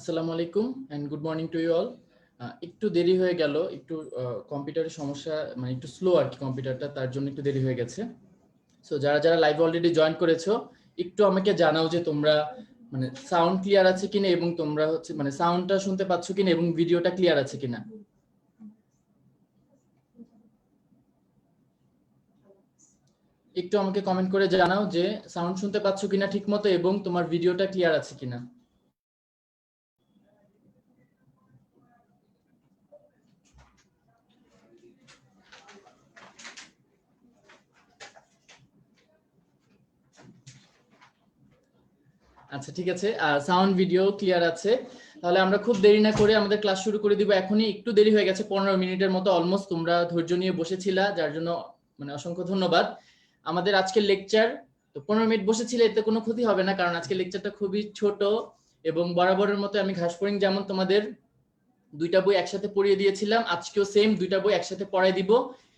আসসালামু আলাইকুম and good morning to you all. একটু দেরি হয়ে গেল, একটু কম্পিউটারের সমস্যা, মানে একটু স্লো আর কি কম্পিউটারটা, তার জন্য একটু দেরি হয়ে গেছে। সো যারা যারা লাইভ অলরেডি জয়েন করেছো, একটু আমাকে জানাও যে তোমরা মানে সাউন্ড ক্লিয়ার আছে কিনা এবং তোমরা হচ্ছে মানে সাউন্ডটা শুনতে পাচ্ছ কিনা এবং ভিডিওটা ক্লিয়ার আছে কিনা। একটু আমাকে কমেন্ট করে জানাও যে সাউন্ড শুনতে পাচ্ছ কিনা ঠিক মতো এবং তোমার ভিডিওটা ক্লিয়ার আছে কিনা। আচ্ছা ঠিক আছে, সাউন্ড ভিডিও ক্লিয়ার আছে। তাহলে আমরা খুব দেরি না করে আমাদের ক্লাস শুরু করে দিব। এখনই একটু দেরি হয়ে গেছে, 15 মিনিটের মতো অলমোস্ট। তোমরা ধৈর্য নিয়ে বসেছিলা, যার জন্য মানে অসংখ্য ধন্যবাদ। আমাদের আজকের লেকচার, তো 15 মিনিট বসেছিলে এতে কোনো ক্ষতি হবে না, কারণ আজকের লেকচারটা খুবই ছোট এবং বরাবরের মতো আমি ঘাসফড়িং যেমন তোমাদের দুইটা বই একসাথে পড়িয়ে দিয়েছিলাম, আজকেও সেম দুইটা বই একসাথে পড়াই দিব।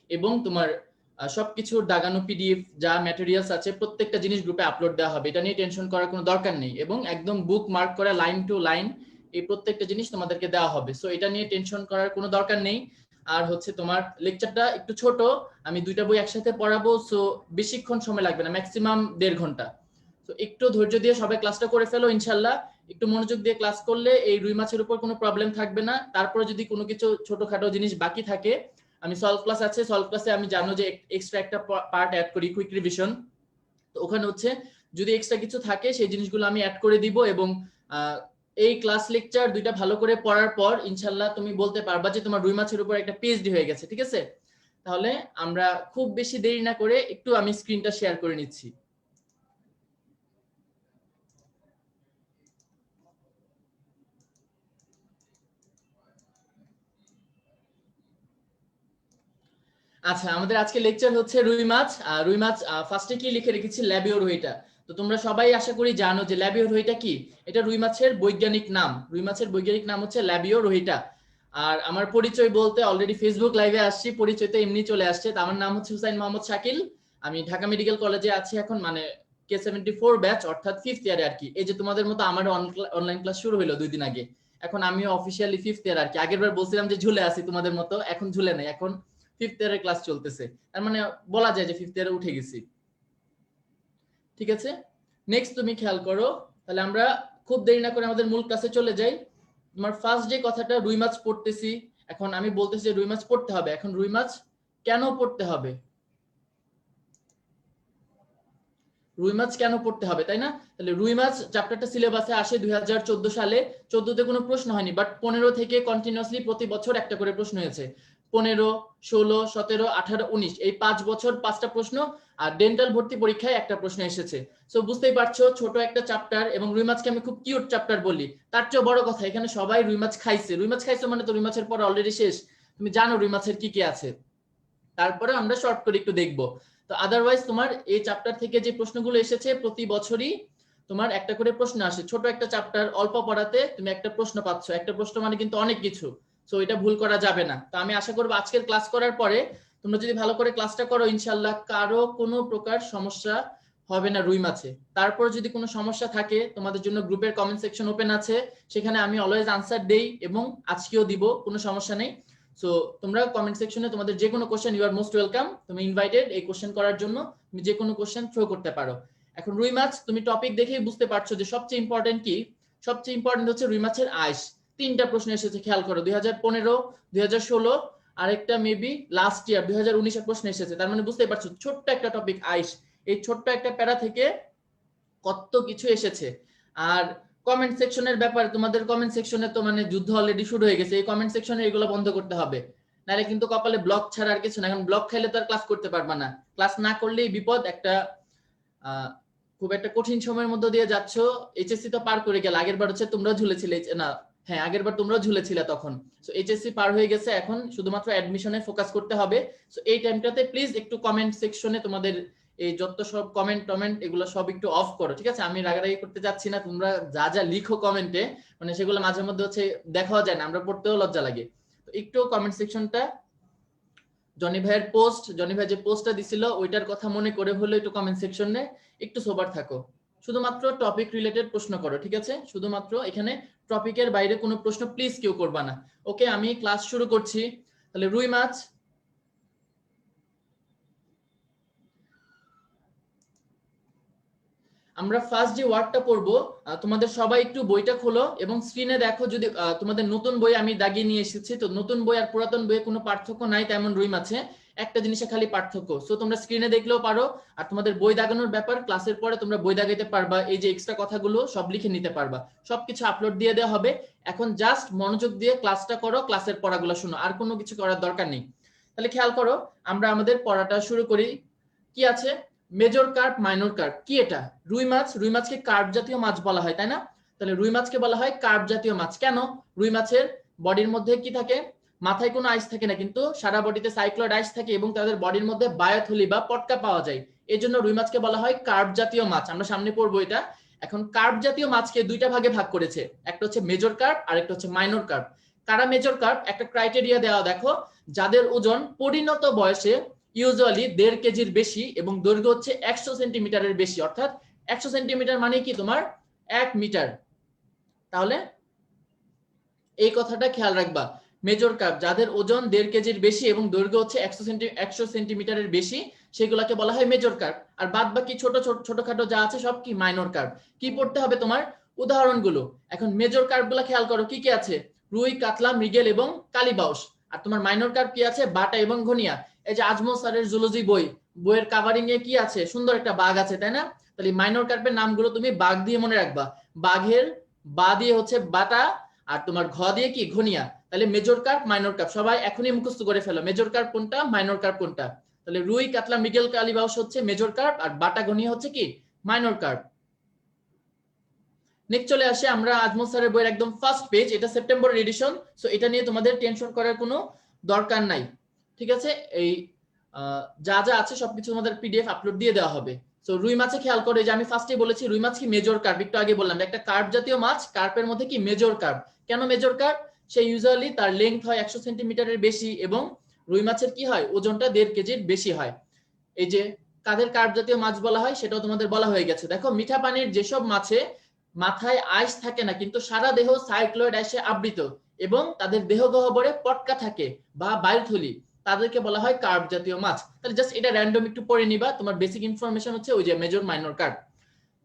এবং তোমার সবকিছুর দাগানো পিডিএফ যা ম্যাটেরিয়ালস আছে প্রত্যেকটা জিনিস গ্রুপে আপলোড দেওয়া হবে, এটা নিয়ে টেনশন করার কোনো দরকার নেই। এবং একদম বুক মার্ক করা লাইন টু লাইন এই প্রত্যেকটা জিনিস তোমাদেরকে দেওয়া হবে, সো এটা নিয়ে টেনশন করার কোনো দরকার নেই। আর হচ্ছে তোমার লেকচারটা একটু ছোট, আমি দুইটা বই একসাথে পড়াবো, সো বেশিক্ষণ সময় লাগবে না, ম্যাক্সিমাম 1.5 ঘন্টা। তো একটু ধৈর্য দিয়ে সবাই ক্লাসটা করে ফেলো ইনশাল্লাহ। একটু মনোযোগ দিয়ে ক্লাস করলে এই রুই মাছের উপর কোনো প্রবলেম থাকবে না। তারপরে যদি কোনো কিছু ছোটখাটো জিনিস বাকি থাকে, আমি সলভ ক্লাস আছে, সলভ ক্লাসে আমি জানো যে এক্সট্রা একটা পার্ট অ্যাড করি, কুইক রিভিশন। তো ওখানে হচ্ছে যদি এক্সট্রা কিছু থাকে সেই জিনিসগুলো আমি অ্যাড করে দিব। এবং এই ক্লাস লেকচার দুইটা ভালো করে পড়ার পর ইনশাল্লাহ তুমি বলতে পারবা যে তোমার রুই মাছের উপর একটা পিএইচডি হয়ে গেছে, ঠিক আছে? তাহলে আমরা খুব বেশি দেরি না করে একটু আমি স্ক্রিনটা শেয়ার করে নিচ্ছি। আচ্ছা, আমাদের আজকে লেকচার হচ্ছে রুই মাছ। রুই মাছ ফার্স্টে কি লিখে রেখেছি, ল্যাবিও রুইটা। তো তোমরা সবাই আশা করি জানো যে ল্যাবিও রুইটা কি। এটা রুই মাছের বৈজ্ঞানিক নাম, রুই মাছের বৈজ্ঞানিক নাম হচ্ছে ল্যাবিও রুইটা। আর আমার পরিচয় বলতে অলরেডি ফেসবুক লাইভে আসছি, পরিচয় তো এমনি চলে আসছে। তো আমার নাম হচ্ছে হুসাইন মোহাম্মদ শাকিল। আমি ঢাকা মেডিকেল কলেজে আছি এখন, মানে K74 ব্যাচ, অর্থাৎ 5th ইয়ারে আর কি। এই যে তোমাদের মতো আমার অনলাইন ক্লাস শুরু হলো 2 দিন আগে, এখন আমিও অফিসিয়ালি 5th ইয়ার আর কি। আগের বার বলছিলাম যে ঝুলে আছি তোমাদের মতো, এখন ঝুলে নাই, এখন 5th ইয়ারের ক্লাস চলতেছে। তার মানে বলা যায় যে 5th ইয়ারে উঠে গেছি, ঠিক আছে? নেক্সট তুমি খেয়াল করো, তাহলে আমরা খুব দেরি না করে আমাদের মূল ক্লাসে চলে যাই। তোমার ফার্স্ট যে কথাটা, রুই মাছ পড়তেছি। এখন আমি বলতেছি যে রুই মাছ পড়তে হবে। এখন রুই মাছ কেন পড়তে হবে, রুই মাছ কেন পড়তে হবে, তাই না? তাহলে রুই মাছ চ্যাপ্টারটা সিলেবাসে আসে 2014 সালে। 14তে কোনো প্রশ্ন হয়নি, বাট 15 থেকে কন্টিনিউয়াসলি প্রতি বছর একটা করে প্রশ্ন হয়েছে। 15, 16, 17, 18, 19 এই 5 বছর 5টা প্রশ্ন। আর ডেন্টাল ভর্তি পরীক্ষায় একটা প্রশ্ন এসেছে। সো বুঝতেই পারছো ছোট একটা চ্যাপ্টার, এবং রুই মাছকে আমি খুব কিউট চ্যাপ্টার বলি। তার চেয়ে বড় কথা, এখানে সবাই রুই মাছ খাইছে। রুই মাছ খাইছে মানে তো রুই মাছের পর অলরেডি শেষ, তুমি জানো রুই মাছের কি কি আছে। তারপরে আমরা শর্ট করে একটু দেখবো। তো আদারওয়াইজ তোমার এই চ্যাপ্টার থেকে যে প্রশ্নগুলো এসেছে প্রতি বছরই তোমার একটা করে প্রশ্ন আসে। ছোট একটা চ্যাপ্টার, অল্প পড়াতে তুমি একটা প্রশ্ন পাচ্ছ। একটা প্রশ্ন মানে কিন্তু অনেক কিছু, সো এটা ভুল করা যাবে না। তো আমি আশা করবো আজকের ক্লাস করার পরে তোমরা যদি ভালো করে ক্লাসটা করো ইনশাল্লাহ কারো কোনো প্রকার সমস্যা হবে না রুই মাছে। তারপর যদি কোনো সমস্যা থাকে তোমাদের জন্য গ্রুপের কমেন্ট সেকশন ওপেন আছে, সেখানে আমি অলওয়েজ আনসার দেই এবং আজকেও দিব, কোনো সমস্যা নেই। সো তোমরা কমেন্ট সেকশনে তোমাদের যে কোনো question, you are most welcome, তুমি ইনভাইটেড এই কোশ্চেন করার জন্য। তুমি যে কোনো কোশ্চেন থ্রো করতে পারো। এখন রুই মাছ তুমি টপিক দেখেই বুঝতে পারছো যে সবচেয়ে ইম্পর্টেন্ট কি। সবচেয়ে ইম্পর্টেন্ট হচ্ছে রুই মাছের আইস। 3টা প্রশ্ন এসেছে, খেয়াল করো। 2015, 2016, আরেকটা মেবি লাস্ট ইয়ার 2019 এর প্রশ্ন এসেছে। তার মানে বুঝতেই পারছো ছোট্ট একটা টপিক আইস, এই ছোট্ট একটা প্যারা থেকে কত কিছু এসেছে। আর কমেন্ট সেকশনের ব্যাপারে, তোমাদের কমেন্ট সেকশনে তো মানে যুদ্ধ অলরেডি শুরু হয়ে গেছে। এই কমেন্ট সেকশনে এগুলো বন্ধ করতে হবে, নাহলে কিন্তু কপালে ব্লক ছাড়া আর কিছু না। এখন ব্লক খাইলে তো আর ক্লাস করতে পারবা না। ক্লাস না করলেই বিপদ। একটা খুব একটা কঠিন সময়ের মধ্যে দিয়ে যাচ্ছ। এইচএসসি তো পার করে গেল, আগের বার হচ্ছে তোমরাও ঝুলেছিলে না? হ্যাঁ, আগের বার তোমরাও ঝুলেছিলে তখন। সো এইচএসসি পার হয়ে গেছে, এখন শুধুমাত্র অ্যাডমিশনে ফোকাস করতে হবে। সো এই টাইমটাতে প্লিজ একটু কমেন্ট সেকশনে তোমাদের এই যত সব কমেন্ট টমেন্ট এগুলো সব একটু অফ করো, ঠিক আছে? আমি রাগারাগি করতে যাচ্ছি না, তোমরা যা যা লিখো কমেন্টে মানে সেগুলো মাঝে মধ্যে হচ্ছে দেখাও যায় না, আমরা পড়তেও লজ্জা লাগে। তো একটু কমেন্ট সেকশনটা, জনি ভাইয়ের পোস্ট, জনি ভাই যে পোস্টটা দিছিল ওইটার কথা মনে করে হলো একটু কমেন্ট সেকশনে একটু সোবার থাকো। শুধুমাত্র টপিক রিলেটেড প্রশ্ন করো, ঠিক আছে? শুধুমাত্র এখানে টপিকের বাইরে কোনো প্রশ্ন প্লিজ কেউ করবা না। ওকে, আমি ক্লাস শুরু করছি। তাহলে রুই মাছ, আমরা ফার্স্ট যে ওয়ার্ডটা পড়বো, তোমাদের সবাই একটু বইটা খোলো এবং স্ক্রিনে দেখো। যদি তোমাদের নতুন বই আমি দাগিয়ে নিয়ে এসেছি, তো নতুন বই আর পুরাতন বইয়ে কোনো পার্থক্য নাই তেমন রুই মাছে, একটা জিনিসে খালি পার্থক্য। সো তোমরা স্ক্রিনে দেখলেও পারো, আর তোমাদের বই দাগানোর ব্যাপার, ক্লাসের পরে তোমরা বই দাগাইতে পারবা, এই যে এক্সট্রা কথাগুলো সব লিখে নিতে পারবা, সবকিছু আপলোড দিয়ে দেওয়া হবে। এখন জাস্ট মনোযোগ দিয়ে ক্লাসটা করো, ক্লাসের পড়াগুলো শুনো, আর কোনো কিছু করার দরকার নেই। তাহলে খেয়াল করো, আমরা আমাদের পড়াটা শুরু করি। কি আছে? Major carp, minor carp. কি এটা? রুই মাছ, রুই মাছকে কার্প জাতীয় মাছ বলা হয়, তাই না? তাহলে রুই মাছকে বলা হয় কার্প জাতীয় মাছ। কেন? রুই মাছের বডির মধ্যে কি থাকে? মাথায় কোনো আইস থাকে না, কিন্তু সারা বডিতে সাইক্লোয়েড আইস থাকে এবং তাদের বডির মধ্যে বায়োথলি বা পটকা পাওয়া যায়। এই জন্য রুই মাছকে বলা হয় কার্প জাতীয় মাছ। আমরা সামনে পড়বো এটা। এখন কার্প জাতীয় মাছকে দুইটা ভাগে ভাগ করেছে, একটা হচ্ছে মেজর কার্প আর একটা হচ্ছে মাইনর কার্প। কারা মেজর কার্প? একটা ক্রাইটেরিয়া দেওয়া দেখো, যাদের ওজন পরিণত বয়সে ইউজুয়ালি 1.5 কেজির বেশি এবং দৈর্ঘ্য হচ্ছে 100 সেন্টিমিটারের বেশি, অর্থাৎ 100 সেন্টিমিটার মানে কি তোমার 1 মিটার। তাহলে এই কথাটা খেয়াল রাখবা, মেজর কার্প যাদের ওজন 1.5 কেজির বেশি এবং দৈর্ঘ্য হচ্ছে 100 সেন্টিমিটারের বেশি, সেগুলোকে বলা হয় মেজর কার্প। আর বাদ বাকি ছোটখাটো যা আছে সব কি মাইনর কার্প। কি পড়তে হবে তোমার? উদাহরণগুলো। এখন মেজর কার্পগুলো খেয়াল করো, কি কি আছে? রুই, কাতলা, মৃগেল এবং কালীবাউস। আর তোমার মাইনর কার্প কি আছে? বাটা এবং ঘনিয়া। এই যে আজমল স্যারের জুলজি বইয়ের কাভারিং এ কি আছে? সুন্দর একটা বাঘ আছে, তাই না? তাহলে মাইনর কার্পের নামগুলো তুমি বাঘ দিয়ে মনে রাখবা। বাঘের বা দিয়ে হচ্ছে বাটা, আর তোমার ঘ দিয়ে কি? ঘনিয়া। তাহলে মেজর কার্প, মাইনর কার্প সবাই এখনই মুখস্থ করে ফেলো, মেজর কার্প কোনটা, মাইনর কার্প কোনটা। তাহলে রুই, কাতলা, মৃগেল, কালীবাউস হচ্ছে মেজর কার্প, আর বাটা, ঘনিয়া হচ্ছে কি? Minor carp. নেক্সট চলে আসে আমরা আজমল স্যারের বইয়ের একদম ফার্স্ট পেজ, এটা সেপ্টেম্বরের এডিশন। সো এটা নিয়ে তোমাদের টেনশন করার কোনো দরকার নাই, ঠিক আছে? এই যা যা আছে সবকিছু তোমাদের পিডিএফ আপলোড দিয়ে দেওয়া হবে। সো রুই মাছে খেয়াল করে, যে আমি ফার্স্টে বলেছি রুই মাছ কি মেজর কার্প, একটু আগে বললাম একটা কার্প জাতীয় মাছ, কার্পের মধ্যে কি মেজর কার্প। কেন মেজর কার্প? সে ইউজুয়ালি তার লেংথ হয় 100 সেন্টিমিটারের বেশি এবং রুই মাছের কি হয়? ওজনটা 1.5 কেজির বেশি হয়। এই যে কাদের কার্প জাতীয় মাছ বলা হয় সেটাও তোমাদের বলা হয়ে গেছে। দেখো, মিঠা পানির যেসব মাছে মাথায় আইস থাকে না কিন্তু সারা দেহ সাইক্লোয়েড আইসে আবৃত এবং তাদের দেহ গহ্বরে পটকা থাকে বা বায়ুথলি, তাদেরকে বলা হয় কার্প জাতীয় মাছ। তাহলে জাস্ট এটা র্যান্ডম একটু পড়ে নিবা, তোমার বেসিক ইনফরমেশন হচ্ছে ওই যে মেজর, মাইনর কার্প।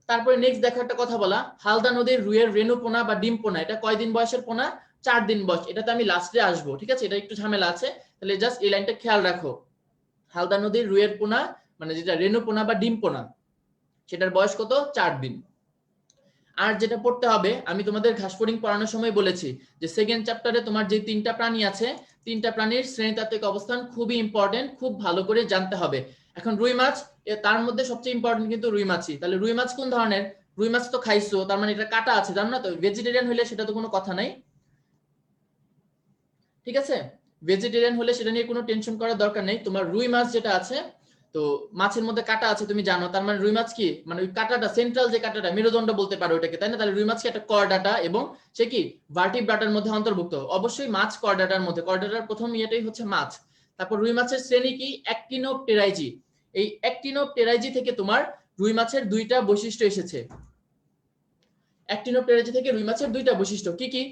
তারপরে নেক্সট দেখো একটা কথা বলা, হালদা নদীর রুইয়ের রেণু পোনা বা ডিম পোনা, এটা কয়দিন বয়সের পোনা? 4 দিন বয়স। এটাতে আমি লাস্টে আসবো, ঠিক আছে? এটা একটু ঝামেলা আছে, তাহলে জাস্ট এই লাইনটা খেয়াল রাখো। হালদা নদীর রুইয়ের পোনা মানে যেটা রেণু পোনা বা ডিম পোনা, সেটার বয়স কত? 4 দিন। আর যেটা পড়তে হবে, আমি তোমাদের ঘাসফড়িং পড়ানোর সময় বলেছি যে সেকেন্ড চ্যাপ্টারে তোমার যে 3টা প্রাণী আছে, 3টা প্রাণীর শ্রেণীতাত্ত্বিক অবস্থান খুবই ইম্পর্টেন্ট, খুব ভালো করে জানতে হবে। এখন রুই মাছ, তার মধ্যে সবচেয়ে ইম্পর্টেন্ট কিন্তু রুই মাছই। তাহলে রুই মাছ কোন ধরনের? রুই মাছ তো খাইছো, তার মানে এটা কাটা আছে, জানো না তো? ভেজিটেরিয়ান হলে সেটা তো কোনো কথা নাই, ঠিক আছে? ভেজিটেরিয়ান হলে সেটা নিয়ে কোনো টেনশন করার দরকার নেই। তোমার রুই মাছ যেটা আছে, তো মাছের মধ্যে কাটা আছে তুমি জানো, তার মানে রুই মাছ কি? মানে ওই কাটাটা, সেন্ট্রাল যে কাটাটা, মেরুদণ্ড বলতে পারো ওটাকে, তাই না? তাহলে রুই মাছ কি একটা কর্ডাটা এবং সে কি ভার্টিব্রাটার মধ্যে অন্তর্ভুক্ত। অবশ্যই মাছ কর্ডাটার মধ্যে, কর্ডাটার প্রথম ইয়েটাই হচ্ছে মাছ। তারপর রুই মাছের শ্রেণী কি? অ্যাক্টিনোপটেরাইজি। এই অ্যাক্টিনোপটেরাইজি থেকে তোমার রুই মাছের 2টা বৈশিষ্ট্য এসেছে। অ্যাক্টিনোপটেরাইজি থেকে রুই মাছের 2টা বৈশিষ্ট্য কি কি?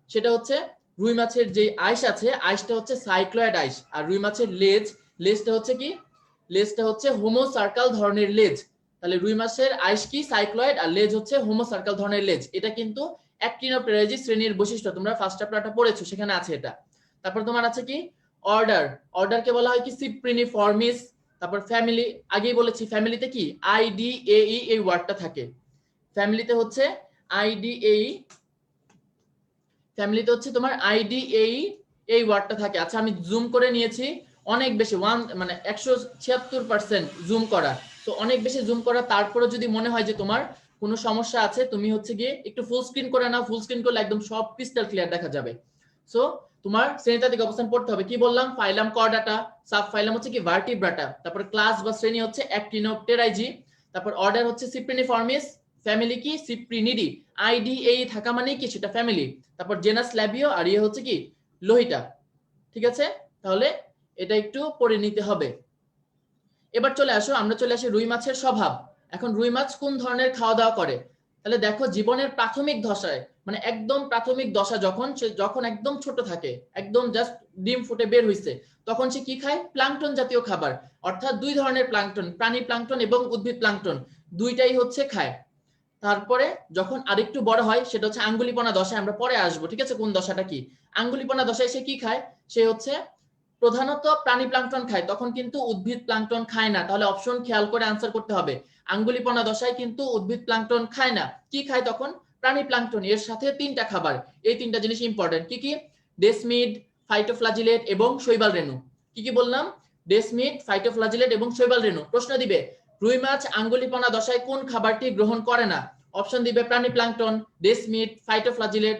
সেটা হচ্ছে রুই মাছের যে আইস আছে, আইসটা হচ্ছে সাইক্লয়েড আইস। আর রুই মাছের লেজটা হচ্ছে কি? লেজটা হচ্ছে হোমো সার্কাল ধরনের লেজ। তাহলে রুই মাছের আইস কি? সাইক্লয়েড, আর লেজ হচ্ছে হোমো সার্কাল ধরনের লেজ। এটা কিন্তু অ্যাক্টিনোপটেরাইজি শ্রেণীর বৈশিষ্ট্য, তোমরা ফার্স্ট চ্যাপ্টারটা পড়েছো, সেখানে আছে এটা। তারপর তোমার আছে কি? অর্ডারকে বলা হয় কি? সিপ্রিনিফর্মিস। তারপর ফ্যামিলি, আগেই বলেছি ফ্যামিলিতে কি? আইডিএই এই ওয়ার্ডটা থাকে। ফ্যামিলিতে হচ্ছে আইডিএই, ফ্যামিলিতে হচ্ছে তোমার আইডিএই এই ওয়ার্ডটা থাকে। আচ্ছা, আমি জুম করে নিয়েছি অনেক বেশি, মানে 176% জুম করা, তো অনেক বেশি জুম করা। তারপরে যদি মনে হয় যে তোমার কোনো সমস্যা আছে, তুমি হচ্ছে গিয়ে একটু ফুল স্ক্রিন করে নাও। ফুল স্ক্রিন করলে একদম সব ক্রিস্টাল ক্লিয়ার দেখা যাবে। সো তোমার শ্রেণীতাত্ত্বিক অবস্থান পড়তে হবে। কি বললাম? ফাইলাম কর্ডাটা, সাব ফাইলাম হচ্ছে কি? ভার্টিব্রাটা। তারপর ক্লাস বা শ্রেণী হচ্ছে অ্যাক্টিনোপটেরাইজি। তারপর অর্ডার হচ্ছে সিপ্রিনিফর্মিস। ফ্যামিলি কি? সিপ্রিনিডি। আইডিএই থাকা মানে কি? সেটা ফ্যামিলি। তারপর জেনাস ল্যাবিও, আর ইয়ে হচ্ছে কি? লোহিটা, ঠিক আছে? তাহলে এটা একটু পড়ে নিতে হবে। এবার চলে আসো, আমরা চলে আসি রুই মাছের স্বভাব। এখন রুই মাছ কোন ধরনের খাওয়া দাওয়া করে? তাহলে দেখো জীবনের প্রাথমিক দশায়, মানে একদম প্রাথমিক দশা যখন সে যখন একদম ছোট থাকে, একদম জাস্ট ডিম ফুটে বের হইছে, তখন সে কি খায়? প্লাঙ্কটন জাতীয় খাবার। অর্থাৎ দুই ধরনের প্লাঙ্কটন, প্রাণী প্লাঙ্কটন এবং উদ্ভিদ প্লাঙ্কটন, দুইটাই হচ্ছে খায়। তারপরে যখন আরেকটু বড় হয় সেটা হচ্ছে আঙ্গুলিপনা দশায়, আমরা পরে আসবো, ঠিক আছে, কোন দশাটা কি। আঙ্গুলিপনা দশায় সে কি খায়? সে হচ্ছে প্রধানত প্রাণী প্লাঙ্কটন খায়, তখন কিন্তু উদ্ভিদ প্লাঙ্কটন খায় না। তাহলে অপশন খেয়াল করে আনসার করতে হবে। আঙ্গুলিপনা দশায় কিন্তু উদ্ভিদ প্লাঙ্কটন খায় না, কি খায় তখন? প্রাণী প্লাঙ্কটন। এর সাথে তিনটা খাবার, এই তিনটা জিনিস ইম্পর্টেন্ট। কি কি? ডেসমিড, ফাইটোফ্লাজিলেট এবং শৈবাল রেণু। কি কি বললাম? ডেসমিড, ফাইটোফ্লাজিলেট এবং শৈবাল রেণু। প্রশ্ন দিবে রুই মাছ আঙ্গুলিপনা দশায় কোন খাবারটি গ্রহণ করে না? অপশন দিবে প্রাণী প্লাঙ্কটন, ডেসমিড, ফাইটোফ্লাজিলেট,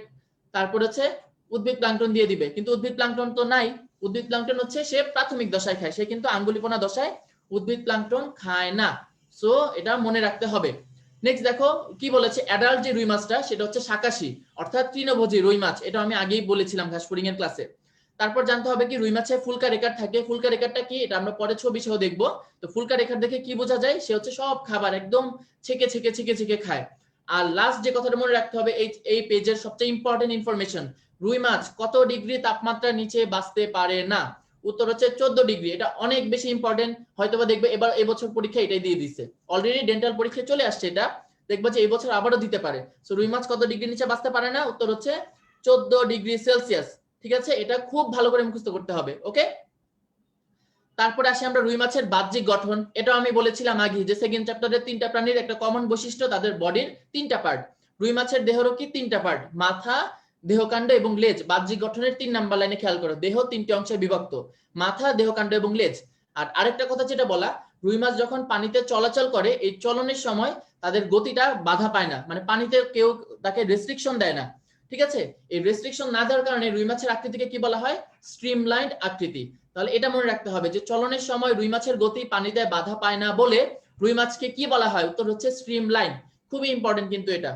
তারপর হচ্ছে উদ্ভিদ প্লাঙ্কটন দিয়ে দিবে। কিন্তু উদ্ভিদ প্লাঙ্কটন তো নাই, উদ্ভিদ প্লাঙ্কটন হচ্ছে সে প্রাথমিক দশায় খায়, সে কিন্তু আঙ্গুলিপনা দশায় উদ্ভিদ প্লাঙ্কটন খায় না। সো এটা মনে রাখতে হবে। নেক্সট দেখো কি বলেছে, অ্যাডাল্ট যে রুই মাছটা সেটা হচ্ছে শাকাশি, অর্থাৎ তৃণভোজী রুই মাছ। এটা আমি আগেই বলেছিলাম ঘাসফড়িং এর ক্লাসে। তারপর জানতে হবে কি রুই মাছে ফুলকা রেখার থাকে। ফুলকা রেখাটা কি এটা আমরা পরে ছবি সহ দেখবো। তো ফুলকা রেখার দেখে কি বোঝা যায়? সে হচ্ছে সব খাবার একদম ছেকে ছেকে ছেকে ছেকে খায়। আর লাস্ট যে কথাটা মনে রাখতে হবে, এই পেজের সবচেয়ে ইম্পর্টেন্ট ইনফরমেশন, রুই মাছ কত ডিগ্রি তাপমাত্রার নিচে বাঁচতে পারে না? উত্তর হচ্ছে 14 ডিগ্রি। এটা অনেক বেশি ইম্পর্টেন্ট, হয়তোবা দেখবে এবার এবছর পরীক্ষা এটাই দিয়ে দিছে, অলরেডি ডেন্টাল পরীক্ষায় চলে আসছে এটা, দেখবো যে এই বছর আবারও দিতে পারে। সো রুই মাছ কত ডিগ্রি নিচে বাঁচতে পারে না? উত্তর হচ্ছে 14 ডিগ্রি সেলসিয়াস। ঠিক আছে, এটা খুব ভালো করে মুখস্থ করতে হবে। ওকে, তারপরে আসি আমরা রুই মাছের বাহ্যিক গঠন। এটা আমি বলেছিলাম আগে যে সেকেন্ড চ্যাপ্টারের তিনটা প্রাণীর একটা কমন বৈশিষ্ট্য, তাদের বডির তিনটা পার্ট। রুই মাছের দেহেরও কি তিনটা পার্ট, মাথা, দেহকাণ্ড এবং লেজ। বাহ্যিক গঠনের 3 নাম্বার লাইনে খেয়াল করো, দেহ 3টি অংশে বিভক্ত, মাথা, দেহকাণ্ড এবং লেজ। আর আরেকটা কথা যেটা বলা, রুই মাছ যখন পানিতে চলাচল করে, এই চলনের সময় তাদের গতিটা বাধা পায় না, মানে পানিতে কেউ তাকে রেস্ট্রিকশন দেয় না। ঠিক আছে, এই রেস্ট্রিকশন না দেওয়ার কারণে রুই মাছের আকৃতিকে কি বলা হয়? স্ট্রিমলাইন্ড আকৃতি। তাহলে এটা মনে রাখতে হবে যে চলনের সময় রুই মাছের গতি পানিতে বাধা পায় না বলে রুই মাছকে কি বলা হয়? উত্তর হচ্ছে স্ট্রিমলাইন। খুবই ইম্পর্টেন্ট কিন্তু এটা।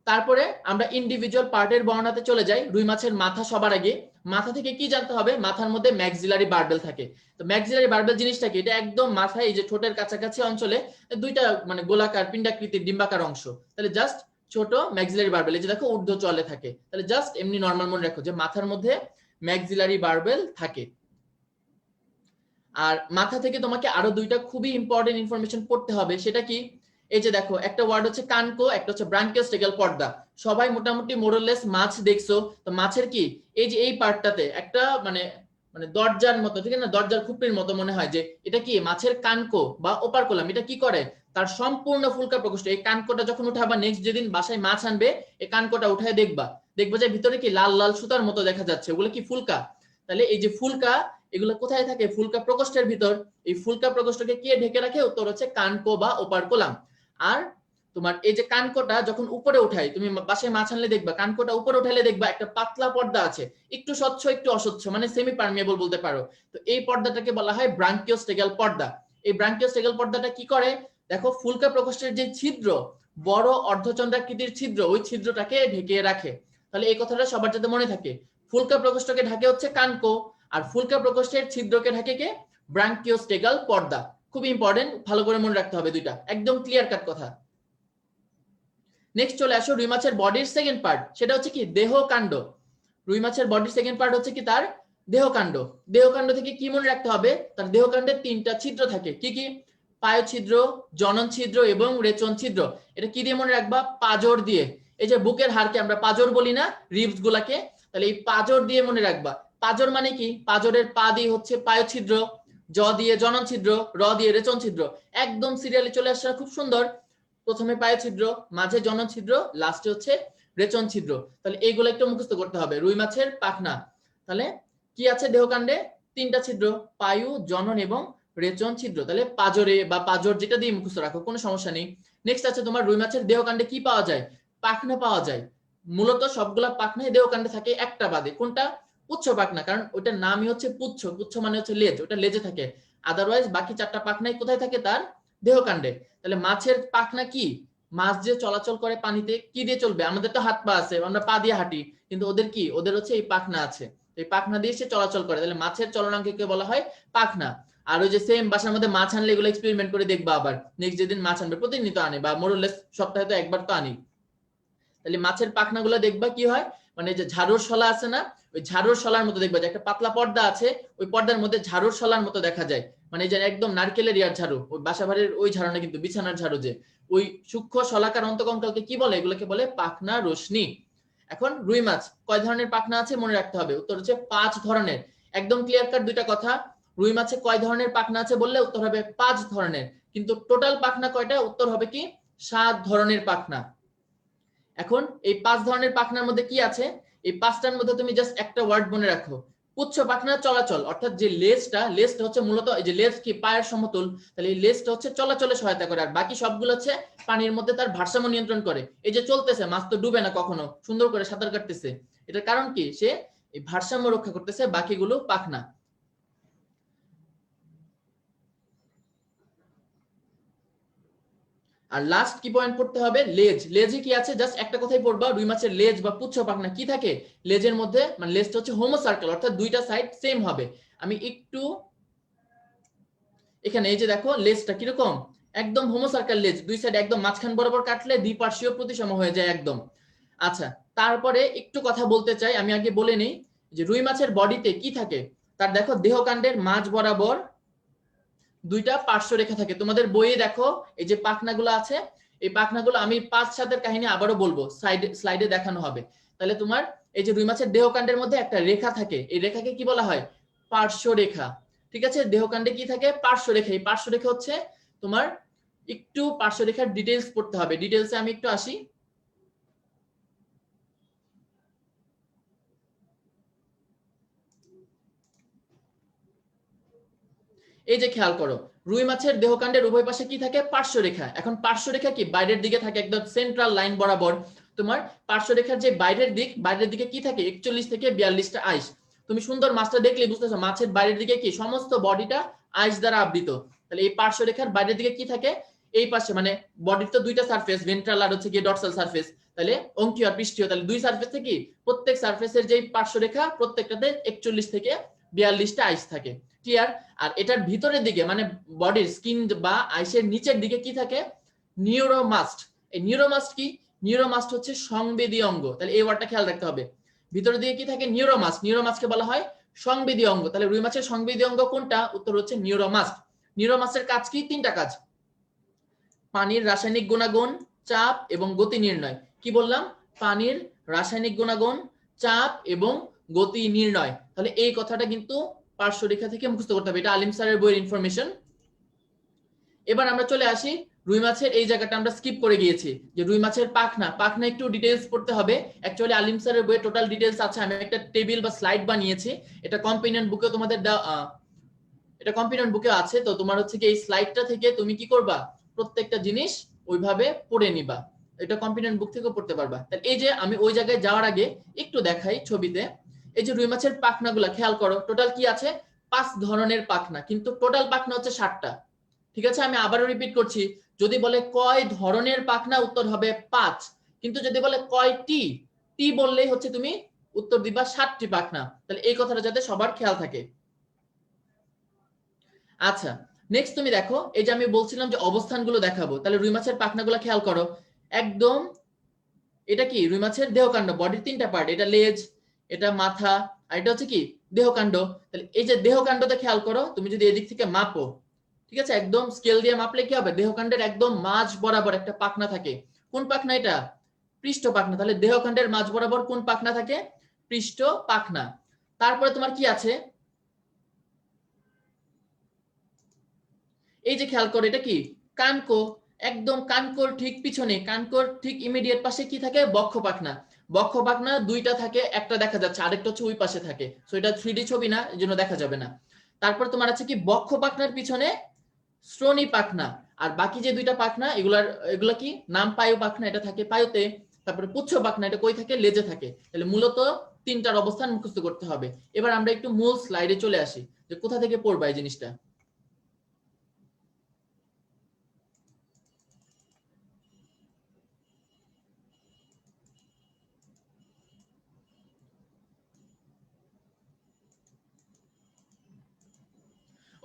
তারপরে আমরা ইন্ডিভিজুয়াল পার্টের বর্ণনাতে চলে যাই। রুই মাছের মাথা সবার আগে। মাথা থেকে কি জানতে হবে? মাথার মধ্যে ম্যাক্সিলারি বার্বেল থাকে। তো ম্যাক্সিলারি বার্বেল জিনিসটা কি? এটা একদম মাথায় এই যে ঠোঁটের কাছাকাছি অঞ্চলে দুইটা মানে গোলাকার পিণ্ডাকৃতির ডিম্বাকার অংশ। তাহলে জাস্ট ছোট ম্যাক্সিলারি বার্বেল, এই যে দেখো ঊর্ধ্ব চলে থাকে। তাহলে জাস্ট এমনি নরমাল মনে রাখো যে মাথার মধ্যে ম্যাক্সিলারি বার্বেল থাকে। আর মাথা থেকে তোমাকে আরো দুইটা খুবই ইম্পর্টেন্ট ইনফরমেশন পড়তে হবে। সেটা কি? এই যে দেখো একটা ওয়ার্ড হচ্ছে কানকো, একটা হচ্ছে ব্রাঙ্কিওস্টেগাল পর্দা। সবাই মোটামুটি মোরলেস মাছ দেখছো। তো মাছের কি এই যে এই পার্টটাতে একটা মানে মানে দরজার মতো, ঠিক আছে না, দরজার খুপড়ির মতো মনে হয় যে এটা কি মাছের কানকো বা ওপারকোলাম। এটা কি করে? তার সম্পূর্ণ ফুলকা প্রকোষ্ঠ। এই কানকোটা যখন উঠাবা, নেক্সট যেদিন বাসায় মাছ আনবে, এই কানকোটা উঠায় দেখবা, দেখবা যে ভিতরে কি লাল লাল সুতার মতো দেখা যাচ্ছে, ওগুলো কি ফুলকা। তাহলে এই যে ফুলকা, এগুলো কোথায় থাকে? ফুলকা প্রকোষ্ঠের ভিতর। এই ফুলকা প্রকোষ্ঠকে কে ঢেকে রাখে? উত্তর হচ্ছে কানকো বা ওপারকোলাম। আর তোমার এই যে কানকোটা যখন উপরে উঠাই, তুমি বাসায় মাছ আনলে দেখবা কানকোটা উপরে উঠাইলে দেখবা একটা পাতলা পর্দা আছে, একটু স্বচ্ছ একটু অস্বচ্ছ, মানে সেমি পারমিয়েবল বলতে পারো। তো এই পর্দাটাকে বলা হয় ব্রাঙ্কিওস্টেগাল পর্দা। এই ব্রাঙ্কিওস্টেগাল পর্দাটা কি করে? দেখো ফুলকা প্রকোষ্ঠের যে ছিদ্র, বড় অর্ধচন্দ্রাকৃতির ছিদ্র, ওই ছিদ্রটাকে ঢেকে রাখে। তাহলে এই কথাটা সবার যাতে মনে থাকে, ফুলকা প্রকোষ্ঠকে ঢাকে হচ্ছে কানকো, আর ফুলকা প্রকোষ্ঠের ছিদ্রকে ঢাকে কে? ব্রাঙ্কিওস্টেগাল পর্দা। খুব ইম্পর্টেন্ট, ভালো করে মনে রাখতে হবে দুইটা, একদম ক্লিয়ার কাট কথা। নেক্সট চলে আসো রুই মাছের বডির সেকেন্ড পার্ট, সেটা হচ্ছে কি? দেহকাণ্ড। রুই মাছের বডির সেকেন্ড পার্ট হচ্ছে কি? তার দেহকাণ্ড। দেহকাণ্ড থেকে কি মনে রাখতে হবে? তার দেহকাণ্ডে 3টা ছিদ্র থাকে। কি কি? পায় ছিদ্র, জনন ছিদ্র এবং রেচন ছিদ্র। এটা কি দিয়ে মনে রাখবা? পাজর দিয়ে। এই যে বুকের হাড়কে আমরা পাজর বলি না, রিবস গুলাকে, তাহলে এই পাজর দিয়ে মনে রাখবা। পাজর মানে কি? পাজরের পা দিয়ে হচ্ছে পায় ছিদ্র, জ দিয়ে জনন ছিদ্র, র দিয়ে রেচন ছিদ্র। একদম সিরিয়ালি চলে আসছে, খুব সুন্দর। প্রথমে পায় ছিদ্র, মাঝে জনন ছিদ্র, লাস্টে হচ্ছে রেচন ছিদ্র। তাহলে এইগুলো একটু মুখস্থ করতে হবে। রুই মাছের পাখনা, তাহলে কি আছে দেহকাণ্ডে? 3টা ছিদ্র, পায়ু, জনন এবং রেচন ছিদ্র। তাহলে পাজরে বা পাজর যেটা দিয়ে মুখস্থ রাখো, কোনো সমস্যা নেই। নেক্সট আছে তোমার রুই মাছের দেহকাণ্ডে কি পাওয়া যায়? পাখনা পাওয়া যায়। মূলত সবগুলা পাখনাই দেহকাণ্ডে থাকে, একটা বাদে। কোনটা? পুচ্ছ পাখনা, কারণ ওটার নামই হচ্ছে পুচ্ছ। পুচ্ছ মানে হচ্ছে লেজ, ওটা লেজে থাকে। আদারওয়াইজ বাকি 4টা পাখনাই কোথায় থাকে? তার দেহকাণ্ডে। তাহলে মাছের পাখনা কি? মাছ যে চলাচল করে পানিতে, কি দিয়ে চলবে? আমাদের তো হাত পা আছে, আমরা পা দিয়ে হাঁটি, কিন্তু ওদের কি? ওদের হচ্ছে এই পাখনা আছে, এই পাখনা দিয়ে সে চলাচল করে। তাহলে মাছের চলনাঙ্গকে বলা হয় পাখনা। আর ওই যে সেম বাসার মধ্যে মাছ আনলে এগুলো এক্সপেরিমেন্ট করে দেখবা, আবার নেক্সট যেদিন মাছ আনবে প্রতিদিন তো আনে বা মোরলেস সপ্তাহে তো একবার তো আনি, তাহলে মাছের পাখনাগুলো দেখবা কি হয়, মানে যে ঝাড়ুর শলা আছে না, ওই ঝাড়ুর শলার মতো দেখবা যে একটা পাতলা পর্দা আছে, ওই পর্দার মধ্যে ঝাড়ুর শলার মতো দেখা যায়, মানে যে একদম নারকেলের ইয়ার ঝাড়ু, ওই বাসাবাড়ির ওই ঝাড়ু না কিন্তু বিছানার ঝাড়ু, যে ওই সূক্ষ্ম শলাকার অন্তকঙ্কালকে কি বলে, এগুলোকে বলে পাখনা রশ্মি। এখন রুই মাছ কয় ধরনের পাখনা আছে মনে রাখতে হবে, উত্তর হচ্ছে 5 ধরনের। একদম ক্লিয়ার কাট দুইটা কথা, রুই মাছে কয় ধরনের পাখনা আছে বললে উত্তর হবে 5 ধরনের, কিন্তু টোটাল পাখনা কয়টা, উত্তর হবে কি 7 ধরনের পাখনা। এখন এই 5 ধরনের পাখনার মধ্যে কি আছে, এই 5টার মধ্যে তুমি জাস্ট একটা ওয়ার্ড মনে রাখো, পুচ্ছ পাখনা চলাচল, অর্থাৎ যে লেজটা হচ্ছে মূলত এই যে লেজ কি পায়ের সমতুল, তাহলে এই লেজটা হচ্ছে চলাচলে সহায়তা করে, আর বাকি সবগুলো হচ্ছে পানির মধ্যে তার ভারসাম্য নিয়ন্ত্রণ করে। এই যে চলতেছে, মাছ তো ডুবে না কখনো, সুন্দর করে সাঁতার কাটতেছে, এটার কারণ কি, সে এই ভারসাম্য রক্ষা করতেছে, বাকিগুলো পাখনা। আর লাস্ট কি পয়েন্ট পড়তে হবে, লেজ, লেজে কি আছে জাস্ট একটা কথাই পড়বা, রুই মাছের লেজ বা পুচ্ছ পাখনা কি থাকে লেজের মধ্যে, মানে লেজটা হচ্ছে হোমো সার্কেল, অর্থাৎ দুইটা সাইড সেম হবে। আমি একটু এখানে এই যে দেখো লেজটা কিরকম, একদম হোমো সার্কেল লেজ, দুই সাইড একদম মাঝখান বরাবর কাটলে দ্বিপার্শ্বীয় প্রতিসম হয়ে যায় একদম। আচ্ছা, তারপরে একটু কথা বলতে চাই, আমি আগে বলে নেই যে রুই মাছের বডিতে কি থাকে, তার দেখো দেহকাণ্ডের মাঝ বরাবর দুইটা পার্শ্ব রেখা থাকে, তোমাদের বইয়ে দেখো এই যে পাখনাগুলো আছে, এই পাখনাগুলো আমি 5-7 কাহিনী আবারও বলবো, স্লাইডে দেখানো হবে। তাহলে তোমার এই যে রুই মাছের দেহকাণ্ডের মধ্যে একটা রেখা থাকে, এই রেখাকে কি বলা হয়, পার্শ্ব রেখা। ঠিক আছে, দেহকাণ্ডে কি থাকে, পার্শ্ব রেখা। এই পার্শ্ব রেখা হচ্ছে তোমার, একটু পার্শ্ব রেখার ডিটেইলস পড়তে হবে, ডিটেইলসে আমি একটু আসি। এই যে খেয়াল করো, রুই মাছের দেহকাণ্ডের উভয় পাশে কি থাকে, পার্শ্ব রেখা। এখন পার্শ্ব রেখা কি বাইরের দিকে থাকে, একদম সেন্ট্রাল লাইন বরাবর। তোমার পার্শ্ব রেখার যে বাইরের দিকে কি থাকে 41 থেকে 42টা আইস। তুমি সুন্দর মাছটা দেখলে বুঝতেছো মাছের বাইরের দিকে কি সমস্ত বডিটা আইস দ্বারা আবৃত। তাহলে এই পার্শ্ব রেখার বাইরের দিকে কি থাকে, এই পাশে মানে বডির তো দুইটা সারফেস, ভেন্ট্রাল আর হচ্ছে কি ডরসাল সারফেস, তাহলে অঙ্কীয় আর পৃষ্ঠীয়, তাহলে দুই সারফেস থেকে প্রত্যেক সারফেসের যে পার্শ্ব রেখা প্রত্যেকটাতে 41 থেকে 42টা আইস থাকে। ক্লিয়ার? আর এটার ভিতরের দিকে মানে বডির স্কিন বা আইসের নিচের দিকে কি থাকে, নিউরোমাস্ট। এই নিউরোমাস্ট কি, নিউরোমাস্ট হচ্ছে সংবেদী অঙ্গ, তাহলে এই ওয়ার্ডটা খেয়াল রাখতে হবে। ভিতরের দিকে কি থাকে, নিউরোমাস্ট, নিউরোমাস্টকে বলা হয় সংবেদী অঙ্গ। তাহলে রুই মাছের সংবেদী অঙ্গ কোনটা, উত্তর হচ্ছে নিউরোমাস্ট। নিউরোমাস্টের কাজ কি, 3টা কাজ, পানির রাসায়নিক গুণাগুণ, চাপ এবং গতি নির্ণয়। কি বললাম, পানির রাসায়নিক গুণাগুণ, চাপ এবং গতি নির্ণয়। তাহলে এই কথাটা কিন্তু পার্শ্বরেখা থেকে মুখস্থ করতে হবে, এটা আলিম স্যারের বইয়ের ইনফরমেশন। এবার আমরা চলে আসি রুই মাছের এই জায়গাটা আমরা স্কিপ করে গিয়েছি, যে রুই মাছের পাখনা একটু ডিটেইলস পড়তে হবে। অ্যাকচুয়ালি আলিম স্যারের বইয়ে টোটাল ডিটেইলস আছে, আমি একটা টেবিল বা স্লাইড বানিয়েছি, এটা কম্পেনিয়ন বুকে তোমাদের এটা কম্পেনিয়ন বুকে আছে। তো তোমার হচ্ছে কি এই স্লাইডটা থেকে তুমি কি করবা, প্রত্যেকটা জিনিস ওইভাবে পড়ে নিবা, এটা কম্পেনিয়ন বুক থেকেও পড়তে পারবা। তাহলে এই যে আমি ওই জায়গায় যাওয়ার আগে একটু দেখাই ছবিতে, এই যে রুই মাছের পাখনাগুলা খেয়াল করো, টোটাল কি আছে, 5 ধরনের পাখনা, কিন্তু টোটাল পাখনা হচ্ছে 60টা। ঠিক আছে, আমি আবারও রিপিট করছি, যদি বলে কয় ধরনের পাখনা উত্তর হবে 5, কিন্তু যদি বলে কয়টি, টি বললেই হচ্ছে তুমি উত্তর দিবা 7টি পাখনা। তাহলে এই কথাটা যাতে সবার খেয়াল থাকে। আচ্ছা, নেক্সট তুমি দেখো, এই যে আমি বলছিলাম যে অবস্থানগুলো দেখাবো, তাহলে রুই মাছের পাখনাগুলো খেয়াল করো, একদম এটা কি রুই মাছের দেহকাণ্ড, বডির 3টা পার্ট, এটা লেজ, এটা মাথা, আর এটা হচ্ছে কি দেহকাণ্ড। তাহলে এই যে দেহকাণ্ডতে খেয়াল করো, তুমি যদি এদিক থেকে মাপো, ঠিক আছে, একদম স্কেল দিয়ে মাপলে কি হবে, দেহকাণ্ডের একদম মাঝ বরাবর একটা পাখনা থাকে। কোন পাখনা এটা, পৃষ্ঠ পাখনা। তাহলে দেহকাণ্ডের মাঝ বরাবর কোন পাখনা থাকে, পৃষ্ঠ পাখনা। তারপরে তোমার কি আছে, এই যে খেয়াল করো এটা কি কানকো, একদম কানকোর ঠিক পিছনে, কানকোর ঠিক ইমিডিয়েট পাশে কি থাকে, বক্ষ পাখনা। বক্ষ পাখনা দুইটা থাকে, একটা দেখা যাচ্ছে, আরেকটা হচ্ছে ওই পাশে থাকে, সো এটা 3D ছবি না, এই জন্য দেখা যাবে না। তারপর তোমার আছে কি বক্ষ পাখনার পিছনে শ্রোণী পাখনা, আর বাকি যে দুইটা পাখনা এগুলা কি নাম পায়ু পাখনা, এটা থাকে পায়ুতে। তারপরে পুচ্ছ পাখনা, এটা কই থাকে, লেজে থাকে। তাহলে মূলত 3টার অবস্থান মুখস্থ করতে হবে। এবার আমরা একটু মূল স্লাইডে চলে আসি, যে কোথা থেকে পড়বা এই জিনিসটা।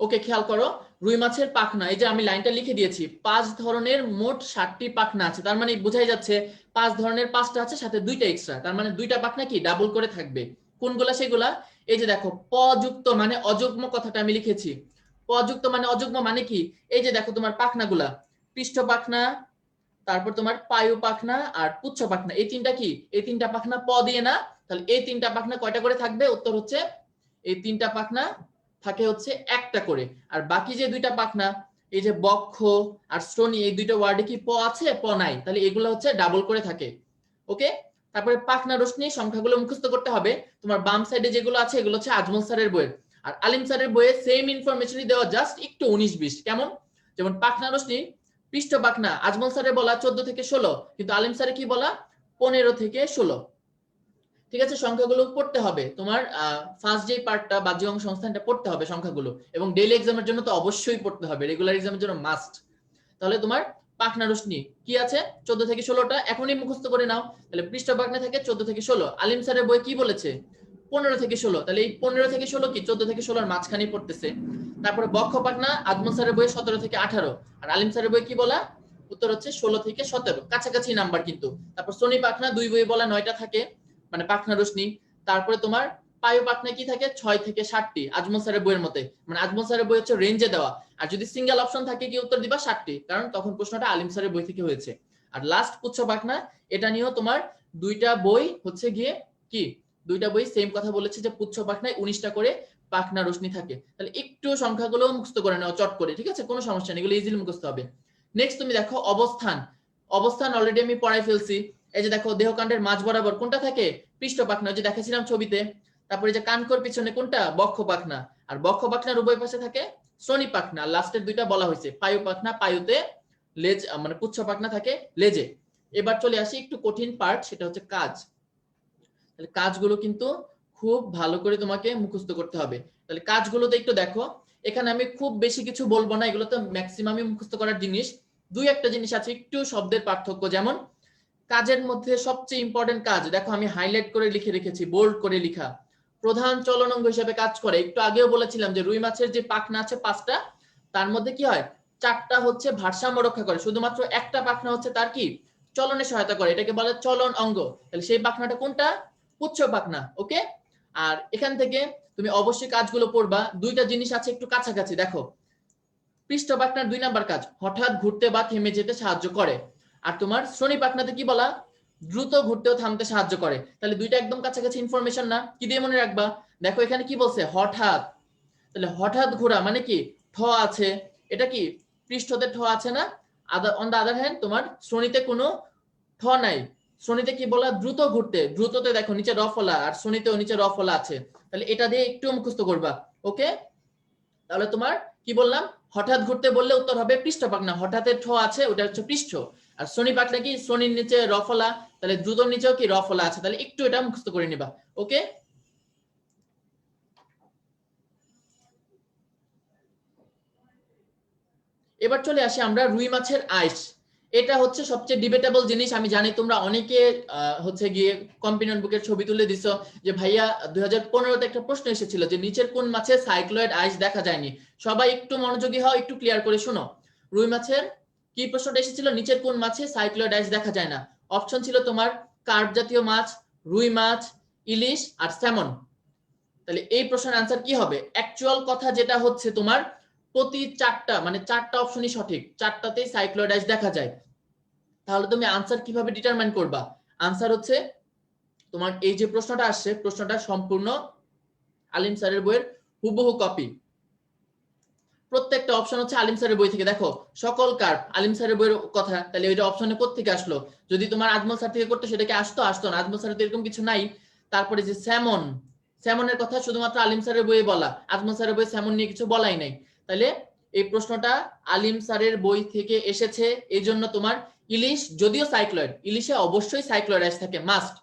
ওকে, খেয়াল করো, রুই মাছের পাখনা, এই যে আমি লাইনটা লিখে দিয়েছি, 5 ধরনের মোট 60টি পাখনা আছে, তার মানে বোঝাই যাচ্ছে 5 ধরনের 5টা আছে, সাথে 2টা এক্সট্রা, তার মানে 2টা পাখনা কি ডাবল করে থাকবে। কোনগুলা সেগুলা? এই যে দেখো, পযুক্ত মানে অযুগ্ম কথাটা আমি লিখেছি। পযুক্ত মানে অযুগ্ম মানে কি? এই যে দেখো তোমার পাখনাগুলা, পৃষ্ঠ পাখনা, তারপর তোমার পায়ু পাখনা আর পুচ্ছ পাখনা, এই তিনটা কি? এই তিনটা পাখনা প দিয়ে না, তাহলে এই তিনটা পাখনা কয়টা করে থাকবে? উত্তর হচ্ছে এই তিনটা পাখনা থাকে হচ্ছে একটা করে। আর বাকি যে 2টা পাখনা, এই যে বক্ষ আর শ্রোণী, এই 2টা ওয়ার্ডে কি প আছে? প নাই, তাহলে এগুলো হচ্ছে ডাবল করে থাকে। ওকে, তারপরে পাখনা রশ্মি সংখ্যাগুলো মুখস্থ করতে হবে। তোমার বাম সাইডে যেগুলো আছে এগুলো হচ্ছে আজমল স্যারের বইয়ের, আর আলিম স্যারের বইয়ে সেম ইনফরমেশনই দেওয়া, জাস্ট একটু 19-20। কেমন? যেমন পাখনা রশ্মি পৃষ্ঠ পাখনা আজমল স্যারের বলা 14 থেকে 16, কিন্তু আলিম স্যারে কি বলা? 15 থেকে 16। ঠিক আছে, সংখ্যাগুলো পড়তে হবে তোমার, ফার্স্ট যে পার্টটা বাহ্যিক অঙ্গ সংস্থানটা পড়তে হবে সংখ্যাগুলো, এবং ডেইলি এক্সামের জন্য তো অবশ্যই পড়তে হবে, রেগুলার এক্সামের জন্য মাস্ট। তাহলে তোমার পাখনা রশ্মি কি আছে? 14 থেকে 16টা এখনই মুখস্থ করে নাও। তাহলে পৃষ্ঠ পাখনা থেকে 14 থেকে 16, আলিম স্যারের বই কি বলেছে? 15 থেকে 16, তাহলে এই 15 থেকে 16 কি 14 থেকে 16 এর মাঝখানেই পড়তেছে। তারপরে বক্ষ পাখনা আজমল স্যারের বই 17 থেকে 18, আর আলিম স্যারের বই কি বলা? উত্তর হচ্ছে 16 থেকে 17, কাছাকাছি নাম্বার কিন্তু। তারপর শ্রোণী পাখনা দুই বই বলা 9টা থাকে, মানে পাখনা রশ্মি। তারপরে তোমার পায়ু পাখনা কি থাকে? 6 থেকে 7টি, আজমল স্যারের বইয়ের মতে, মানে আজমল স্যারের বই হচ্ছে রেঞ্জে দেওয়া। আর যদি সিঙ্গেল অপশন থাকে কি উত্তর দিবা 7টি, কারণ তখন প্রশ্নটা আলিম স্যারের বই থেকে হয়েছে। আর লাস্ট পুচ্ছ পাখনা, এটা নিয়েও তোমার 2টা বই হচ্ছে গিয়ে কি, 2টা বই সেম কথা বলেছে যে পুচ্ছ পাখনায় 19টা করে পাখনা রশ্মি থাকে। তাহলে একটু সংখ্যাগুলো মুখস্থ করে নাও চট করে, ঠিক আছে, কোনো সমস্যা নেই, এগুলো ইজিলি মুখস্থ হবে। নেক্সট তুমি দেখো অবস্থান। অবস্থান অলরেডি আমি পড়াই ফেলছি। এই যে দেখো, দেহকাণ্ডের মাঝ বরাবর কোনটা থাকে? পৃষ্ঠ পাখনা, যে দেখাছিলাম ছবিতে। তারপরে যে কানকর পিছনে কোনটা? বক্ষ পাখনা। আর বক্ষ পাখনার উভয় পাশে থাকে শ্রোণী পাখনা। লাস্টের 2টা বলা হয়েছে পায়ু পাখনা, পায়ুতে লেজ, মানে পুচ্ছ পাখনা থাকে লেজে। এবার চলে আসি একটু কঠিন পার্ট, সেটা হচ্ছে কাজ। তাহলে কাজগুলো কিন্তু খুব ভালো করে তোমাকে মুখস্থ করতে হবে। তাহলে কাজগুলোতে একটু দেখো, এখানে আমি খুব বেশি কিছু বলবো না, এগুলো তো ম্যাক্সিমামই মুখস্থ করার জিনিস। 2-1টা জিনিস আছে একটু শব্দের পার্থক্য, যেমন কাজের মধ্যে সবচেয়ে ইম্পর্টেন্ট কাজ, দেখো আমি হাইলাইট করে লিখে রেখেছি, বোল্ড করে লিখা, প্রধান চলন অঙ্গ হিসেবে কাজ করে। একটু আগেও বলেছিলাম যে রুই মাছের যে পাখনা আছে 5টা, তার মধ্যে কি হয়? 4টা হচ্ছে ভারসাম্য রক্ষা করে, শুধুমাত্র একটা পাখনা হচ্ছে তার কি চলনে সহায়তা করে, এটাকে বলে চলন অঙ্গ। তাহলে সেই পাখনাটা কোনটা? পুচ্ছ পাখনা। ওকে, আর এখান থেকে তুমি অবশ্যই কাজগুলো পড়বা। 2টা জিনিস আছে একটু কাছাকাছি, দেখো পৃষ্ঠ পাখনার 2 নাম্বার কাজ হঠাৎ ঘুরতে বা থেমে যেতে সাহায্য করে, আর তোমার শ্রোণী পাখনাতে কি বলা? দ্রুত ঘুরতেও থামতে সাহায্য করে। তাহলে 2টা একদম কাছাকাছি ইনফরমেশন না? কি দিয়ে মনে রাখবা? দেখো এখানে কি বলছে? হঠাৎ। তাহলে হঠাৎ ঘোরা মানে কি? ঠ আছে, এটা কি পৃষ্ঠতে ঠ আছে না? অন দা আদার হ্যান্ড তোমার শ্রোণীতে কোনো ঠ নাই। শ্রোণীতে কি বলা? দ্রুত ঘুরতে, দ্রুততে দেখো নিচে র ফলা, আর শ্রোণীতেও নিচে র ফলা আছে। তাহলে এটা দিয়ে একটু মুখস্থ করবা। ওকে, তাহলে তোমার কি বললাম? হঠাৎ ঘুরতে বললে উত্তর হবে পৃষ্ঠ পাখনা, হঠাৎের ঠ আছে ওটা হচ্ছে পৃষ্ঠ। আর শ্রোণী পাখনা কি? শ্রোণীর নিচে র ফলা, তাহলে দ্রুতর নিচেও কি র ফলা আছে, তাহলে একটু এটা মুখস্থ করে নিবা। ওকে, এবার চলে আসি আমরা রুই মাছের আইস। এটা হচ্ছে সবচেয়ে ডিবেটেবল জিনিস। আমি জানি তোমরা অনেকে হচ্ছে গিয়ে কম্পিনিয়ন বুকের ছবি তুলে দিছো যে ভাইয়া 2015তে একটা প্রশ্ন এসেছিল যে নিচের কোন মাছে সাইক্লয়েড আইস দেখা যায়নি। সবাই একটু মনোযোগী হও, একটু ক্লিয়ার করে শোনো। রুই মাছের কি প্রশ্নটা এসেছিল? নিচের কোন মাছে সাইক্লয়েড আইস দেখা যায় না? অপশন ছিল তোমার কার্প জাতীয় মাছ, রুই মাছ, ইলিশ আর স্যামন। তাহলে এই প্রশ্নের আনসার কি হবে? অ্যাকচুয়াল কথা যেটা হচ্ছে তোমার প্রতি 4টা, মানে 4টা অপশনই সঠিক, 4টাতেই সাইক্লয়েড আইস দেখা যায়। তাহলে তুমি আনসার কিভাবে ডিটারমাইন করবা? আনসার হচ্ছে তোমার এই যে প্রশ্নটা আসছে, প্রশ্নটা সম্পূর্ণ আলিম স্যারের বইয়ের হুবহু কপি। প্রত্যেকটা অপশন হচ্ছে আলিম স্যারের বই থেকে। দেখো সকল কার্প আলিম স্যারের বইয়ের কথা, তাহলে ওইটা অপশনে কোত্থেকে আসলো? যদি তোমার আজমল স্যার থেকে করতে সেটাকে আসতো না, আজমল স্যারের তো এরকম কিছু নাই। তারপরে যে স্যামন, স্যামনের কথা শুধুমাত্র আলিম স্যারের বইয়ে বলা, আজমল স্যারের বই স্যামন নিয়ে কিছু বলাই নাই। তাহলে এই প্রশ্নটা আলিম স্যারের বই থেকে এসেছে। এই জন্য তোমার ইলিশ যদিও সাইক্লয়েড, ইলিশে অবশ্যই সাইক্লয়েড আইস থাকে মাস্ট,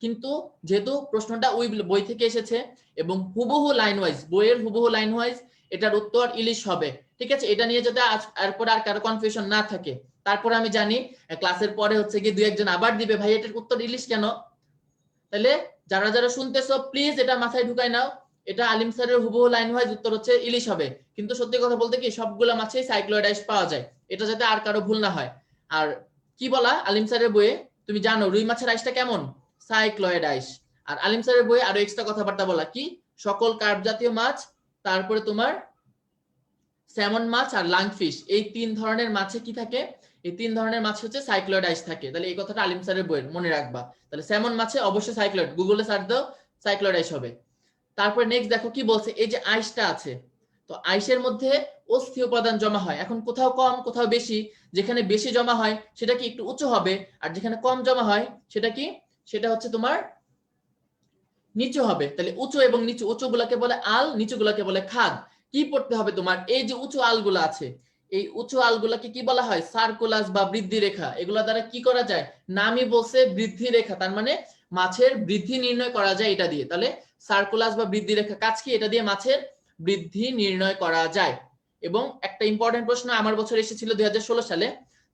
কিন্তু যেহেতু প্রশ্নটা ওই বই থেকে এসেছে এবং হুবহু লাইন ওয়াইজ, বইয়ের হুবহু লাইন ওয়াইজ এটার উত্তর ইলিশ হবে। ঠিক আছে, এটা নিয়ে যাতে এরপর আর কারো কনফিউশন না থাকে। তারপরে আমি জানি ক্লাসের পরে হচ্ছে কি 2-1 জন আবার দিবে ভাই এটার উত্তর ইলিশ কেন। তাহলে যারা যারা শুনতেছো প্লিজ এটা মাথায় ঢুকাই নাও, এটা আলিম স্যারের হুবহু লাইন ওয়াইজ উত্তর হচ্ছে ইলিশ হবে, কিন্তু সত্যি কথা বলতে কি সবগুলা মাছেই সাইক্লোয়েড আইস পাওয়া যায়, এটা যাতে আর কারো ভুল না হয়। আর কি বলা আলিম স্যারের বইয়ে তুমি জানো রুই মাছের আইসটা কেমন, সাইক্লোয়েড আইস। আর আলিম স্যারের বইয়ে আরো এক্সট্রা কথাবার্তা বলা কি সকল কার্প জাতীয় মাছ, তারপরে তোমার স্যামন মাছ আর লাংফিশ, এই 3 ধরনের মাছে কি থাকে, এই 3 ধরনের মাছ হচ্ছে সাইক্লোয়েড আইস থাকে। তাহলে এই কথাটা আলিম স্যারের বইয়ের মনে রাখবা। তাহলে স্যামন মাছে অবশ্যই সাইক্লোয়েড, গুগলে সার্চ দাও সাইক্লোয়েড আইস হবে। তারপর নেক্সট দেখো কি বলছে, এই যে আইসটা আছে, তো আইসের মধ্যে অস্থি উপাদান জমা হয়, এখন কোথাও কম কোথাও বেশি, যেখানে বেশি জমা হয় সেটা কি একটু উঁচু হবে, আর যেখানে কম জমা হয় সেটা কি, সেটা হচ্ছে তোমার নিচু হবে। তাহলে উঁচু এবং নিচু, উঁচু গুলাকে বলে আল, নিচু গুলাকে বলে খাদ। কি পড়তে হবে তোমার, এই যে উঁচু আলগুলা আছে, এই উঁচু আলগুলাকে কি বলা হয়, সার্কুলাস বা বৃদ্ধি রেখা। এগুলা দ্বারা কি করা যায়, নামই বলছে বৃদ্ধি রেখা, তার মানে মাছের বৃদ্ধি নির্ণয় করা যায় এটা দিয়ে। তাহলে সার্কুলাস বা বৃদ্ধি রেখা কাজ কি, এটা দিয়ে মাছের বৃদ্ধি নির্ণয় করা যায়। এবং একটা ইম্পর্টেন্ট প্রশ্ন আমার বছর এসেছিল 2016 সালে,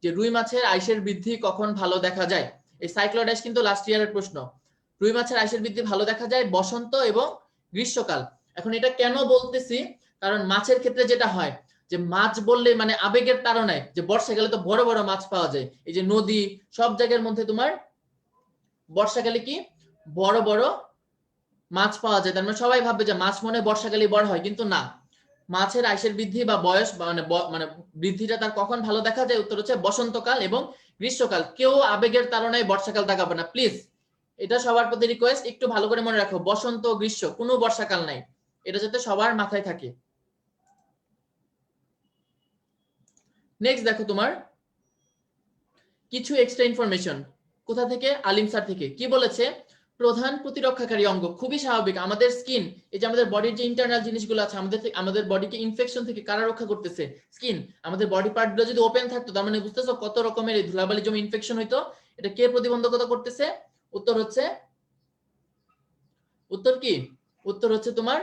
যে রুই মাছের আইসের বৃদ্ধি কখন ভালো দেখা যায়। এই সাইক্লোয়েড আইস কিন্তু লাস্ট ইয়ারের প্রশ্ন। রুই মাছের আইসের বৃদ্ধি ভালো দেখা যায় বসন্ত এবং গ্রীষ্মকাল। এখন এটা কেন বলতেছি, কারণ মাছের ক্ষেত্রে যেটা হয় যে মাছ বললে মানে আবেগের তাড়নায়, যে বর্ষাকালে তো বড় বড় মাছ পাওয়া যায়, এই যে নদী সব জায়গার মধ্যে তোমার বর্ষাকালে কি বড় বড় মাছ পাওয়া যায়, তার মানে সবাই ভাববে যে মাছ মনে বর্ষাকালে বড় হয়, কিন্তু না। মাছের আইসের বৃদ্ধি বা বয়স মানে বৃদ্ধিটা তার কখন ভালো দেখা যায়, উত্তর হচ্ছে বসন্তকাল এবং গ্রীষ্মকাল। কেউ আবেগের তাড়নায় বর্ষাকাল তাকাবে না প্লিজ, এটা সবার প্রতি রিকোয়েস্ট, একটু ভালো করে মনে রাখো বসন্ত গ্রীষ্ম, কোনো বর্ষাকাল নাই, এটা যাতে সবার মাথায় থাকে। নেক্সট দেখো তোমার কিছু এক্সট্রা ইনফরমেশন কোথা থেকে, আলিম স্যার থেকে। কি বলেছে, প্রধান প্রতিরক্ষাকারী অঙ্গ, খুবই স্বাভাবিক, আমাদের স্কিন, এই যে আমাদের বডির যে ইন্টারনাল জিনিসগুলো আছে, আমাদের বডিকে ইনফেকশন থেকে কারা রক্ষা করতেছে, স্কিন। আমাদের বডি পার্টগুলো যদি ওপেন থাকতো, তার মানে বুঝতেছো কত রকমের ধুলাবালি জমে ইনফেকশন হইতো, এটা কে প্রতিবন্ধকতা করতেছে, উত্তর হচ্ছে, উত্তর কি, উত্তর হচ্ছে তোমার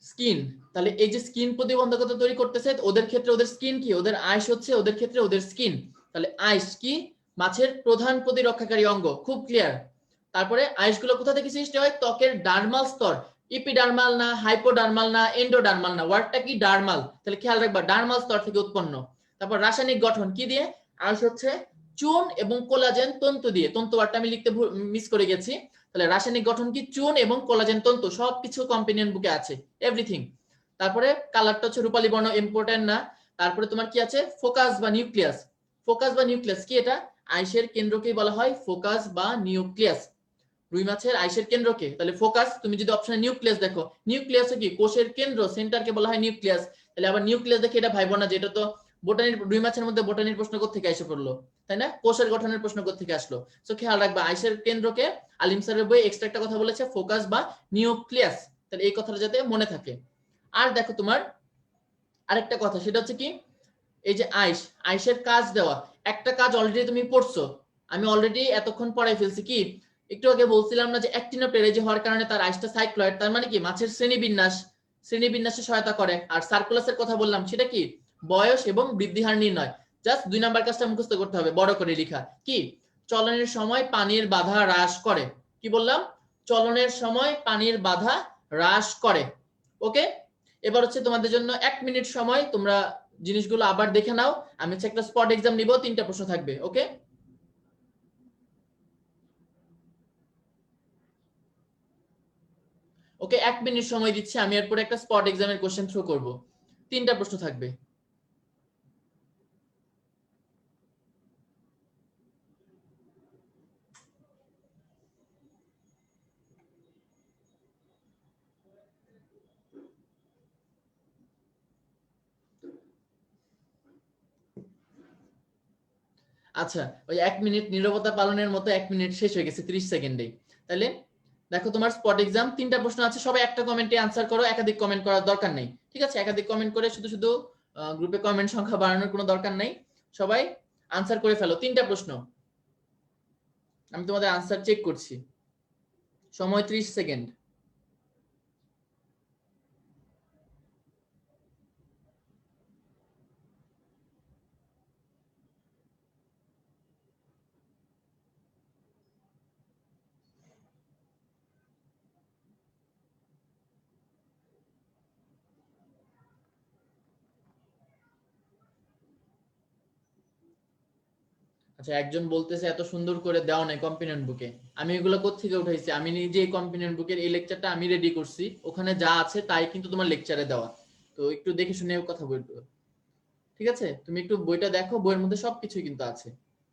স্কিন। তাহলে এই যে স্কিন প্রতিবন্ধকতা তৈরি করতেছে, ওদের ক্ষেত্রে ওদের স্কিন কি, ওদের আইস হচ্ছে ওদের ক্ষেত্রে ওদের স্কিন। তাহলে আইস কি, মাছের প্রধান প্রতিরক্ষাকারী অঙ্গ, খুব ক্লিয়ার। তারপরে আইসগুলো কোথা থেকে সৃষ্টি হয়, ত্বকের ডার্মাল স্তর, ইপিডার্মাল না, হাইপোডার্মাল না, এন্ডোডার্মাল না, ওয়ার্ডটা কি ডার্মাল, তাহলে খেয়াল রাখবা ডার্মাল স্তর থেকে উৎপন্ন। তারপর রাসায়নিক গঠন কি দিয়ে, আইস হচ্ছে চুন এবং কোলাজেন তন্তু দিয়ে, তন্তু ওয়ার্ডটা আমি লিখতে মিস করে গেছি। তাহলে রাসায়নিক গঠন কি চুন এবং কোলাজেন তন্তু, সবকিছু কম্পেনিয়ন বুকে আছে, এভরিথিং। তারপরে কালারটা হচ্ছে রূপালী বর্ণ, ইম্পর্টেন্ট না। তারপরে তোমার কি আছে, ফোকাস বা নিউক্লিয়াস। ফোকাস বা নিউক্লিয়াস কি, এটা আইসের কেন্দ্রকেই বলা হয় ফোকাস বা নিউক্লিয়াস। রুই মাছের আইসের কেন্দ্রকে, তাহলে ফোকাস, তুমি যদি অপশনে নিউক্লিয়াস দেখো, নিউক্লিয়াস কি কোষের কেন্দ্র, সেন্টারকে বলা হয় নিউক্লিয়াস। তাহলে আবার নিউক্লিয়াস দেখে এটা ভাইবো না যে এটা তো বোটানির, রুই মাছের মধ্যে বোটানির প্রশ্ন থেকে এসে পড়লো, তাই না, কোষের গঠনের প্রশ্ন থেকে আসলো। সো খেয়াল রাখবা আইসের কেন্দ্রকে আলিম স্যারের বই এক্সট্রা একটা কথা বলেছে ফোকাস বা নিউক্লিয়াস, তাহলে এই কথাটা যাতে মনে থাকে। আর দেখো তোমার আরেকটা কথা, সেটা হচ্ছে কি, এই যে আইস, আইসের কাজ দেওয়া, একটা কাজ অলরেডি তুমি পড়ছো, আমি অলরেডি এতক্ষণ পড়াই ফেলছি। কি, একটু আগে বলছিলাম না যে অ্যাক্টিনোপ্টেরেজি হওয়ার কারণে তার আইসটা সাইক্লয়েড, তার মানে কি মাছের শ্রেণীবিন্যাসে সহায়তা করে। আর সার্কুলাসের কথা বললাম, সেটা কি বয়স এবং বৃদ্ধি হার নির্ণয়। জাস্ট 2 নাম্বার কাজটা মুখস্থ করতে হবে, বড় করে লেখা কি, চলনের সময় পানির বাধা হ্রাস করে। কি বললাম, চলনের সময় পানির বাধা হ্রাস করে। ওকে, এবার হচ্ছে তোমাদের জন্য 1 মিনিট সময়, তোমরা জিনিসগুলো আবার দেখে নাও। আমি হচ্ছে একটা স্পট এক্সাম নিব, 3টা প্রশ্ন থাকবে। ওকে, ওকে 1 মিনিট সময় দিচ্ছি, আমি এরপর একটা স্পট এক্সামের কোশ্চেন থ্রো করব, 3টা প্রশ্ন থাকবে। আচ্ছা, ওই 1 মিনিট নীরবতা পালনের মতো 1 মিনিট শেষ হয়ে গেছে 30 সেকেন্ডে। তাহলে দেখো তোমার স্পট এক্সাম, 3টা প্রশ্ন আছে, সবাই একটা কমেন্টে আনসার করো, একাধিক কমেন্ট করার দরকার নেই, ঠিক আছে, একাধিক কমেন্ট করে শুধু শুধু গ্রুপে কমেন্ট সংখ্যা বাড়ানোর কোনো দরকার নেই, সবাই আনসার করে ফেলো। 3টা প্রশ্ন, আমি তোমাদের আনসার চেক করছি, সময় 30 সেকেন্ড। আচ্ছা, একজন বলতেছে এত সুন্দর করে দেওয়া নাই কম্পিনেন্ট বুকে। আমি এগুলো কোত্থেকে উঠাইছি? আমি নিজে এই কম্পিনেন্ট বুকের এই লেকচারটা আমি রেডি করছি, ওখানে যা আছে তাই কিন্তু তোমার লেকচারে দেওয়া। তো একটু দেখে শুনে কথা বলবো, ঠিক আছে? তুমি একটু বইটা দেখো, বইয়ের মধ্যে সবকিছুই কিন্তু আছে।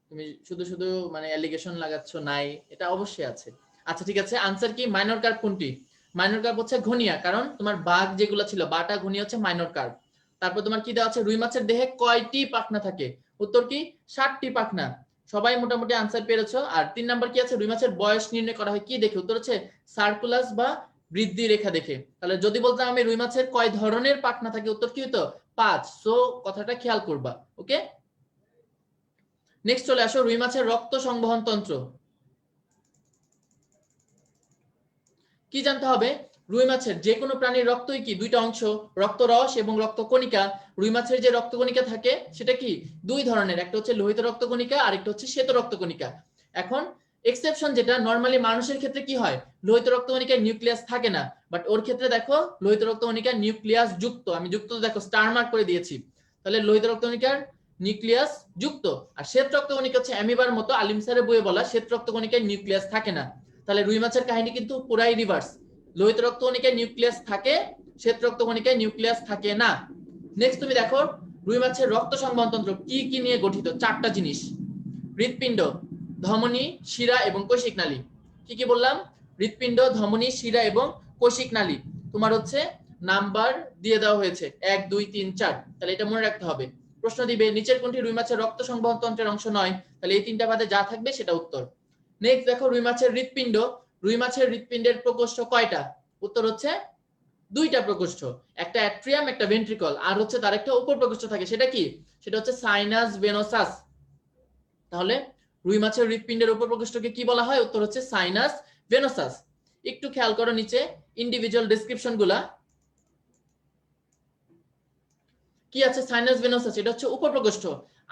তুমি শুধু শুধু মানে অ্যালিগেশন লাগাচ্ছ নাই, এটা অবশ্যই আছে। আচ্ছা ঠিক আছে, আনসার কি? মাইনর কার্ভ কোনটি? মাইনর কার্ভ হচ্ছে ঘনিয়া, কারণ তোমার বাঘ যেগুলো ছিল বাটা ঘনিয়া হচ্ছে মাইনর কার্ভ। তারপর তোমার কি দেওয়া আছে? রুই মাছের দেহে কয়টি পাখনা থাকে? উত্তর কি? 7টি পাখনা। সবাই মোটামুটি আনসার পেরেছো। আর 3 নাম্বার কি আছে? রুই মাছের বয়স নির্ণয় করা হয় কি দেখে? উত্তর হচ্ছে সার্কুলাস বা বৃদ্ধি রেখা দেখে। তাহলে যদি বলতাম আমি রুই মাছের কয় ধরনের পাখনা থাকে, উত্তর কি হতো? 5। সো কথাটা খেয়াল করবা। ওকে, নেক্সট চলে আসো, রুই মাছের রক্ত সংবহন তন্ত্র কি জানতে হবে? রুই মাছের যে কোনো প্রাণীর রক্তই কি দুইটা অংশ, রক্তরস এবং রক্তকণিকা। রুই মাছের যে রক্তকণিকা থাকে সেটা কি দুই ধরনের, একটা হচ্ছে লোহিত রক্তকণিকা আর একটা হচ্ছে শ্বেত রক্তকণিকা। এখন এক্সেপশন যেটা, নরমালি মানুষের ক্ষেত্রে কি হয়, লোহিত রক্তকণিকার নিউক্লিয়াস থাকে না, বাট ওর ক্ষেত্রে দেখো লোহিত রক্তকণিকার নিউক্লিয়াস যুক্ত। আমি যুক্ত দেখো স্টার মার্ক করে দিয়েছি। তাহলে লোহিত রক্তকণিকার নিউক্লিয়াস যুক্ত। আর শ্বেত রক্তকণিকা হচ্ছে অ্যামিবার মতো, আলিম স্যারের বইয়ে বলা শ্বেত রক্তকণিকার নিউক্লিয়াস থাকে না। তাহলে রুই মাছের কাহিনী কিন্তু পুরাই রিভার্স, লোহিত রক্তকণিকায় নিউক্লিয়াস থাকে, শ্বেত রক্তকণিকায় নিউক্লিয়াস থাকে না। নেক্সট তুমি দেখো, রুই মাছের রক্ত সংবহনতন্ত্র কি কি নিয়ে গঠিত? 4টা জিনিস: হৃৎপিণ্ড, ধমনী, শিরা এবং কৈশিক নালী। কি কি বললাম? হৃৎপিণ্ড, ধমনী, শিরা এবং কৈশিক নালী। তোমার হচ্ছে নাম্বার দিয়ে দেওয়া হয়েছে 1 2 3 4, তাহলে এটা মনে রাখতে হবে। প্রশ্ন দিবে নিচের কোনটি রুই মাছের রক্ত সংবহন তন্ত্রের অংশ নয়? তাহলে এই 3টা বাদে যা থাকবে সেটা উত্তর। নেক্সট দেখো, রুই মাছের হৃৎপিণ্ড, রুই মাছের হৃৎপিণ্ডের প্রকোষ্ঠ কয়টা? উত্তর হচ্ছে 2টা প্রকোষ্ঠ, একটা অ্যাট্রিয়াম একটা ভেন্ট্রিকল, আর হচ্ছে তার একটা উপর প্রকোষ্ঠ থাকে, সেটা কি? সেটা হচ্ছে সাইনাস ভেনোসাস। তাহলে রুই মাছের হৃৎপিণ্ডের উপর প্রকোষ্ঠকে কি বলা হয়? উত্তর হচ্ছে সাইনাস ভেনোসাস। একটু খেয়াল করো নিচে ইন্ডিভিজুয়াল ডেসক্রিপশন গুলা কি আছে। সাইনাস ভেনোসাস এটা হচ্ছে উপপ্রকোষ্ঠ।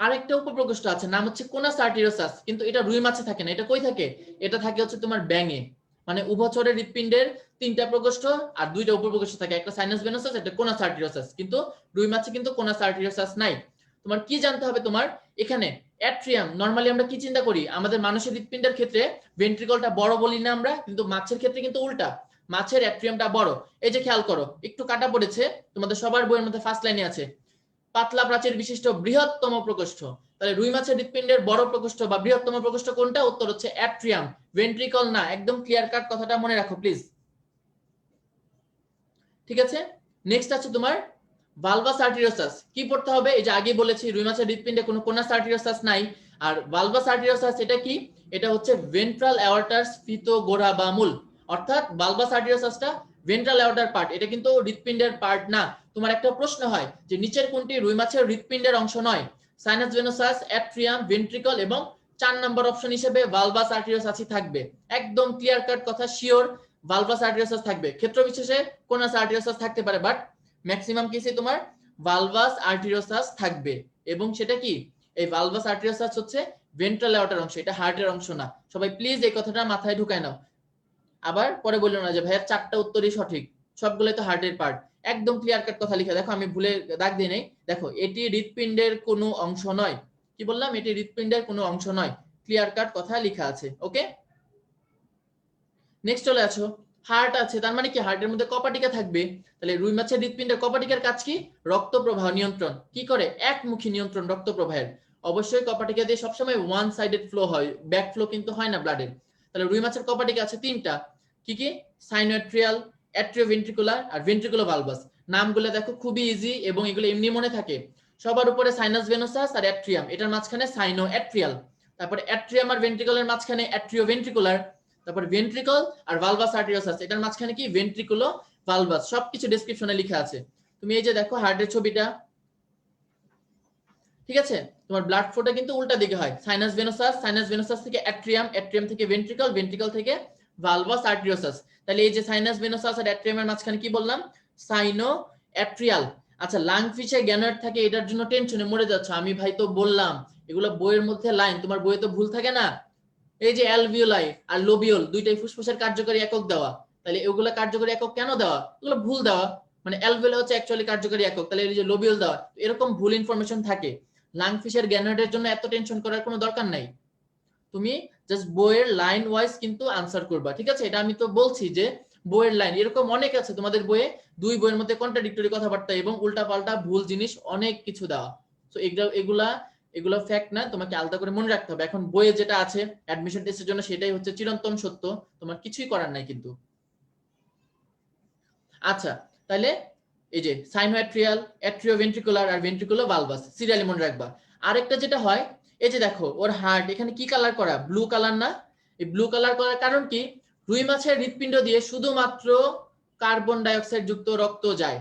আরেকটা উপপ্রকোষ্ঠ আছে, নাম হচ্ছে কোনাস আর্টেরিওসাস, কিন্তু এটা রুই মাছে থাকে না। এটা কই থাকে? এটা থাকে হচ্ছে তোমার ব্যাঙে। মানে উভচরের হৃৎপিণ্ডের 3টা প্রকোষ্ঠ আর 2টা উপপ্রকোষ্ঠ থাকে, একটা সাইনাস ভেনোসাস একটা কোনাস আর্টেরিওসাস, কিন্তু রুই মাছে কিন্তু কোনাস আর্টেরিওসাস নাই। তোমার কি জানতে হবে? তোমার এখানে অ্যাট্রিয়াম, নরমালি আমরা কি চিন্তা করি, আমাদের মানুষের হৃৎপিণ্ডের ক্ষেত্রে ভেন্ট্রিকলটা বড় বলি না আমরা, কিন্তু মাছের ক্ষেত্রে কিন্তু উল্টা, মাছের অ্যাট্রিয়ামটা বড়। এই যে খেয়াল করো, একটু কাটা পড়েছে, তোমাদের সবার বইয়ের মধ্যে ফার্স্ট লাইনে আছে পাতলা প্রাচীর বিশিষ্ট বৃহত্তম প্রকোষ্ঠ। তাহলে রুই মাছের হৃৎপিণ্ডের বড় প্রকোষ্ঠ বা বৃহত্তম প্রকোষ্ঠ কোনটা? উত্তর হচ্ছে অ্যাট্রিয়াম, ভেন্ট্রিকল না। একদম ক্লিয়ার কাট কথাটা মনে রাখো প্লিজ, ঠিক আছে? নেক্সট আছে তোমার ভালভাস আর্টেরিওসাস। কি পড়তে হবে? এই যে আগে বলেছি রুই মাছের হৃৎপিণ্ডে কোনো কোনাস আর্টেরিওসাস নাই। আর ভালভাস আর্টেরিওসাস এটা কি? এটা হচ্ছে ভেন্ট্রাল অ্যাওর্টার স্ফীত গোড়া বা মূল। অর্থাৎ ভালভাস আর্টেরিওসাসটা ভেন্ট্রাল অ্যাওর্টার পার্ট, এটা কিন্তু হৃৎপিণ্ডের পার্ট না। তোমার একটা প্রশ্ন হয় যে নিচের কোনটি রুই মাছের হৃৎপিণ্ডের অংশ নয়? সাইনাস ভেনোসাস, অ্যাট্রিয়াম, ভেন্ট্রিকল এবং 4 নম্বর অপশন হিসেবে ভালভাস আর্টেরিওসাসই থাকবে। একদম ক্লিয়ার কাট কথা, শিওর ভালভাস আর্টেরিওসাস থাকবে। ক্ষেত্র বিশেষে কোনাস আর্টেরিওসাস থাকতে পারে, বাট ম্যাক্সিমাম কেসে তোমার ভালভাস আর্টেরিওসাস থাকবে। এবং সেটা কি? এই ভালভাস আর্টেরিওসাস হচ্ছে ভেন্ট্রাল অ্যাওর্টার অংশ, এটা হার্টের অংশ না। সবাই প্লিজ এই কথাটা মাথায় ঢুকায় নাও, আবার পরে বললো না যে ভাইয়া 4টা উত্তরই সঠিক, সবগুলোই তো হার্টের পার্ট। একদম ক্লিয়ার কাট কথা লিখা দেখো, আমি ভুলে দাগ দিয়ে নেই। দেখো, এটি হৃৎপিণ্ডের কোনো অংশ নয়। কি বললাম? এটি হৃৎপিণ্ডের কোনো অংশ নয়, ক্লিয়ার কাট কথা লেখা আছে। ওকে, নেক্সট চলে আসো, হার্ট আছে, তার মানে কি হার্টের মধ্যে কপাটিকা থাকবে। তাহলে রুই মাছের হৃৎপিণ্ডের কপাটিকার কাজ কি? রক্ত প্রবাহ নিয়ন্ত্রণ। কি করে? একমুখী নিয়ন্ত্রণ রক্ত প্রবাহের। অবশ্যই কপাটিকা দিয়ে সবসময় ওয়ান সাইডেড ফ্লো হয়, ব্যাক ফ্লো কিন্তু হয় না ব্লাডের। তাহলে রুই মাছের কপাটিকা আছে 3টা। কি কি? সাইনোএট্রিয়াল, অ্যাট্রিওভেন্ট্রিকুলার আর ভেন্ট্রিকুলো ভালভাস। নামগুলো দেখো খুবই ইজি এবং এগুলো এমনি মনে থাকে। সবার উপরে সাইনাস ভেনোসাস আর অ্যাট্রিয়াম, এটার মাঝখানে সাইনো অ্যাট্রিয়াল। তারপরে অ্যাট্রিয়াম আর ভেন্ট্রিকলের মাঝখানে অ্যাট্রিওভেন্ট্রিকুলার। তারপর ভেন্ট্রিকল আর ভালভাস আর্টেরিওসাস, এটার মাঝখানে কি? ভেন্ট্রিকুলো ভালভাস। সবকিছু ডেসক্রিপশনে লেখা আছে। তুমি এই যে দেখো হার্টের ছবিটা, ঠিক আছে? তোমার ব্লাড ফ্লোটা কিন্তু উল্টা দিকে হয়, সাইনাস ভেনোসাস, সাইনাস ভেনোসাস থেকে অ্যাট্রিয়াম, অ্যাট্রিয়াম থেকে ভেন্ট্রিকল, ভেন্ট্রিকল থেকে ভালভাস আর্টেরিওসাস। তাহলে এই যে সাইনাস ভেনোসাস আর অ্যাট্রিয়ামের মাঝখানে কি বললাম? সাইনো অ্যাট্রিয়াল। আচ্ছা, লাং ফিশে গ্যানোয়েড থাকে, এটার জন্য টেনশনে মরে যাচ্ছে। আমি ভাই তো বললাম এগুলো বইয়ের মধ্যে লাইন, তোমার বইয়ে তো ভুল থাকে না। এই যে অ্যালভিওলাই আর লোবিওল দুইটাই ফুসফুসের কার্যকরী একক দেওয়া, তাহলে এগুলো কার্যকরী একক কেন দেওয়া? এগুলো ভুল দেওয়া। মানে অ্যালভিওলাই হচ্ছে অ্যাকচুয়ালি কার্যকরী একক, তাহলে এই যে লোবিওল দেওয়া, এরকম ভুল ইনফরমেশন থাকে। লাংফিশের গ্যানোয়েডের জন্য এত টেনশন করার কোনো দরকার নাই, তুমি জাস্ট বইয়ের লাইন ওয়াইজ কিন্তু আনসার করবা, ঠিক আছে? এটা আমি তো বলছি যে বইয়ের লাইন এরকম অনেক আছে তোমাদের বইয়ে, দুই বইয়ের মধ্যে কন্ট্রাডিক্টরি কথাবার্তা এবং উল্টাপাল্টা ভুল জিনিস অনেক কিছু দেওয়া। তো এগুলা এগুলো ফ্যাক্ট না, তোমাকে আলাদা করে মনে রাখতে হবে। এখন বইয়ে যেটা আছে অ্যাডমিশন টেস্টের জন্য সেটাই হচ্ছে চিরন্তন সত্য, তোমার কিছুই করার নাই কিন্তু। আচ্ছা, তাহলে এই যে সাইনোঅ্যাট্রিয়াল, অ্যাট্রিওভেন্ট্রিকুলার আর ভেন্ট্রিকুলার ভালভাস সিরিয়ালি মনে রাখবা। আরেকটা যেটা হয়, এই যে দেখো ওর হার্ট এখানে কি কালার করা, ব্লু কালার না? এই ব্লু কালার করার কারণ কি? রুই মাছের হৃৎপিণ্ড দিয়ে শুধুমাত্র কার্বন ডাইঅক্সাইড যুক্ত রক্ত যায়।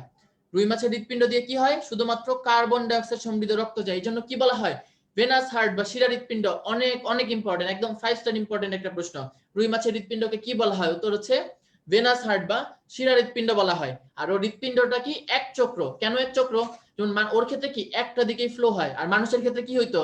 রুই মাছের হৃৎপিণ্ড দিয়ে কি হয়? শুধুমাত্র কার্বন ডাইঅক্সাইড সমৃদ্ধ রক্ত যায়। এই জন্য কি বলা হয় ভেনাস হার্ট বা শিরা হৃৎপিণ্ড। অনেক অনেক ইম্পর্টেন্ট, একদম 5 স্টার ইম্পর্টেন্ট একটা প্রশ্ন। রুই মাছের হৃৎপিণ্ডকে কি বলা হয়? উত্তর হচ্ছে ভেনাস হার্ট বা শিরা হৃৎপিণ্ড বলা হয়। আর ওর হৃৎপিণ্ডটা কি এক চক্র। কেন এক চক্র? যেমন ওর ক্ষেত্রে কি একটা দিকেই ফ্লো হয়, আর মানুষের ক্ষেত্রে কি হইতো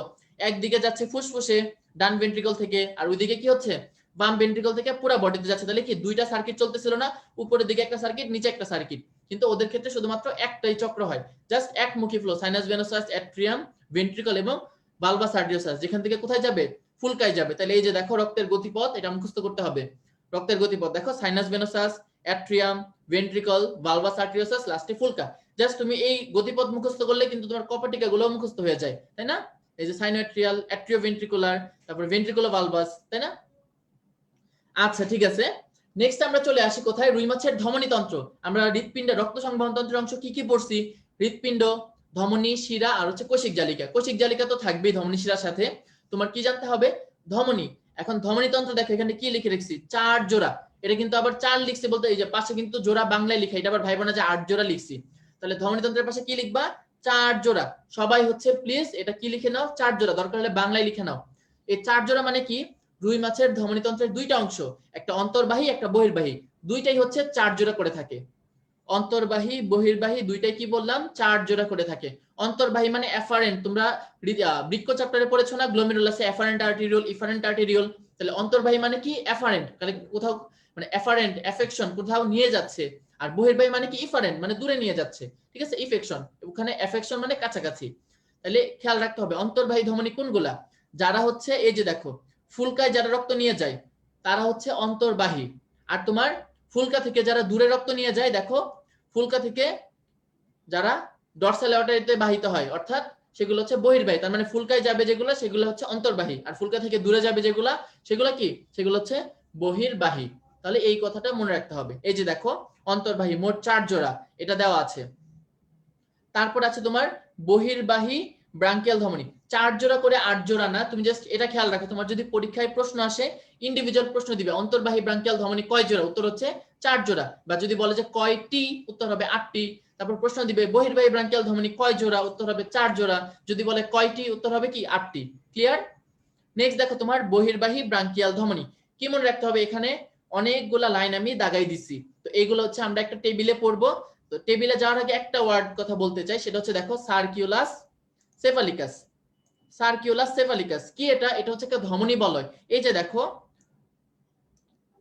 একদিকে যাচ্ছে ফুসফুসে ডান ভেন্ট্রিকল থেকে, আর ওইদিকে কি হচ্ছে বাম ভেন্ট্রিকল থেকে পুরো বডিতে যাচ্ছে। তাহলে কি দুইটা সার্কিট চলতেছিল না, উপরের দিকে একটা সার্কিট নিচে একটা সার্কিট, কিন্তু ওদের ক্ষেত্রে শুধুমাত্র একটাই চক্র হয়, জাস্ট একমুখী flow. Sinus venosus atrium ventricle এবং ভালভাস আর্টেরিওসাস যেখান থেকে কোথায় যাবে? ফুলকায় যাবে। তাহলে এই যে দেখো রক্তের গতিপথ, এটা মুখস্থ করতে হবে। রক্তের গতিপথ দেখো sinus venosus atrium ventricle bulbus arteriosus লাস্টে ফুলকা। জাস্ট তুমি এই গতিপথ মুখস্থ করলে কিন্তু তোমার কপাটিকা গুলো মুখস্থ হয়ে যায়, তাই না? এই যে সাইনোঅ্যাট্রিয়াল, অ্যাট্রিওভেন্ট্রিকুলার, তারপর ভেন্ট্রিকুলার ভালভাস, তাই না? আচ্ছা ঠিক আছে, নেক্সট আমরা চলে আসি কোথায়? রুই মাছের ধমনীতন্ত্র। আমরা হৃৎপিণ্ড রক্ত সংবহন তন্ত্রের অংশ কি কি পড়ছি? হৃৎপিণ্ড, ধমনী, শিরা আর হচ্ছে কোষিক জালিকা। কোষিক জালিকা তো থাকবেই ধমনী শিরার সাথে। তোমার কি জানতে হবে? ধমনী। এখন ধমনীতন্ত্র দেখো এখানে কি লিখে রেখেছি, 4 জোড়া। এটা কিন্তু আবার 4 লিখছি বলতে এই যে পাশে কিন্তু জোড়া বাংলায় লিখা, এটা আবার ভাইবো না যে 8 জোড়া লিখছি। তাহলে ধমনীতন্ত্রের পাশে কি লিখবা? 4 জোড়া। সবাই হচ্ছে প্লিজ এটা কি লিখে নাও, 4 জোড়া, দরকার হলে বাংলায় লিখে নাও। এই 4 জোড়া মানে কি? রুই মাছের ধমনীতন্ত্রের দুইটা অংশ, একটা অন্তর্বাহী একটা বহির্বাহী, দুইটাই হচ্ছে 4 জোড়া করে থাকে। অন্তর্বাহী বহির্বাহী দুইটাই কি বললাম? 4 জোড়া করে থাকে। অন্তর্বাহী মানে এফারেন্ট, তোমরা বৃক্ক চ্যাপ্টারে পড়েছো না, গ্লোমেরুলাসে এফারেন্ট আর্টেরিওল ইফারেন্ট আর্টেরিওল। তাহলে অন্তর্বাহী মানে কি? এফারেন্ট, তাহলে কোথাও মানে এফারেন্ট এফেকশন কোথাও নিয়ে যাচ্ছে। আর বহির্বাহী মানে কি? ইফারেন্ট মানে দূরে নিয়ে যাচ্ছে, ঠিক আছে? ইফেকশন, ওখানে এফেকশন মানে কাছাকাছি। তাহলে খেয়াল রাখতে হবে অন্তর্বাহী ধমনী কোনগুলা? যারা হচ্ছে এই যে দেখো ফুলকায় যারা রক্ত নিয়ে যায় তারা হচ্ছে অন্তর্বাহী। আর তোমার ফুলকা থেকে যারা দূরে রক্ত নিয়ে যায়, দেখো ফুলকা থেকে যারা ডরসাল অ্যাওর্টাতে বাহিত হয় অর্থাৎ সেগুলো হচ্ছে বহির্বাহী। তার মানে ফুলকায় যাবে যেগুলো সেগুলো হচ্ছে অন্তর্বাহী, আর ফুলকা থেকে দূরে যাবে যেগুলা সেগুলো কি? সেগুলো হচ্ছে বহির্বাহী। তাহলে এই কথাটা মনে রাখতে হবে। এই যে দেখো অন্তর্বাহী মোট 4 জোড়া, এটা দেওয়া আছে। তারপর আছে তোমার বহির্বাহী ব্রাঙ্কিয়াল ধমনী, 4 জোড়া করে 8 জোড়া না। তুমি জাস্ট এটা খেয়াল রাখো, তোমার যদি পরীক্ষায় প্রশ্ন আসে ইন্ডিভিজুয়াল প্রশ্ন দিবে অন্তর্বাহী ব্রাঙ্কিয়াল ধমনী কয় জোড়া, উত্তর হচ্ছে 4 জোড়া। বা যদি বলে যে কয়টি, উত্তর হবে 8টি। তারপর প্রশ্ন দিবে বহির্বাহী ব্রাঙ্কিয়াল ধমনী কয় জোড়া, উত্তর হবে 4 জোড়া। যদি বলে কয়টি, উত্তর হবে কি 8টি। ক্লিয়ার? নেক্সট দেখো তোমার বহির্বাহী ব্রাঙ্কিয়াল ধমনী কি মনে রাখতে হবে? এখানে অনেকগুলা লাইন আমি দাগাই দিছি, তো এইগুলো হচ্ছে আমরা একটা টেবিলে পড়বো। তো টেবিলে যাওয়ার আগে একটা ওয়ার্ড কথা বলতে চাই, সেটা হচ্ছে দেখো সার্কিউলাস সেফালিকাস। সার্কিউলাস সেফালিকাস কি? এটা এটা হচ্ছে একটা ধমনী বলয়। এই যে দেখো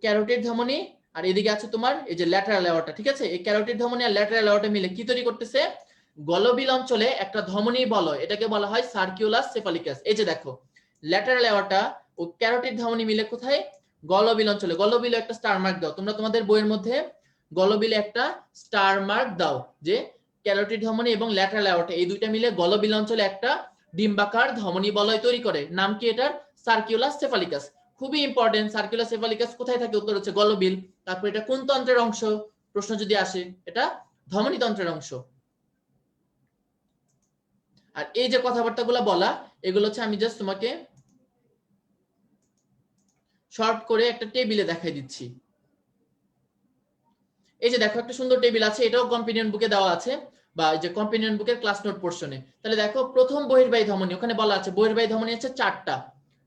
ক্যারোটিড ধমনী, আর এদিকে আছে তোমার এই যে ল্যাটারাল অ্যাওর্টা, ঠিক আছে? এই ক্যারোটিড ধমনী আর ল্যাটারাল অ্যাওর্টা মিলে কি তৈরি করতেছে? গলবিল অঞ্চলে একটা ধমনী বলয়, এটাকে বলা হয় সার্কিউলাস সেফালিকাস। এই যে দেখো ল্যাটারাল অ্যাওর্টা ও ক্যারোটিড ধমনী মিলে কোথায়? গলবিল অঞ্চলে। গলবিলে একটা স্টার মার্ক দাও, তোমরা তোমাদের বইয়ের মধ্যে গলবিলে একটা স্টার মার্ক দাও যে ক্যারোটিড ধমনী এবং ল্যাটারাল অ্যাওর্টা এই দুইটা মিলে গলবিল অঞ্চলে একটা ডিম্বাকার ধমনী বলয় তৈরি করে। নাম কি এটার? সার্কিউলাস সেফালিকাস। খুবই ইম্পর্টেন্ট। সার্কুলার সেফালিকাস কোথায় থাকে? উত্তর হচ্ছে গলবিল। তারপর এটা কোন তন্ত্রের অংশ? প্রশ্ন যদি আসে এটা ধমনী তন্ত্রের অংশ। আর এই যে কথাবার্তাগুলো বলা এগুলো হচ্ছে আমি জাস্ট তোমাকে শর্ট করে একটা টেবিলে দেখাই দিচ্ছি। এই যে দেখো একটা সুন্দর টেবিল আছে, এটাও কম্পেনিয়ন বুকে দেওয়া আছে বা এই যে কম্পেনিয়ন বুকের ক্লাস নোট পোরশনে। তাহলে দেখো প্রথম বহির্বাহী ধমনী, ওখানে বলা আছে বহির্বাহী ধমনী আছে 4টা,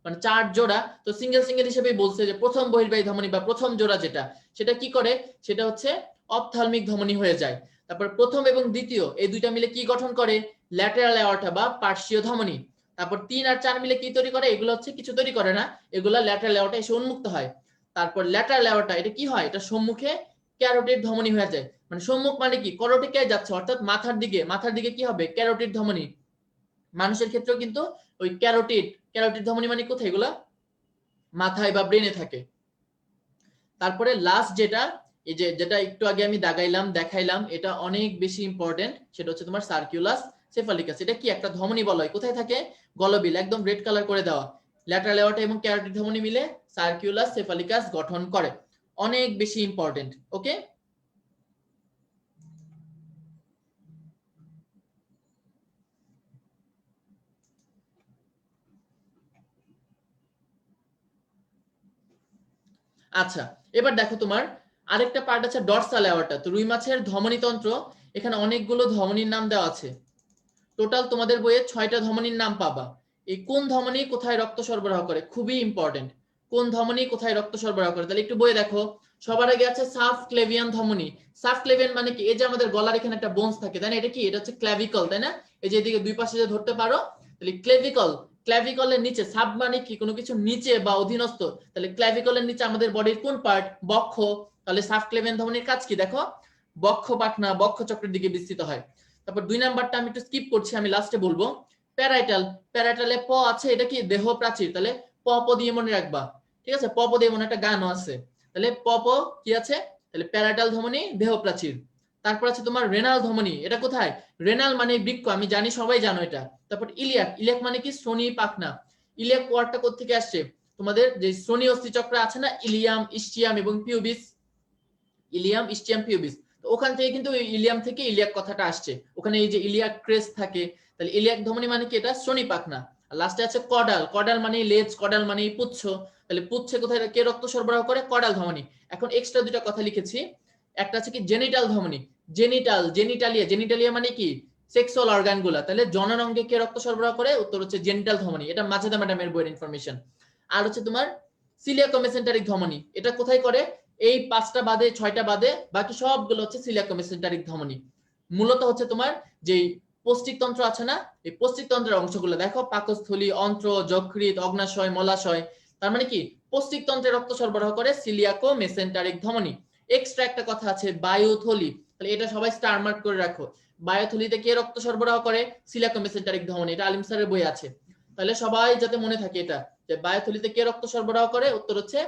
মানে 4 জোড়া। তো সিঙ্গেল সিঙ্গেল হিসেবেই বলছে যে প্রথম বহির্বাহী ধমনী বা প্রথম জোড়া যেটা, সেটা কি করে? সেটা হচ্ছে অপথ্যালমিক ধমনী হয়ে যায়। তারপর প্রথম এবং দ্বিতীয় এই দুইটা মিলে কি গঠন করে? ল্যাটারাল অ্যাওর্টা বা পার্শ্বীয় ধমনী। তারপর 3 আর 4 মিলে কি তৈরি করে? এগুলো হচ্ছে কিছু তৈরি করে না, এগুলো ল্যাটারাল অ্যাওর্টা এসে উন্মুক্ত হয়। তারপর ল্যাটারাল অ্যাওর্টা এটা কি হয়? এটা সম্মুখে ক্যারোটিড ধমনী হয়ে যায়। মানে সম্মুখ মানে কি? করোটিকায় যাচ্ছে অর্থাৎ মাথার দিকে, মাথার দিকে কি হবে? ক্যারোটিড ধমনী। মানুষের ক্ষেত্রেও কিন্তু ওই ক্যারোটিড ধমনী মানে কোথায়, এগুলা মাথায় বা ব্রেনে থাকে। তারপরে লাস্ট যেটা, এই যে যেটা একটু আগে আমি দেখাইলাম, এটা অনেক বেশি ইম্পর্টেন্ট, সেটা হচ্ছে তোমার সার্কিউলাস সেফালিকাস। এটা কি একটা ধমনী বলয়, কোথায় থাকে, গলবিল, একদম রেড কালার করে দেওয়া। ল্যাটারাল এওর্টা এবং ক্যারোটিড ধমনী মিলে সার্কিউলাস সেফালিকাস গঠন করে, অনেক বেশি ইম্পর্টেন্ট। ওকে, আচ্ছা এবার দেখো তোমার আরেকটা পার্ট আছে ডরসাল এওর্টা। তো রুই মাছের ধমনী তন্ত্র, এখানে অনেকগুলো ধমনীর নাম দেওয়া আছে। টোটাল তোমাদের বইয়ে 6টা ধমনীর নাম পাবা। এই কোন ধমনী কোথায় রক্ত সরবরাহ করে, খুবই ইম্পর্টেন্ট, কোন ধমনী কোথায় রক্ত সরবরাহ করে। তাহলে একটু বইয়ে দেখো, সবার আগে আছে সাবক্লেভিয়ান ধমনী। সাবক্লেভিয়ান মানে কি, এই যে আমাদের গলার এখানে একটা বোনস থাকে, তাই না, এটা কি, এটা হচ্ছে ক্ল্যাভিকল, তাই না, এই যে এদিকে দুই পাশে যে ধরতে পারো, তাহলে ক্লেভিকল, ক্ল্যাভিকলের নিচে, সাব মানে কি কোনো কিছু নিচে বা অধীনস্থ, তাহলে ক্ল্যাভিকলের নিচে আমাদের বডির কোন পার্ট, বক্ষ। তাহলে সাবক্লেভিয়ান ধমনীর কাজ কি, দেখো বক্ষ পাখনা, বক্ষ চক্রের দিকে বিস্তৃত হয়। তারপর 2 নাম্বারটা আমি একটু স্কিপ করছি, আমি লাস্টে বলবো। প্যারাইটাল, প্যারাইটালে প আছে, এটা কি দেহ প্রাচীর, তাহলে প প দিয়ে মনে রাখবা, ঠিক আছে, প প দিয়ে মনে একটা গানও আছে, তাহলে প প কি আছে, তাহলে প্যারাইটাল ধমনী দেহ প্রাচীর। তারপর আছে তোমার রেনাল ধমনী, এটা কোথায়, রেনাল মানে বৃক্ক, আমি জানি সবাই জানো এটা। তারপর ইলিয়াক, ইলিয়াক মানে কি শ্রোণী পাখনা। ইলিয়াক ওয়ার্ডটা কোত্থেকে আসছে, তোমাদের যে শ্রোণী অস্থি চক্র আছে না, ইলিয়াম, ইস্টিয়াম এবং পিউবিস, ইলিয়াম, ইস্টিয়াম, পিউবিস, তো ওখান থেকে কিন্তু ইলিয়াম থেকে ইলিয়াক কথাটা আসছে, ওখানে এই যে ইলিয়াক ক্রেস্ট থাকে, তাহলে ইলিয়াক ধমনী মানে কি, এটা শ্রোণী পাখনা। আর লাস্টে আছে কডাল, কডাল মানে লেজ, কডাল মানে পুচ্ছ, তাহলে পুচ্ছে কোথায় কে রক্ত সরবরাহ করে, কডাল ধমনী। এখন এক্সট্রা দুটো কথা লিখেছি, একটা আছে কি জেনিটাল ধমনী, জেনিটাল, জেনিটালিয়া, জেনিটালিয়া মানে কি সেক্সুয়াল অর্গান গুলা, তাহলে জননাঙ্গে কে রক্ত সরবরাহ করে, উত্তর হচ্ছে জেনিটাল ধমনী, এটা মাজেদা ম্যাডামের বইয়ের ইনফরমেশন। আর হচ্ছে তোমার সিলিয়াকো মেসেন্টারিক ধমনী, এটা কোথায় করে, এই 5টা বাদে 6টা বাদে বাকি সবগুলো হচ্ছে সিলিয়াকো মেসেন্টারিক ধমনী। মূলত হচ্ছে তোমার যেই পৌষ্টিকতন্ত্র আছে না, এই পৌষ্টিকতন্ত্রের অংশগুলো দেখো, পাকস্থলী, অন্ত্র, যকৃৎ, অগ্নাশয়, মলাশয়, তার মানে কি পৌষ্টিকতন্ত্রে রক্ত সরবরাহ করে সিলিয়াকো মেসেন্টারিক ধমনী। এক্সট্রা একটা কথা আছে বায়ুথলি, তাহলে এটা সবাই স্টার মার্ক করে রাখো, বায়ুথলিতে কে রক্ত সরবরাহ করে, সিলিয়াকো মেসেন্টারিক ধমনী, এটা আলিম স্যারের বই আছে, তাহলে সবাই যাতে মনে থাকে এটা, যে বায়ুথলিতে কে রক্ত সরবরাহ করে, উত্তর হচ্ছে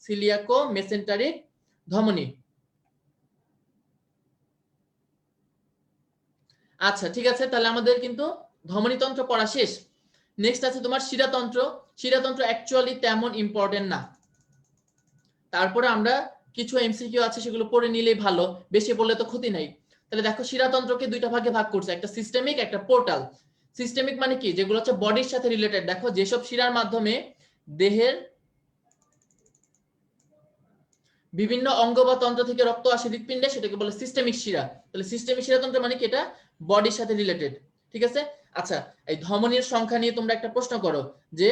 সিলিয়াকো মেসেন্টারিক ধমনী। আচ্ছা ঠিক আছে, তাহলে আমাদের কিন্তু ধমনীতন্ত্র পড়া শেষ। নেক্সট আছে তোমার শিরাতন্ত্র। শিরাতন্ত্র অ্যাকচুয়ালি তেমন ইম্পর্টেন্ট না, তারপরে আমরা কিছু এমসিকিউ আছে সেগুলো পড়ে নিলেই ভালো, বেশি পড়লে তো ক্ষতি নাই। তাহলে দেখো শিরাতন্ত্রকে 2টা ভাগে ভাগ করছে, একটা সিস্টেমিক, একটা পোর্টাল। সিস্টেমিক মানে কি, যেগুলো হচ্ছে বডির সাথে রিলেটেড, দেখো যেসব শিরার মাধ্যমে দেহের বিভিন্ন অঙ্গ বা তন্ত্র থেকে রক্ত আসে হৃৎপিণ্ডে, সেটাকে বলে সিস্টেমিক শিরা। তাহলে সিস্টেমিক শিরাতন্ত্র মানে কি, এটা বডির সাথে রিলেটেড, ঠিক আছে। আচ্ছা, এই ধমনীর সংখ্যা নিয়ে তোমরা একটা প্রশ্ন করো, যে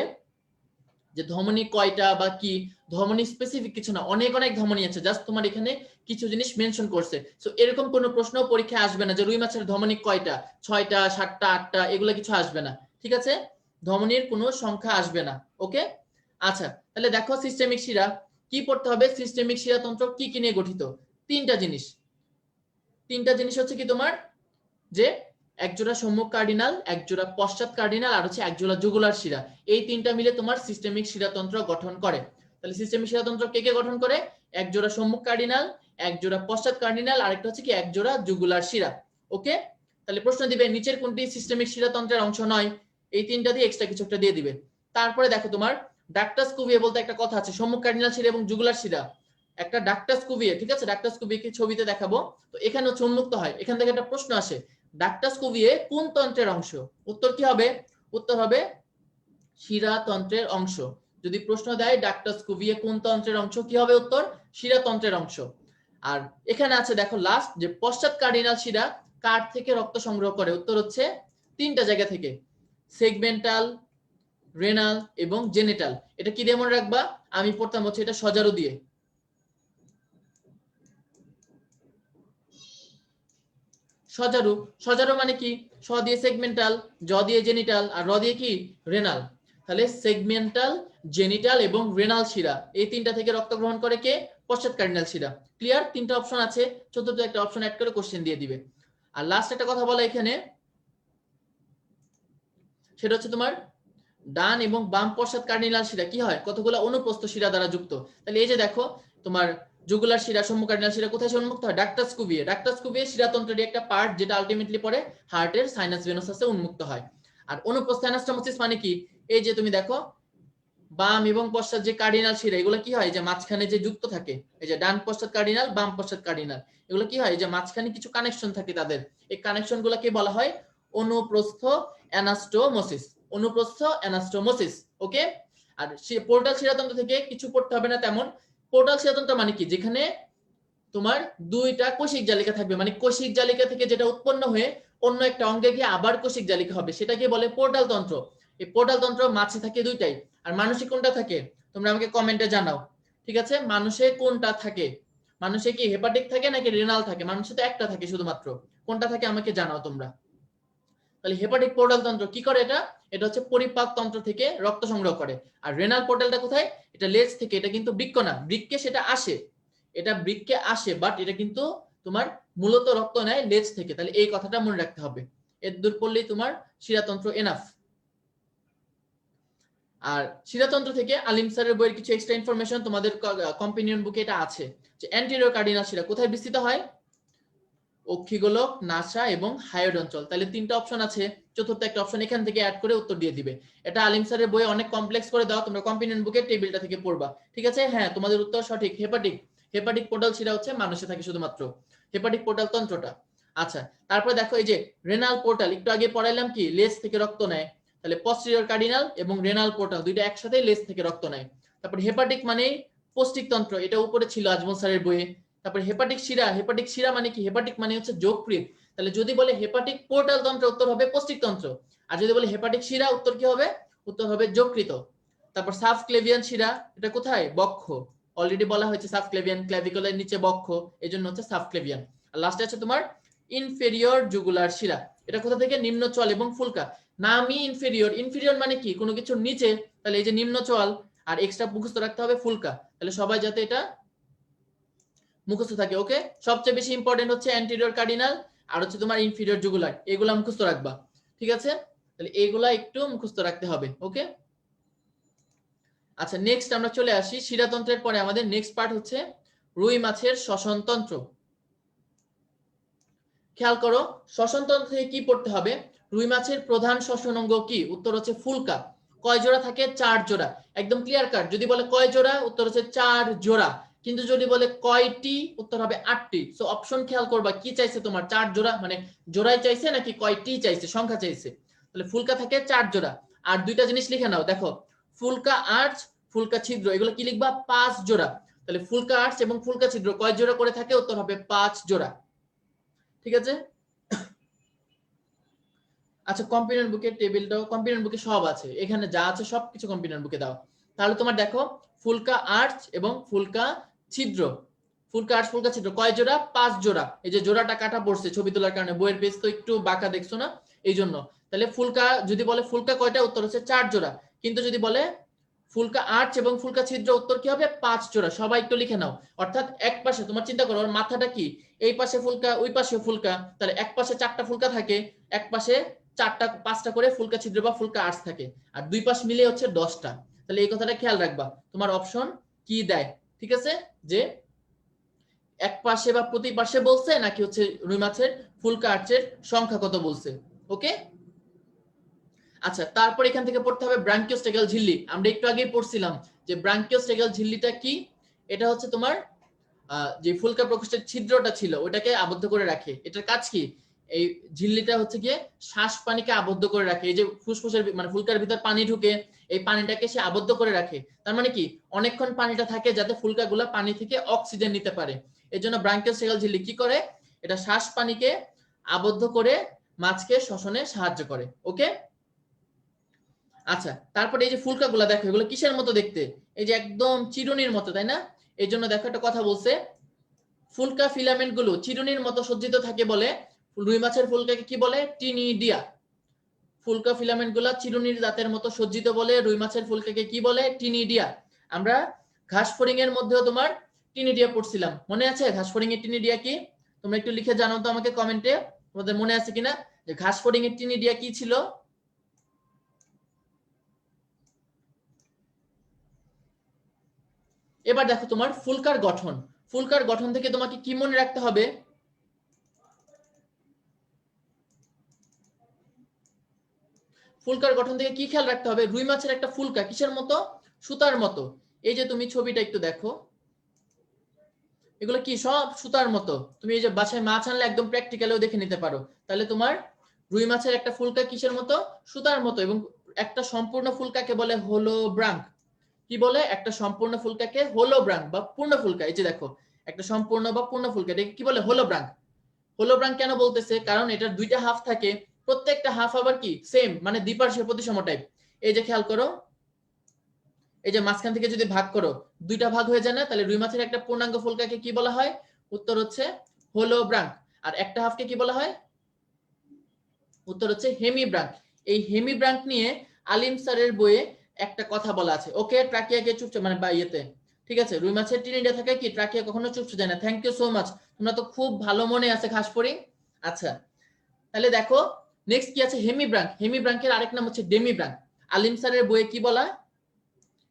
যে ধমনী কয়টা বা কি, ধমনী স্পেসিফিক কিছু না, অনেক অনেক ধমনী আছে, জাস্ট তোমার এখানে কিছু জিনিস মেনশন করছে। সো এরকম কোনো প্রশ্ন পরীক্ষায় আসবে না যে রুই মাছের ধমনী কয়টা, 6টা, 7টা, 8টা, এগুলো কিছু আসবে না, ঠিক আছে, ধমনীর কোনো সংখ্যা আসবে না। ওকে, আচ্ছা তাহলে দেখো সিস্টেমিক শিরা কি পড়তে হবে, সিস্টেমিক শিরাতন্ত্র কি কি নিয়ে গঠিত, তিনটা জিনিস। তিনটা জিনিস হচ্ছে কি তোমার, যে একজোড়া সম্মুখ কার্ডিনাল, একজোড়া পশ্চাৎ কার্ডিনাল, আর হচ্ছে একজোড়া জুগুলার শিরা, এই তিনটা মিলে তোমার সিস্টেমিক শিরাতন্ত্র গঠন করে। তাহলে সিস্টেমিক শিরাতন্ত্র কে কে গঠন করে, একজোড়া সম্মুখ কার্ডিনাল, একজোড়া পশ্চাৎ কার্ডিনাল, আরেকটা হচ্ছে কি একজোড়া জুগুলার শিরা। ওকে, তাহলে প্রশ্ন দিবে নিচের কোনটি সিস্টেমিক শিরাতন্ত্রের অংশ নয়, এই তিনটা দিয়ে এক্সট্রা কিছু একটা দিয়ে দিবে। তারপরে দেখো তোমার ডাক্টাস কুভিয়ে বলতে একটা কথা আছে, সম্মুখ কার্ডিনাল শিরা এবং জুগুলার শিরা, একটা ডাক্টাস কুভিয়ে, ঠিক আছে, ডাক্টাস কুভিয়ে ছবিতে দেখাবো। তো এখানে হচ্ছে উন্মুক্ত হয়, এখান থেকে একটা প্রশ্ন আসে, ডাক্টাস কুভিয়ে কোন তন্ত্রের অংশ, উত্তর কি হবে, উত্তর হবে শিরাতন্ত্রের অংশ। যদি প্রশ্ন দেয় ডাক্টাস কুভিয়ে কোন তন্ত্রের অংশ, কি হবে উত্তর, শিরাতন্ত্রের অংশ। আর এখানে আছে দেখো লাস্ট, যে পশ্চাৎ কার্ডিনাল শিরা কার থেকে রক্ত সংগ্রহ করে, উত্তর হচ্ছে 3টা জায়গা থেকে, সেগমেন্টাল, রেনাল এবং জেনিটাল। এটা কি দিয়ে মনে রাখবা, আমি পড়তাম হচ্ছে এটা সজারু দিয়ে, সজারু, সজারু মানে কি, স দিয়ে সেগমেন্টাল, জ দিয়ে জেনিটাল, আর র দিয়ে কি রেনাল। তাহলে সেগমেন্টাল, জেনিটাল এবং রেনাল শিরা, এই 3টা থেকে রক্ত গ্রহণ করে কে, পশ্চাৎ কার্ডিনাল শিরা। ক্লিয়ার, 3টা অপশন আছে, চতুর্থ একটা অপশন অ্যাড করে কোশ্চেন দিয়ে দিবে। আর লাস্ট একটা কথা বলা এখানে, সেটা হচ্ছে তোমার ডান এবং বাম পশ্চাৎ কার্ডিনাল শিরা কি হয়, কতগুলো অনুপ্রস্থ শিরা দ্বারা যুক্ত। তাহলে এই যে দেখো তোমার জুগুলার শিরা, সম্মুখ কার্ডিনাল শিরা কোথায় উন্মুক্ত হয়, ডাক্টাস কুভিয়ে। ডাক্টাস কুভিয়ে শিরাতন্ত্রের একটা পার্ট, যেটা আলটিমেটলি পরে হার্টের সাইনাস ভেনোসাসে উন্মুক্ত হয়। আর অনুপ্রস্থ অ্যানাস্টোমোসিস মানে কি, এই যে তুমি দেখো বাম এবং পশ্চাৎ যে কার্ডিনাল শিরা, এগুলো কি হয়, যে মাঝখানে যে যুক্ত থাকে, এই যে ডান পশ্চাৎ কার্ডিনাল, বাম পশ্চাৎ কার্ডিনাল, এগুলো কি হয়, যে মাঝখানে কিছু কানেকশন থাকে তাদের, এই কানেকশন গুলোকে বলা হয় অনুপ্রস্থ অ্যানাস্টোমোসিস। অনুপ্রস্থ অ্যানাস্টোমোসিস, ওকে। আর সে পোর্টাল শিরাতন্ত্র থেকে কিছু পড়তে হবে না তেমন। পোর্টাল শিরাতন্ত্র মানে কি, যেখানে তোমার দুইটা কোষিক জালিকা থাকবে, মানে কোষিক জালিকা থেকে যেটা উৎপন্ন হয়ে অন্য একটা অঙ্গে গিয়ে আবার কোষিক জালিকা হবে, সেটাকে বলে পোর্টাল তন্ত্র। এই পোর্টাল তন্ত্র মাছে থাকে দুইটাই। আর মানুষে কোনটা থাকে, তোমরা আমাকে কমেন্টে জানাও, ঠিক আছে। মানুষে কোনটা থাকে, মানুষে কি হেপাটিক থাকে নাকি রেনাল থাকে, মানুষে তো একটা থাকে শুধুমাত্র, কোনটা থাকে আমাকে জানাও তোমরা। তাহলে হেপাটিক পোর্টাল তন্ত্র কি করে, এটা এটা হচ্ছে পরিপাক তন্ত্র থেকে রক্ত সংগ্রহ করে। আর রেনাল পোর্টালটা কোথায়, এটা লেজ থেকে, এটা কিন্তু বৃক্ক না, বৃক্কে সেটা আসে, এটা বৃক্কে আসে, বাট এটা কিন্তু তোমার মূলত রক্ত নেয় লেজ থেকে। তাহলে এই কথাটা মনে রাখতে হবে, এর দূর পড়লেই তোমার শিরাতন্ত্র এনাফ। আর শিরাতন্ত্র থেকে আলিম স্যারের বইয়ের কিছু এক্সট্রা ইনফরমেশন তোমাদের কম্পেনিয়ন বুকে এটা আছে, যে অ্যান্টেরিয়র কার্ডিনাল শিরা কোথায় বিস্তৃত হয়, অক্ষিগোলক, নাসা এবং হায়োড অঞ্চল। তাহলে তিনটা অপশন আছে, চতুর্থ একটা অপশন এখান থেকে অ্যাড করে উত্তর দিয়ে দিবে। এটা আলিম স্যারের বই অনেক কমপ্লেক্স করে দাও, তোমরা কম্পেনিয়ন বুকের টেবিলটা থেকে পড়বা, ঠিক আছে। হ্যাঁ, তোমাদের উত্তর সঠিক, হেপাটিক। হেপাটিক পোর্টাল শিরা হচ্ছে মানুষে থাকে শুধুমাত্র, হেপাটিক পোর্টাল তন্ত্রটা। আচ্ছা, তারপরে দেখো এই যে রেনাল পোর্টাল, একটু আগে পড়াইলাম কি, লেজ থেকে রক্ত নেয়। তাহলে পস্টেরিয়র কার্ডিনাল এবং রেনাল পোর্টাল দুইটা একসাথে লেজ থেকে রক্ত নেয়। তারপর হেপাটিক মানে পৌষ্টিক তন্ত্র, এটা উপরে ছিল আজমল স্যারের বইয়ে। তারপরে হেপাটিক শিরা, হেপাটিক শিরা মানে কি, হেপাটিক মানে হচ্ছে যকৃৎ। তাহলে যদি বলে হেপাটিক পোর্টাল তন্ত্র, উত্তর হবে পৌষ্টিক তন্ত্র। আর যদি বলে হেপাটিক শিরা, উত্তর কি হবে, উত্তর হবে যকৃত। তারপর সাবক্লেভিয়ান শিরা, এটা কোথায়, বক্ষ। অলরেডি বলা হয়েছে সাবক্লেভিয়ান, ক্ল্যাভিকুলার নিচে বক্ষ, এজন্য হচ্ছে সাবক্লেভিয়ান। আর লাস্টে আছে তোমার ইনফেরিয়র জুগুলার শিরা, এটা কোথা থেকে, নিম্ন চোয়াল এবং ফুলকা। নামই ইনফেরিয়র, ইনফেরিয়র মানে কি, কোনো কিছুর নিচে, তাহলে এই যে নিম্ন চোয়াল, আর এক্সট্রা মুখস্থ রাখতে হবে ফুলকা। তাহলে সবাই যাতে এটা মুখস্থ থাকে, ওকে। সবচেয়ে বেশি ইম্পর্টেন্ট হচ্ছে অ্যান্টেরিয়র কার্ডিনাল আর হচ্ছে তোমার ইনফেরিয়র জুগুলার, এগুলা মুখস্থ রাখবা, ঠিক আছে। তাহলে এগুলা একটু মুখস্থ রাখতে হবে, ওকে। আচ্ছা, নেক্সট আমরা চলে আসি শিরাতন্ত্রের পরে আমাদের নেক্সট পার্ট হচ্ছে রুই মাছের শ্বসন তন্ত্র। খেয়াল করো, শ্বসন তন্ত্র থেকে কি পড়তে হবে, রুই মাছের প্রধান শ্বসন অঙ্গ কি, উত্তর হচ্ছে ফুলকা। কয় জোড়া থাকে, 4 জোড়া, একদম ক্লিয়ার কাট। যদি বলে কয় জোড়া, উত্তর হচ্ছে 4 জোড়া। কিন্তু যদি বলে কয়টি, উত্তর হবে 8টি। সো অপশন খেয়াল করবা, কি চাইছে তোমার, 4 জোড়া মানে জোড়াই চাইছে নাকি কয়টি চাইছে, সংখ্যা চাইছে। তাহলে ফুলকা থাকে 4 জোড়া। আর দুইটা জিনিস লিখে নাও, দেখো ফুলকা আর্চ, ফুলকা ছিদ্র, এগুলো কি লিখবা, 5 জোড়া। তাহলে ফুলকা আর্চ এবং ফুলকা ছিদ্র কয় জোড়া করে থাকে, উত্তর হবে 5 জোড়া, ঠিক আছে। আচ্ছা, কম্পিউটার বুকের টেবিলটাও, কম্পিউটার বুকে সব আছে, এখানে যা আছে সবকিছু কম্পিউটার বুকে দাও। তাহলে তোমার দেখো ফুলকা আর্চ এবং ফুলকা ছিদ্র, ফুলকা আর্চ ফুলকা ছিদ্র কয় জোড়া, 5 জোড়া। এই যে জোড়াটা কাটা পড়ছে ছবি তোলার কারণে, বইয়ের পেজ তো একটু বাঁকা দেখছো না, এই জন্য। তাহলে ফুলকা, যদি বলে ফুলকা কয়টা, উত্তর হচ্ছে 4 জোড়া। কিন্তু যদি বলে ফুলকা আর্চ এবং ফুলকা ছিদ্র, উত্তর কি হবে, 5 জোড়া। সবাই একটু লিখে নাও। অর্থাৎ এক পাশে তোমার চিন্তা করো, ওর মাথাটা কি, এই পাশে ফুলকা, ওই পাশে ফুলকা, তাহলে এক পাশে 4টা ফুলকা থাকে, এক পাশে 4টা 5টা করে ফুলকা ছিদ্র বা ফুলকা আর্চ থাকে, আর দুই পাশ মিলে হচ্ছে 10টা। তাহলে এই কথাটা খেয়াল রাখবা, তোমার অপশন কি দেয়, ঠিক আছে, যে এক পাশে বা প্রতি পাশে বলছে নাকি হচ্ছে রুই মাছের ফুলকা আর্চের সংখ্যা কত বলছে, ওকে। আচ্ছা, তারপর এখান থেকে পড়তে হবে ব্রাঙ্কিওস্টেগাল ঝিল্লি। আমরা একটু আগেই পড়ছিলাম যে ব্রাঙ্কিওস্টেগাল ঝিল্লিটা কি, এটা হচ্ছে তোমার যে ফুলকা প্রকোষ্ঠের ছিদ্রটা ছিল ওটাকে আবদ্ধ করে রাখে। এটার কাজ কি, এই ঝিল্লিটা হচ্ছে গিয়ে শ্বাস পানিকে আবদ্ধ করে রাখে। এই যে ফুসফুসের মানে ফুলকার ভিতর পানি ঢুকে, এই পানিটাকে সে আবদ্ধ করে রাখে। তার মানে কি, অনেকক্ষণ পানিটা থাকে যাতে ফুলকাগুলা পানি থেকে অক্সিজেন নিতে পারে। এই জন্য ব্রাঙ্কিওস্টেগাল ঝিল্লি কি করে, এটা শ্বাস পানিকে আবদ্ধ করে মাছকে শ্বসনে সাহায্য করে, ওকে। আচ্ছা, তারপরে এই যে ফুলকাগুলা দেখো, এগুলো কিসের মতো দেখতে, এই যে একদম চিরুনির মতো, তাই না। এই জন্য দেখো একটা কথা বলছে, ফুলকা ফিলামেন্ট গুলো চিরুনির মতো সজ্জিত থাকে বলে রুই মাছের ফুলকাকে কি বলে, টিনিডিয়া। ফুলকা ফিলামেন্ট গুলা চিরুনির দাঁতের মতো সজ্জিত বলে রুই মাছের ফুলকাকে কি বলে, টিনিডিয়া। আমরা ঘাস ফড়িং এর মধ্যেও তোমার টিনিডিয়া পড়ছিলাম, মনে আছে ঘাস ফড়িং এর টিনিডিয়া কি, তোমরা একটু লিখে জানাও তো আমাকে কমেন্টে, তোমাদের মনে আছে কিনা যে ঘাস ফড়িং এর টিনিডিয়া কি ছিল। এবার দেখো তোমার ফুলকার গঠন। ফুলকার গঠন থেকে তোমাকে কি মনে রাখতে হবে? ফুলকার গঠন থেকে কি খেয়াল রাখতে হবে? রুই মাছের একটা ফুলকা কিসের মতো? সুতার মতো। এই যে তুমি ছবিটা একটু দেখো, এগুলো কি সব সুতার মতো। তুমি এই যে বাসায় মাছ আনলে একদম প্র্যাকটিক্যালেও দেখে নিতে পারো। তাহলে তোমার রুই মাছের একটা ফুলকা কিসের মতো? সুতার মতো। এবং একটা সম্পূর্ণ ফুলকাকে বলে হোলোব্রাঙ্ক। কি বলে? একটা সম্পূর্ণ ফুলকাকে হোলোব্রাঙ্ক বা পূর্ণ ফুলকা। এই যে দেখো, একটা সম্পূর্ণ বা পূর্ণ ফুলকা, এটাকে কি বলে? হোলোব্রাঙ্ক। হোলোব্রাঙ্ক কেন বলতেছে? কারণ এটার দুইটা হাফ থাকে, প্রত্যেকটা হাফ আবার কি সেম, মানে দ্বিপার্শ্বীয় প্রতিসম টাইপ। এই যে খেয়াল করো, এই যে মাঝখান থেকে যদি ভাগ করো, দুইটা ভাগ হয়ে যায় না? তাহলে রুই মাছের একটা পূর্ণাঙ্গ ফুলকাকে কি বলা হয়? উত্তর হচ্ছে হোলোব্রাঙ্ক। আর একটা হাফকে কি বলা হয়? উত্তর হচ্ছে হেমিব্রাঙ্ক। এই হেমিব্রাঙ্ক নিয়ে আলিম স্যারের বইয়ে একটা কথা বলা আছে। ওকে, ট্রাকিয়াকে চুপচে মানে বা ইয়েতে, ঠিক আছে, রুই মাছের টিনিডা থাকে কি, ট্রাকিয়া কখনো চুপচে যায় না। থ্যাংক ইউ সো মাচ, তোমরা তো খুব ভালো মনে আছে ঘাসফড়িং। আচ্ছা, তাহলে দেখো নেক্সট কি আছে? হেমিব্রাঙ্ক। হেমিব্রাঙ্কের আরেক নাম হচ্ছে ডেমিব্রাঙ্ক। আলিম স্যারের বইয়ে কি বলা?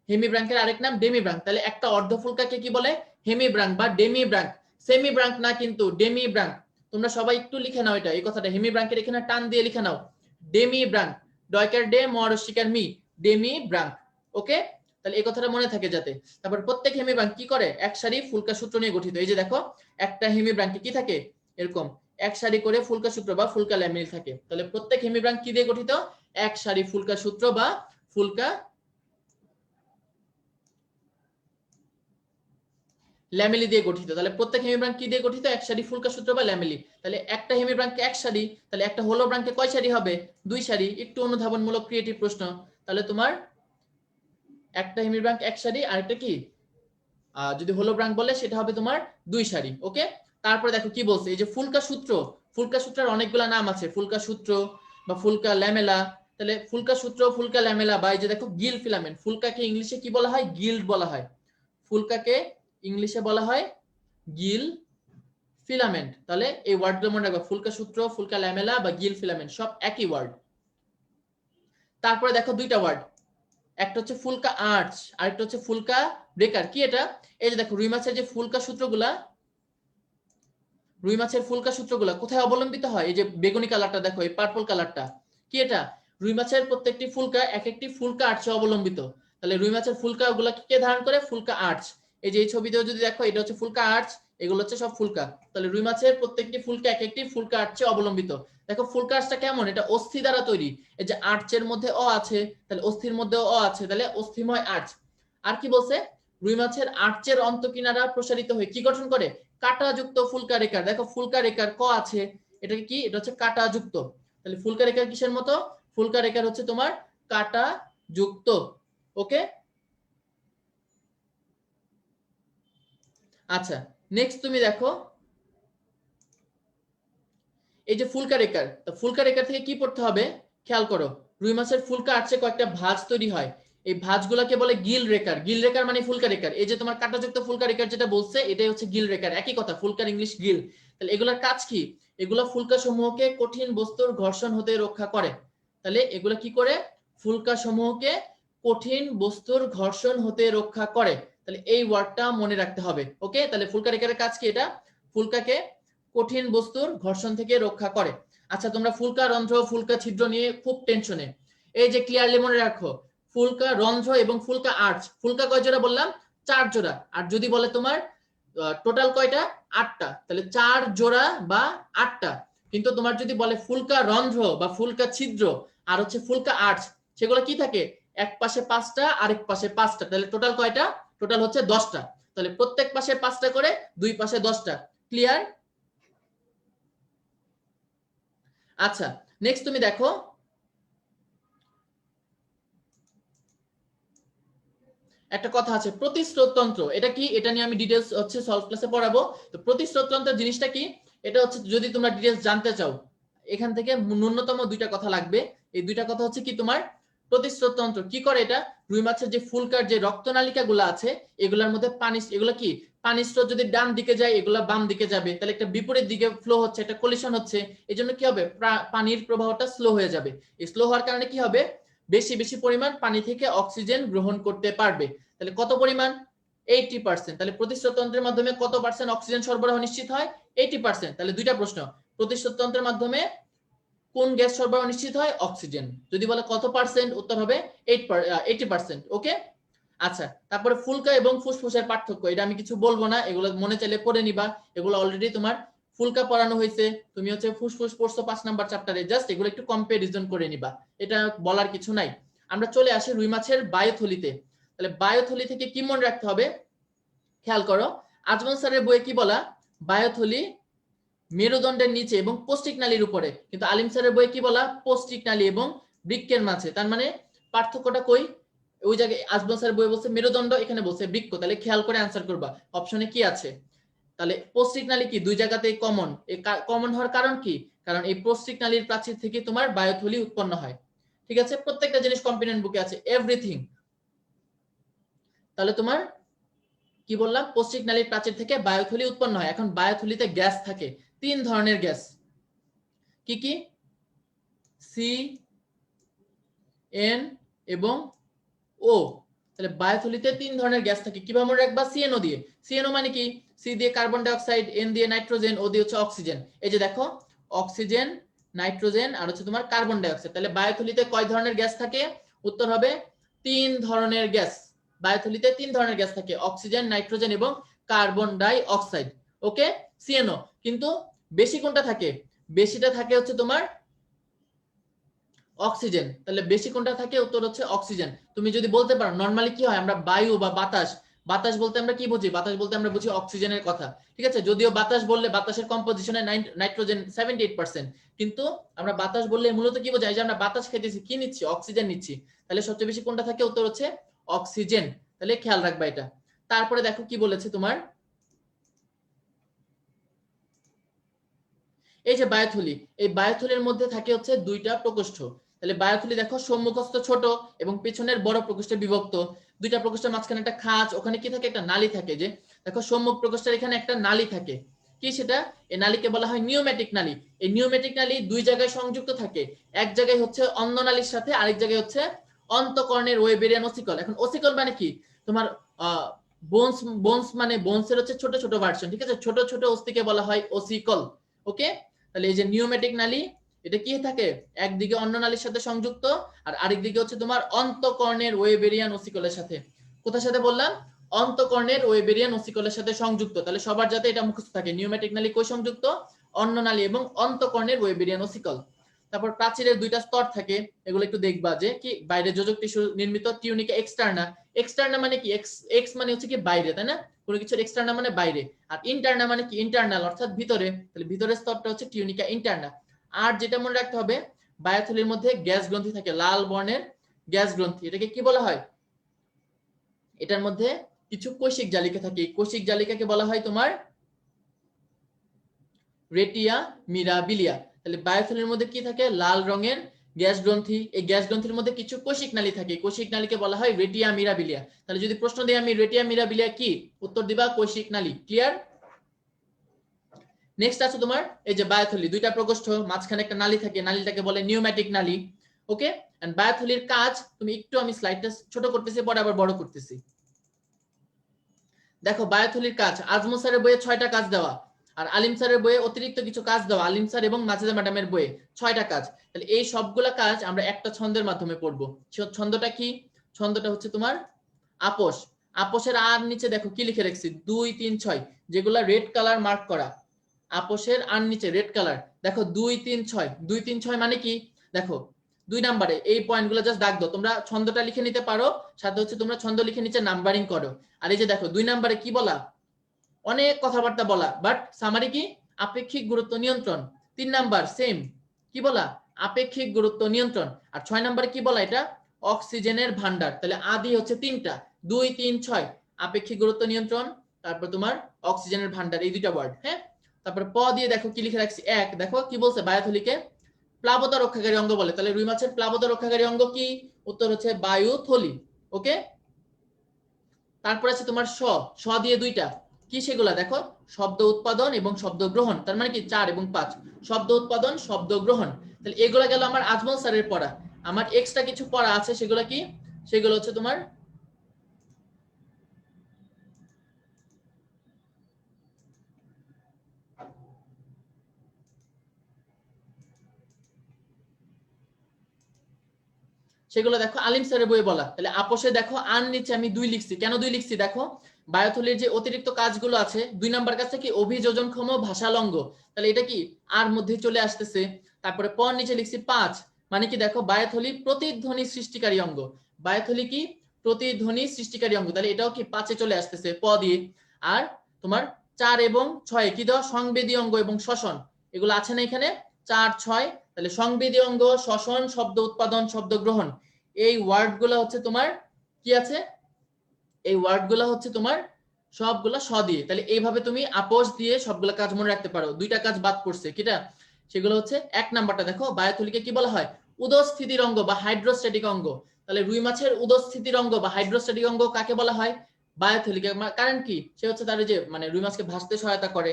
হেমিব্রাঙ্কের আরেক নাম ডেমিব্রাঙ্ক। তাহলে একটা অর্ধফুলকাকে কি বলে? হেমিব্রাঙ্ক বা ডেমিব্রাঙ্ক। সেমিব্রাঙ্ক না কিন্তু, ডেমিব্রাঙ্ক। তোমরা সবাই একটু লিখে নাও এটা, এই কথাটা হেমিব্রাঙ্কের এখানে টান দিয়ে লিখে নাও, ডেমিব্রাঙ্ক। ডয়কার ডে মরশিকার মি, ডেমিব্রাঙ্ক। ওকে, তাহলে এই কথাটা মনে থাকে যাতে। তারপর প্রত্যেক হেমিব্রাঙ্ক কি করে? এক সারি ফুলকা সূত্র নিয়ে গঠিত। এই যে দেখো, একটা হেমিব্রাঙ্কে কি থাকে? এরকম এক সারি করে ফুলকা সূত্র বা ফুলকা ল্যামিল থাকে। তাহলে প্রত্যেক হেমিব্রাঙ্ক কি দিয়ে গঠিত? এক সারি ফুলকা সূত্র বা ফুলকা ল্যামেলি দিয়ে গঠিত। তাহলে প্রত্যেক হেমিব্রাঙ্ক কি দিয়ে গঠিত? এক সারি ফুলকা সূত্র বা ল্যামেলি। তাহলে একটা হেমিব্রাঙ্কে এক সারি, তাহলে একটা হোলোব্রাঙ্কে কয় সারি হবে? দুই সারি। একটু অনুধাবনমূলক ক্রিয়েটিভ প্রশ্ন। তাহলে তোমার একটা হেমিব্রাঙ্ক এক সারি, আরেকটা কি যদি হোলোব্রাঙ্ক বলে সেটা হবে তোমার দুই সারি। ওকে, তারপরে দেখো কি বলছে, এই যে ফুলকা সূত্র। ফুলকা সূত্রের অনেকগুলা নাম আছে, ফুলকা সূত্র বা ফুলকা ল্যামেলা। তাহলে ফুলকা সূত্র, ফুলকা ল্যামেলা, বা এই যে দেখো গিল ফিলামেন্ট। ফুলকাকে ইংলিশে কি বলা হয়? গিল্ড বলা হয়। ফুলকাকে ইংলিশে বলা হয় গিল ফিলামেন্ট। তাহলে এই ওয়ার্ডগুলো মনে রাখবা, ফুলকা সূত্র, ফুলকা ল্যামেলা বা গিল ফিলামেন্ট, সব একই ওয়ার্ড। তারপরে দেখো দুইটা ওয়ার্ড, একটা হচ্ছে ফুলকা আর্চ, আরেকটা হচ্ছে ফুলকা ব্রেকার। কি এটা? এই যে দেখো, রুই মাছের যে ফুলকা সূত্রগুলা, রুই মাছের ফুলকা সূত্রগুলা কোথায় অবলম্বিত হয়? এই যে বেগুনি কালারটা দেখো, এই পার্পল কালারটা, কি এটা? রুই মাছের প্রত্যেকটি ফুলকা এক একটি ফুলকা আর্চে অবলম্বিত। তাহলে রুই মাছের ফুলকা গুলা কে ধারণ করে? ফুলকা আর্চ। এই যে এই ছবিতেও যদি দেখো, এটা হচ্ছে ফুলকা আর্চ, এগুলো হচ্ছে সব ফুলকা। তাহলে রুই মাছের প্রত্যেকটি ফুলকা এক একটি ফুলকা আর্চে অবলম্বিত। দেখো ফুলকা আর্চটা কেমন, এটা অস্থি দ্বারা তৈরি। এই যে আর্চের মধ্যে অ আছে, তাহলে অস্থির মধ্যেও অ আছে, তাহলে অস্থিময় আর্চ। আর কি বলছে? রুই মাছের আর্চের অন্তকিনারা প্রসারিত হয়ে কি গঠন করে? কাঁটাযুক্ত ফুলকা রেখার। দেখো ফুলকা রেখার ক আছে, এটা কি? এটা হচ্ছে কাঁটাযুক্ত। তাহলে ফুলকা রেখার কিসের মতো? ফুলকা রেখার হচ্ছে তোমার কাঁটা যুক্ত। ওকে, আচ্ছা, নেক্সট তুমি দেখো, এই যে ফুলকা রেখার, তো ফুলকা রেখার থেকে কি পড়তে হবে? খেয়াল করো, রুই মাছের ফুলকা আর্চে কয়েকটা ভাঁজ তৈরি হয়। এই ভাঁজগুলোকে বলে গিল রেকার। গিল রেকার মানে ফুলকা রেকার। এই যে তোমার কাঁটাযুক্ত ফুলকা রেকার যেটা বলছে, এটাই হচ্ছে গিল রেকার, একই কথা, ফুলকার ইংলিশ গিল। তাহলে এগুলোর কাজ কি? এগুলো ফুলকা সমূহকে কঠিন বস্তুর ঘর্ষণ হতে রক্ষা করে। তাহলে এগুলো কি করে? ফুলকা সমূহকে কঠিন বস্তুর ঘর্ষণ হতে রক্ষা করে। তাহলে এই ওয়ার্ডটা মনে রাখতে হবে। ওকে, তাহলে ফুলকা রেকারের কাজ কি? এটা ফুলকাকে কঠিন বস্তুর ঘর্ষণ থেকে রক্ষা করে। আচ্ছা, তোমরা ফুলকা রন্ধ্র, ফুলকা ছিদ্র নিয়ে খুব টেনশনে। এই যে ক্লিয়ারলি মনে রাখো, ফুলকা রন্ধ্র এবং ফুলকা আর্চ। ফুলকা কয় জোড়া বললাম? 4 জোড়া। আর যদি বলে তোমার টোটাল কয়টা? 8টা, তাহলে 4 জোড়া বা 8টা। কিন্তু তোমার যদি বলে ফুলকা রন্ধ্র বা ফুলকা ছিদ্র আর হচ্ছে ফুলকা আর্চ, সেগুলো কি থাকে? এক পাশে 5টা, আরেক পাশে 5টা, তাহলে টোটাল কয়টা? টোটাল হচ্ছে 10টা। তাহলে প্রত্যেক পাশে 5টা করে, দুই পাশে 10টা। ক্লিয়ার? আচ্ছা, নেক্সট তুমি দেখো, একটা কথা আছে প্রতিস্রোততন্ত্র। এটা কি? এটা নিয়ে আমি ডিটেইলস হচ্ছে সলভ ক্লাসে পড়াবো। তো প্রতিস্রোততন্ত্র জিনিসটা কি? এটা হচ্ছে যদি তোমরা ডিটেইলস জানতে চাও, এখান থেকে ন্যূনতম দুইটা কথা লাগবে। এই দুইটা কথা হচ্ছে কি তোমার, প্রতিস্রোততন্ত্র কি করে? এটা রুই মাছের যে ফুলকার যে রক্তনালিকা গুলো আছে, এগুলোর মধ্যে পানি, এগুলো কি পানি স্রোত যদি ডান দিকে যায়, এগুলা বাম দিকে যাবে। তাহলে একটা বিপরীত দিকে ফ্লো হচ্ছে, একটা কলিশন হচ্ছে। এই জন্য কি হবে? পানির প্রবাহটা স্লো হয়ে যাবে। এই স্লো হওয়ার কারণে কি হবে? বেশি বেশি পরিমাণ পানি থেকে অক্সিজেন গ্রহণ করতে পারবে। তাহলে কত পরিমাণ? 80%। তাহলে প্রতিস্রোততন্ত্রের মাধ্যমে কত পার্সেন্ট অক্সিজেন সরবরাহ নিশ্চিত হয়? 80%। তাহলে দুইটা প্রশ্ন, প্রতিস্রোততন্ত্রের মাধ্যমে কোন গ্যাস সরবরাহ নিশ্চিত হয়? অক্সিজেন। যদি বলে কত পার্সেন্ট, উত্তর হবে 80%। ওকে, আচ্ছা। তারপরে ফুলকা এবং ফুসফুসের পার্থক্য, এটা আমি কিছু বলবো না, এগুলো মনে চাইলে পড়ে নিবা। এগুলো অলরেডি তোমার ফুলকা পড়ানো হয়েছে, তুমি হচ্ছে ফুসফুস পড়ছো 5 নাম্বার চ্যাপ্টারে, জাস্ট এগুলো একটু কম্পারিজন করে নিবা, এটা বলার কিছু নাই। আমরা চলে আসি রুই মাছের বায়ুথলিতে। তাহলে বায়ুথলি থেকে কি মনে রাখতে হবে? খেয়াল করো, আজমল স্যারের বইয়ে কি বলা? বায়ুথলি মেরুদণ্ডের নিচে এবং পৌষ্টিক নালীর উপরে, কিন্তু আলিম স্যারের বইয়ে কি বলা? পৌষ্টিক নালী এবং বৃক্কের মাঝে। তার মানে পার্থক্যটা কই? ওই জায়গায় আজমল স্যারের বইয়ে বলছে মেরুদণ্ড, এখানে বলছে বৃক্ক। তাহলে খেয়াল করে অ্যান্সার করবা অপশনে কি আছে। তাহলে পৌষ্টিক নালী কি দুই জায়গাতেই কমন। কমন হওয়ার কারণ কি? কারণ এই পৌষ্টিক নালীর প্রাচীর থেকে তোমার বায়ুথলি উৎপন্ন হয়। ঠিক আছে, প্রত্যেকটা জিনিস কম্পোনেন্ট বুকে আছে, এভরিথিং। তাহলে তোমার কি বললাম? পৌষ্টিক নালীর প্রাচীর থেকে বায়ুথলি উৎপন্ন হয়। এখন বায়ুথলিতে গ্যাস থাকে, 3 ধরনের গ্যাস। কি কি? সি, এন এবং ও। তাহলে বায়ুথলিতে 3 ধরনের গ্যাস থাকে, কিভাবে মনে রাখবা? সিএনও দিয়ে। সিএনও মানে কি? সি দিয়ে কার্বন ডাই অক্সাইড, এন দিয়ে নাইট্রোজেন, ও দিয়ে হচ্ছে অক্সিজেন। এই যে দেখো, অক্সিজেন, নাইট্রোজেন আর হচ্ছে তোমার কার্বন ডাই অক্সাইড। তাহলে বায়ুথলিতে কয় ধরনের গ্যাস থাকে? উত্তর হবে 3 ধরনের গ্যাস। বায়ুথলিতে 3 ধরনের গ্যাস থাকে, অক্সিজেন, নাইট্রোজেন এবং কার্বন ডাই অক্সাইড। ওকে, সিএনও। কিন্তু বেশি কোনটা থাকে? বেশিটা থাকে হচ্ছে তোমার অক্সিজেন। তাহলে বেশি কোনটা থাকে? উত্তর হচ্ছে অক্সিজেন। তুমি যদি বলতে পারো নরমালি কি হয়, আমরা বায়ু বা বাতাস, বাতাস বলতে আমরা কি বুঝি? বাতাস বলতে আমরা বুঝি অক্সিজেনের কথা। ঠিক আছে, যদিও বাতাস বললে বাতাসের কম্পোজিশনে নাইট্রোজেন 78%, কিন্তু আমরা বাতাস বললে মূলত কি বোঝায়? যে আমরা বাতাস খাইতেছি, কি নিচ্ছি? অক্সিজেন নিচ্ছি। তাহলে সবচেয়ে বেশি কোনটা থাকে? উত্তর হচ্ছে অক্সিজেন। তাহলে খেয়াল রাখবা এটা। তারপরে দেখো কি বলেছে তোমার, এই যে বায়ুথলি, এই বায়ুথলির মধ্যে থাকে হচ্ছে 2টা প্রকোষ্ঠ। তাহলে বায়ুথলি দেখো, সম্মুখস্থ ছোট এবং পেছনের বড় প্রকোষ্ঠে বিভক্ত। 2টা প্রকোষ্ঠের মাঝখানে একটা খাঁজ, ওখানে কি থাকে? একটা নালী থাকে। যে দেখো, সম্মুখ প্রকোষ্ঠের এখানে একটা নালী থাকে, কি সেটা? এই নালীকে বলা হয় নিউমেটিক নালী। এই নিউমেটিক নালী 2 জায়গায় সংযুক্ত থাকে। এক জায়গায় হচ্ছে অন্য নালীর সাথে, আরেক জায়গায় হচ্ছে অন্তঃকর্ণের ওয়েবেরিয়ান ওসিকল। এখন ওসিকল মানে কি? তোমার বোনস, বোনস মানে বোনসের হচ্ছে ছোট ছোট ভার্সন। ঠিক আছে, ছোট ছোট অস্থিকে বলা হয় ওসিকল। ওকে, তাহলে এই যে নিউমেটিক নালী, এটা কি থাকে? একদিকে অন্য নালীর সাথে সংযুক্ত, আর আরেক দিকে হচ্ছে তোমার অন্তঃকর্ণের ওয়েবেরিয়ান ওসিকলের সাথে। কোথার সাথে বললাম? অন্তঃকর্ণের ওয়েবেরিয়ান ওসিকলের সাথে সংযুক্ত। তাহলে সবার যাতে এটা মুখস্থ থাকে, নিউমেটিক নালী কই সংযুক্ত? অন্য নালী এবং অন্তঃকর্ণের ওয়েবেরিয়ান ওসিকল। তারপর প্রাচীরের 2টা স্তর থাকে, এগুলো একটু দেখবা। যে কি? বাইরে যোজক টিস্যু নির্মিত, টিউনিকা এক্সটার্না। এক্সটার্না মানে কি? এক্স মানে হচ্ছে কি? বাইরে, তাই না? কোনো কিছুর এক্সটার্না মানে বাইরে, আর ইন্টারনা মানে কি? ইন্টারনাল, অর্থাৎ ভিতরে। তাহলে ভিতরের স্তরটা হচ্ছে টিউনিকা ইন্টারনা। আর যেটা মনে রাখতে হবে, বায়ুথলির মধ্যে গ্যাস গ্রন্থি থাকে, লাল বর্ণের গ্যাস গ্রন্থি। এটাকে কি বলা হয়? এটার মধ্যে কিছু কৈশিক জালিকা থাকে, কৈশিক জালিকাকে বলা হয় তোমার রেটিয়া মিরাবিলিয়া। তাহলে বায়ুথলির মধ্যে কি থাকে? লাল রঙের গ্যাস গ্রন্থি। এই গ্যাস গ্রন্থির মধ্যে কিছু কৈশিক নালী থাকে, কৈশিক নালীকে বলা হয় রেটিয়া মিরাবিলিয়া। তাহলে যদি প্রশ্ন দিই আমি রেটিয়া মিরাবিলিয়া কি, উত্তর দিবা কৈশিক নালী। ক্লিয়ার? নেক্সট আছে তোমার এই যে বায়ুথলি, 2টা প্রকোষ্ঠ, মাঝখানে একটা নালী থাকে, নালীটাকে বলে নিউমেটিক নালী। ওকে, এন্ড বায়ুথলির কাজ, তুমি একটু, আমি স্লাইডটা ছোট করতেছি, পরে আবার বড় করতেছি। দেখো বায়ুথলির কাজ, আজমল স্যারের বইয়ে 6টা কাজ দেওয়া, আর আলিম স্যারের বইয়ে অতিরিক্ত কিছু কাজ দেওয়া। আলিম স্যার এবং মাজেদা ম্যাডামের বইয়ে 6টা কাজ। তাহলে এই সবগুলা কাজ আমরা একটা ছন্দের মাধ্যমে পড়বো। ছন্দটা কি? ছন্দটা হচ্ছে তোমার আপোষ। আপোষের আর নিচে দেখো কি লিখে রাখছি? 2, 3, 6, যেগুলা রেড কালার মার্ক করা। আপোষের আর নিচে রেড কালার দেখো 2, 3, 6। 2, 3, 6 মানে কি? দেখো 2 নম্বরে এই পয়েন্টগুলো জাস্ট দাগ দাও। তোমরা ছন্দটা লিখে নিতে পারো, সাথে হচ্ছে তোমরা ছন্দ লিখে নিচে নাম্বারিং করো। আর এই যে দেখো 2 নম্বরে কি বলা? অনেক কথাবার্তা বলা, বাট সামারি কি? আপেক্ষিক গুরুত্ব নিয়ন্ত্রণ। 3 নাম্বার সেম, কি বলা? আপেক্ষিক গুরুত্ব নিয়ন্ত্রণ। আর 6 নম্বরে কি বলা? এটা অক্সিজেনের ভান্ডার। তাহলে আদি হচ্ছে 3টা, 2, 3, 6, আপেক্ষিক গুরুত্ব নিয়ন্ত্রণ, তারপর তোমার অক্সিজেনের ভান্ডার, এই 2টা ওয়ার্ড। হ্যাঁ, তারপর প দিয়ে দেখো কি লিখে রাখছি? 1। দেখো কি বলছে? বায়ুথলিকে প্লাবতা রক্ষাকারী অঙ্গ বলে। তাহলে রুই মাছের প্লাবতা রক্ষাকারী অঙ্গ কি? উত্তর হচ্ছে বায়ুথলি। ওকে, তারপর আছে তোমার স, স দিয়ে 2টা, কি সেগুলা? দেখো শব্দ উৎপাদন এবং শব্দ গ্রহণ। তার মানে কি? 4 এবং 5, শব্দ উৎপাদন, শব্দ গ্রহণ। তাহলে এগুলা গেল আমার আজমল স্যারের পড়া। আমার এক্সট্রা কিছু পড়া আছে, সেগুলো কি? সেগুলো হচ্ছে তোমার সেগুলো দেখো আলিম স্যারের বইয়ে বলা। তাহলে আপোষে দেখো আন নিচে আমি 2 লিখছি, কেন 2 লিখছি দেখো, বায়োথলির যে অতিরিক্ত কাজগুলো আছে 2 নাম্বার কাজটা কি অভিযোজনক্ষম ভাষালঙ্গ, তাহলে এটা কি আর মধ্যে চলে আসতেছে। তারপরে প নিচে লিখছি 5, মানে কি দেখো বায়োথলি প্রতিধ্বনি সৃষ্টিকারী অঙ্গ, বায়োথলি কি প্রতিধ্বনি সৃষ্টিকারী অঙ্গ, তাহলে এটাও কি 5 এ চলে আসতেছে প দিয়ে। আর তোমার 4 এবং 6 কি দেওয়া সংবেদী অঙ্গ এবং শ্বসন, এগুলো আছে না এখানে 4 6, তাহলে সংবেদী অঙ্গ, শ্বসন, শব্দ উৎপাদন, শব্দ গ্রহণ, এই ওয়ার্ডগুলো হচ্ছে তোমার কি আছে, এই ওয়ার্ডগুলো হচ্ছে তোমার সবগুলা স দিয়ে। তাহলে এইভাবে তুমি আপোষ দিয়ে সবগুলা কাজ মনে রাখতে পারো। 2টা কাজ বাদ পড়ছে কিটা, সেগুলো হচ্ছে 1 নাম্বারটা দেখো বায়োথলিকে কি বলা হয় উদস্থিতির অঙ্গ বা হাইড্রোস্ট্যাটিক অঙ্গ। তাহলে রুই মাছের উদস্থিতির অঙ্গ বা হাইড্রোস্ট্যাটিক অঙ্গ কাকে বলা হয় বায়োথলিকে, কারণ কি সে হচ্ছে তার যে মানে রুই মাছকে ভাসতে সহায়তা করে।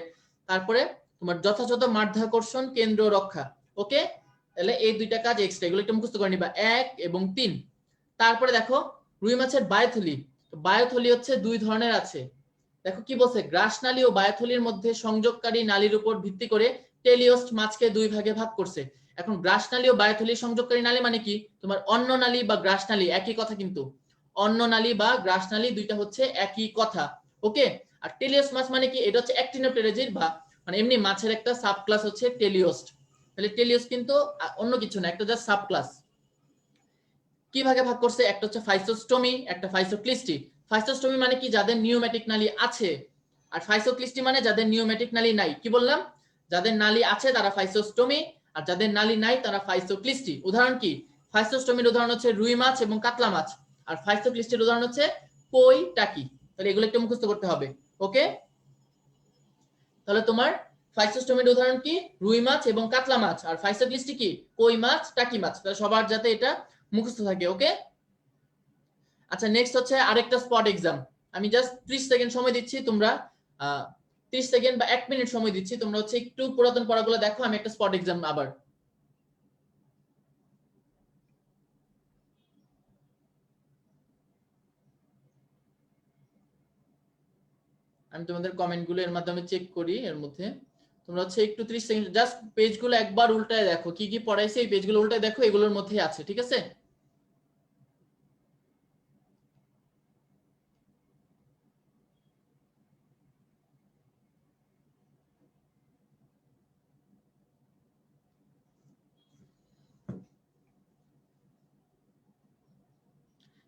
তারপরে তোমার যথাযথ মাধ্যাকর্ষণ কেন্দ্র রক্ষা, ওকে। তাহলে এই 2টা কাজ এক্সট্রা, এগুলো একটু মুখস্থ করে নিবা 1 এবং 3। তারপরে দেখো রুই মাছের বায়োথলি, বায়োথলি হচ্ছে 2 ধরনের আছে। দেখো কি বলছে, গ্রাসনালী ও বায়োথলির মধ্যে সংযোগকারী নালীর উপর ভিত্তি করে টেলিওস্ট মাছকে 2 ভাগে ভাগ করছে। এখন গ্রাসনালী ও বায়োথলির সংযোগকারী নালী মানে কি তোমার অন্য নালী বা গ্রাসনালী, একই কথা কিন্তু, অন্য নালী বা গ্রাসনালী দুইটা হচ্ছে একই কথা, ওকে। আর টেলিওস্ট মাছ মানে কি, এটা হচ্ছে অ্যাক্টিনোপ্টেরোজিড বা মানে এমনি মাছের একটা সাব ক্লাস হচ্ছে টেলিওস্ট। তাহলে টেলিওস্ট কিন্তু অন্য কিছু না, একটা জাস্ট সাব ক্লাস। কি ভাগে ভাগ করছে, একটা হচ্ছে ফাইসোস্টোমি, একটা ফাইসোক্লিস্টি। ফাইসোস্টোমি মানে কি যাদের নিউমেটিক নালী আছে, আর ফাইসোক্লিস্টি মানে যাদের নিউমেটিক নালী নাই। কি বললাম, যাদের নালী আছে তারা ফাইসোস্টোমি, আর যাদের নালী নাই তারা ফাইসোক্লিস্টি। উদাহরণ কি, ফাইসোস্টোমির উদাহরণ হচ্ছে রুই মাছ এবং কাতলা মাছ, আর ফাইসোক্লিস্টির উদাহরণ হচ্ছে কই, টাকি। তাহলে এগুলো একটু মুখস্থ করতে হবে, ওকে। তাহলে তোমার ফাইসোস্টোমির উদাহরণ কি রুই মাছ এবং কাতলা মাছ, আর ফাইসোক্লিস্টি কি কই মাছ, টাকি মাছ। তাহলে সবার যাতে এটা মুখস্থ থাকে, ওকে। আচ্ছা নেক্সট হচ্ছে আরেকটা স্পট এক্সাম, আমি জাস্ট 30 সেকেন্ড সময় দিচ্ছি, তোমরা 30 সেকেন্ড বা 1 মিনিট সময় দিচ্ছি, তোমরা হচ্ছে একটু পুরাতন পড়াগুলো দেখো, আমি একটা স্পট এক্সাম আবার। আমি তোমাদের কমেন্টগুলো এর মাধ্যমে চেক করি, এর মধ্যে তোমরা হচ্ছে একটু 30 সেকেন্ড জাস্ট পেজগুলো একবার উল্টায় দেখো, কি কি পড়াইছে এই পেজগুলো উল্টায় দেখো, এগুলোর মধ্যেই আছে, ঠিক আছে।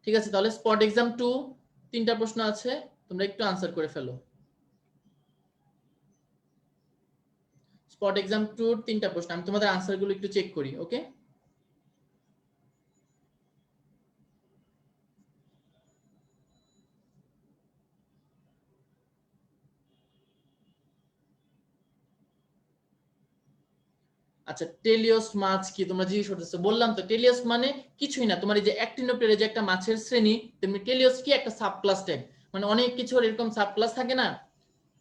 ঠিক আছে, তাহলে স্পট এক্সাম 2 3টা প্রশ্ন আছে, তোমরা একটু আনসার করে ফেলো। স্পট এক্সাম 2 3টা প্রশ্ন, আমি তোমাদের আনসারগুলো একটু চেক করি, ওকে। আচ্ছা টেলিওস্ট মাছ কি তোমরা জিজ্ঞেস করতেছো, বললাম তো টেলিওস্ট মানে কিছুই না, তোমার এই যে অ্যাক্টিনোপ্টেরা যে একটা মাছের শ্রেণী, তেমনি টেলিওস্ট কি একটা সাব ক্লাস টাইপ, মানে অনেক কিছুর এরকম সাব ক্লাস থাকে না,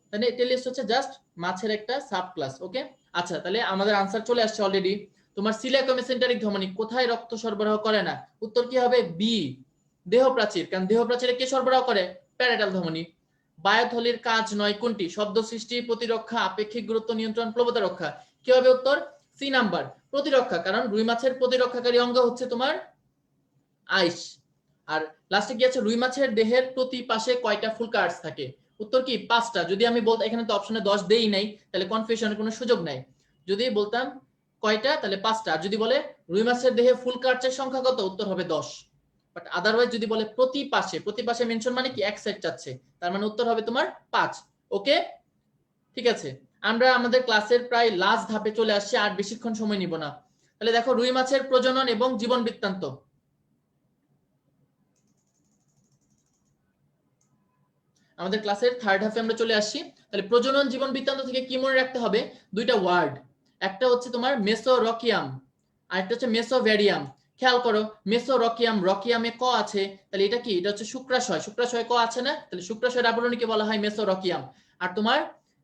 তাহলে টেলিওস্ট হচ্ছে জাস্ট মাছের একটা সাব ক্লাস, ওকে। আচ্ছা তাহলে আমাদের আনসার চলে আসছে অলরেডি। তোমার সিলিয়াক মেসেন্টারিক ধমনী কোথায় রক্ত সরবরাহ করে না, উত্তর কি হবে বি, দেহ প্রাচীর, কারণ দেহ প্রাচীরে কে সরবরাহ করে, প্যারাটাল ধমনী। বায়োথলির কাজ নয় কোনটি, শব্দ সৃষ্টি, প্রতিরক্ষা, আপেক্ষিক গুরুত্ব নিয়ন্ত্রণ, প্লবতা রক্ষা। কি হবে উত্তর সি নাম্বার, প্রতিরক্ষা, কারণ রুই মাছের প্রতিরক্ষাকারী অঙ্গ হচ্ছে তোমার আইস। আর লাস্টে কি আছে, রুই মাছের দেহের প্রতি পাশে কয়টা ফুল কার্ডস থাকে, উত্তর কি 5টা। যদি আমি বলতাম, এখানে তো অপশনে 10 দেই নাই, তাহলে কনফিউশনের কোনো সুযোগ নাই। যদি বলতাম কয়টা, তাহলে 5টা। যদি বলে রুই মাছের দেহে ফুল কার্ডসের সংখ্যা কত, উত্তর হবে 10। বাট আদারওয়াইজ যদি বলে প্রতি পাশে, প্রতি পাশে মেনশন মানে কি এক সাইড চাচ্ছে, তার মানে উত্তর হবে তোমার 5, ওকে। ঠিক আছে, আমরা আমাদের ক্লাসের প্রায় লাস্ট ধাপে চলে আসছি, আর বেশিক্ষণ সময় নিব না। তাহলে দেখো রুই মাছের প্রজনন এবং জীবন বৃত্তান্ত, আমাদের ক্লাসের থার্ড হাফে আমরা চলে আসছি। তাহলে প্রজনন জীবন বৃত্তান্ত থেকে কি মনে রাখতে হবে, 2টা ওয়ার্ড, একটা হচ্ছে তোমার মেসোরকিয়াম, আর একটা হচ্ছে মেসোভ্যারিয়াম। খেয়াল করো মেসোরকিয়াম, রকিয়ামে ক আছে, তাহলে এটা কি, এটা হচ্ছে শুক্রাশয়, শুক্রাশয় ক আছে না, তাহলে শুক্রাশয়ের আবরণীকে বলা হয় মেসোরকিয়াম। আর তোমার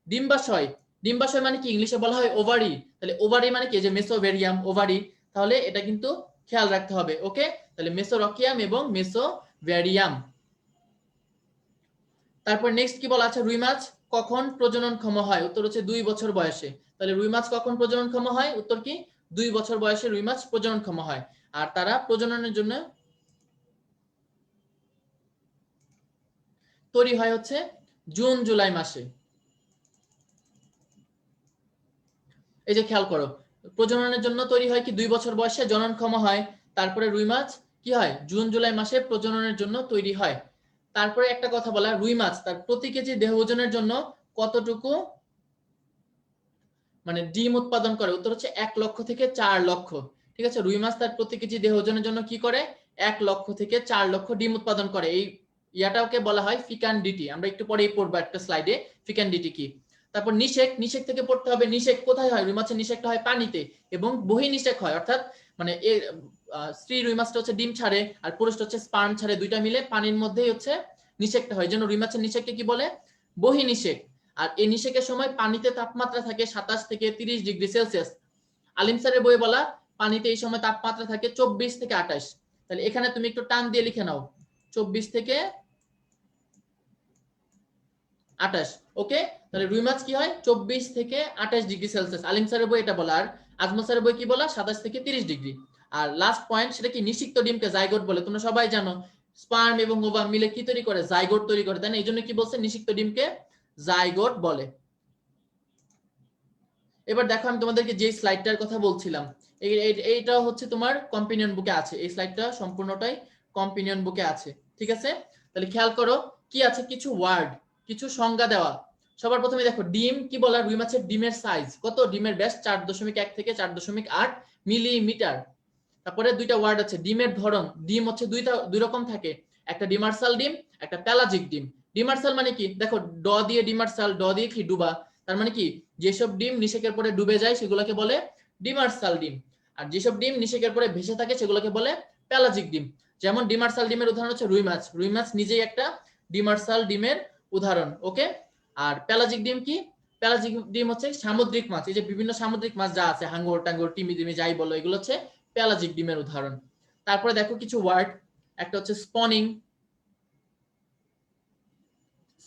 ডিম্বাশয়, ডিম্বাশয় মানে কি ইংলিশে বলা হয় ওভারি, তাহলে ওভারি মানে কি যে মেসোভ্যারিয়াম ওভারি, তাহলে এটা কিন্তু খেয়াল রাখতে হবে, ওকে। তাহলে মেসোরকিয়াম এবং মেসোভ্যারিয়াম। তারপর নেক্সট কি বলা আছে, রুই মাছ কখন প্রজননক্ষম হয়, উত্তর হচ্ছে 2 বছর বয়সে। তাহলে রুই মাছ কখন প্রজননক্ষম হয়, উত্তর কি 2 বছর বয়সে রুই মাছ প্রজননক্ষম হয়। আর তারা প্রজননের জন্য তৈরি হয় হচ্ছে জুন জুলাই মাসে। এই যে খেয়াল করো, প্রজননের জন্য তৈরি হয় কি 2 বছর বয়সে, জননক্ষম হয়। তারপরে রুই মাছ কি হয় জুন জুলাই মাসে প্রজননের জন্য তৈরি হয়। তারপরে একটা কথা বলা, রুই মাছ তার প্রতি কেজি দেহ ওজনের জন্য কতটুকু মানে ডিম উৎপাদন করে? উত্তর হচ্ছে 1 লক্ষ থেকে 4 লক্ষ। ঠিক আছে, রুই মাছ তার প্রতি কেজি দেহ ওজনের জন্য কি করে? 1 লক্ষ থেকে 4 লক্ষ ডিম উৎপাদন করে। এই ইয়াটাকে বলা হয় ফিকান্ডিটি। আমরা একটু পরেই পড়বো একটা স্লাইডে ফিকান্ডিটি কি। তারপর নিষেক, নিষেক থেকে পড়তে হবে। নিষেক কোথায় হয়? রুই মাছের নিষেকটা হয় পানিতে, এবং বহি নিষেক হয়, অর্থাৎ মানে স্ত্রী রুই মাছটা হচ্ছে ডিম ছাড়ে আর পুরুষটা হচ্ছে স্পার্ম ছাড়ে, দুইটা মিলে পানির মধ্যেই হচ্ছে নিষেকটা হয়। যেন রুই মাছের নিষেককে কি বলে? বহি নিষেক। আর এই নিষেকের সময় পানিতে তাপমাত্রা থাকে 27 থেকে 30 ডিগ্রি সেলসিয়াস। আলিম স্যারের বইয়ে বলা পানিতে এই সময় তাপমাত্রা থাকে 24 থেকে 28। তাহলে এখানে তুমি একটু টান দিয়ে লিখে নাও 24 থেকে 28। ওকে, তাহলে রুই মাছ কি হয় 24 থেকে 28 ডিগ্রি সেলসিয়াস। আলিম স্যারের বই এটা বলা। আর আজমল স্যারের বই কি বলা? 27 থেকে 30 ডিগ্রি। আর লাস্ট পয়েন্ট, সেটা কি নিষিক্ত ডিমকে জাইগোট বলে। তোমরা সবাই জানো স্পার্ম এবং ওভা মিলে কি তৈরি করে? জাইগোট তৈরি করে, তাই না? এই জন্য কি বলছে? নিষিক্ত ডিমকে জাইগোট বলে। এবার দেখো আমি তোমাদেরকে যে স্লাইডটার কথা বলছিলাম, এইটা হচ্ছে তোমার কম্পিনিয়ন বুকে আছে। এই স্লাইডটা সম্পূর্ণটাই কম্পিনিয়ন বুকে আছে। ঠিক আছে, তাহলে খেয়াল করো কি আছে, কিছু ওয়ার্ড, কিছু সংজ্ঞা দেওয়া। সবার প্রথমে দেখো ডিম কি বলা? রুই মাছের ডিমের সাইজ কত? ডিমের ব্যাস 4.1 থেকে 4.8 মিলিমিটার। তারপরে দুইটা ওয়ার্ড আছে, ডিমের ধরন। ডিম হচ্ছে দুই রকম থাকে, একটা ডিমার্সাল ডিম, একটা প্যালাজিক ডিম। ডিমার্সাল মানে কি? দেখো ড দিয়ে ডিমার্সাল, ড দিয়ে কি ডুবা, তার মানে কি যেসব ডিম নিষেকের পরে ডুবে যায় সেগুলোকে বলে ডিমার্সাল ডিম, আর যেসব ডিম নিষেকের পরে ভেসে থাকে সেগুলোকে বলে প্যালাজিক ডিম। যেমন ডিমার্সাল ডিমের উদাহরণ হচ্ছে রুই মাছ। রুই মাছ নিজেই একটা ডিমার্সাল ডিমের উদাহরণ। ওকে, আর প্যালাজিক ডিম কি? প্যালাজিক ডিম হচ্ছে সামুদ্রিক মাছ। এই যে বিভিন্ন সামুদ্রিক মাছ যা আছে, হাঙ্গর টাঙ্গর টিমি টিমি যাই বলো, এগুলো হচ্ছে প্যালাজিক ডিমের উদাহরণ। তারপরে দেখো কিছু ওয়ার্ড, একটা হচ্ছে স্পনিং।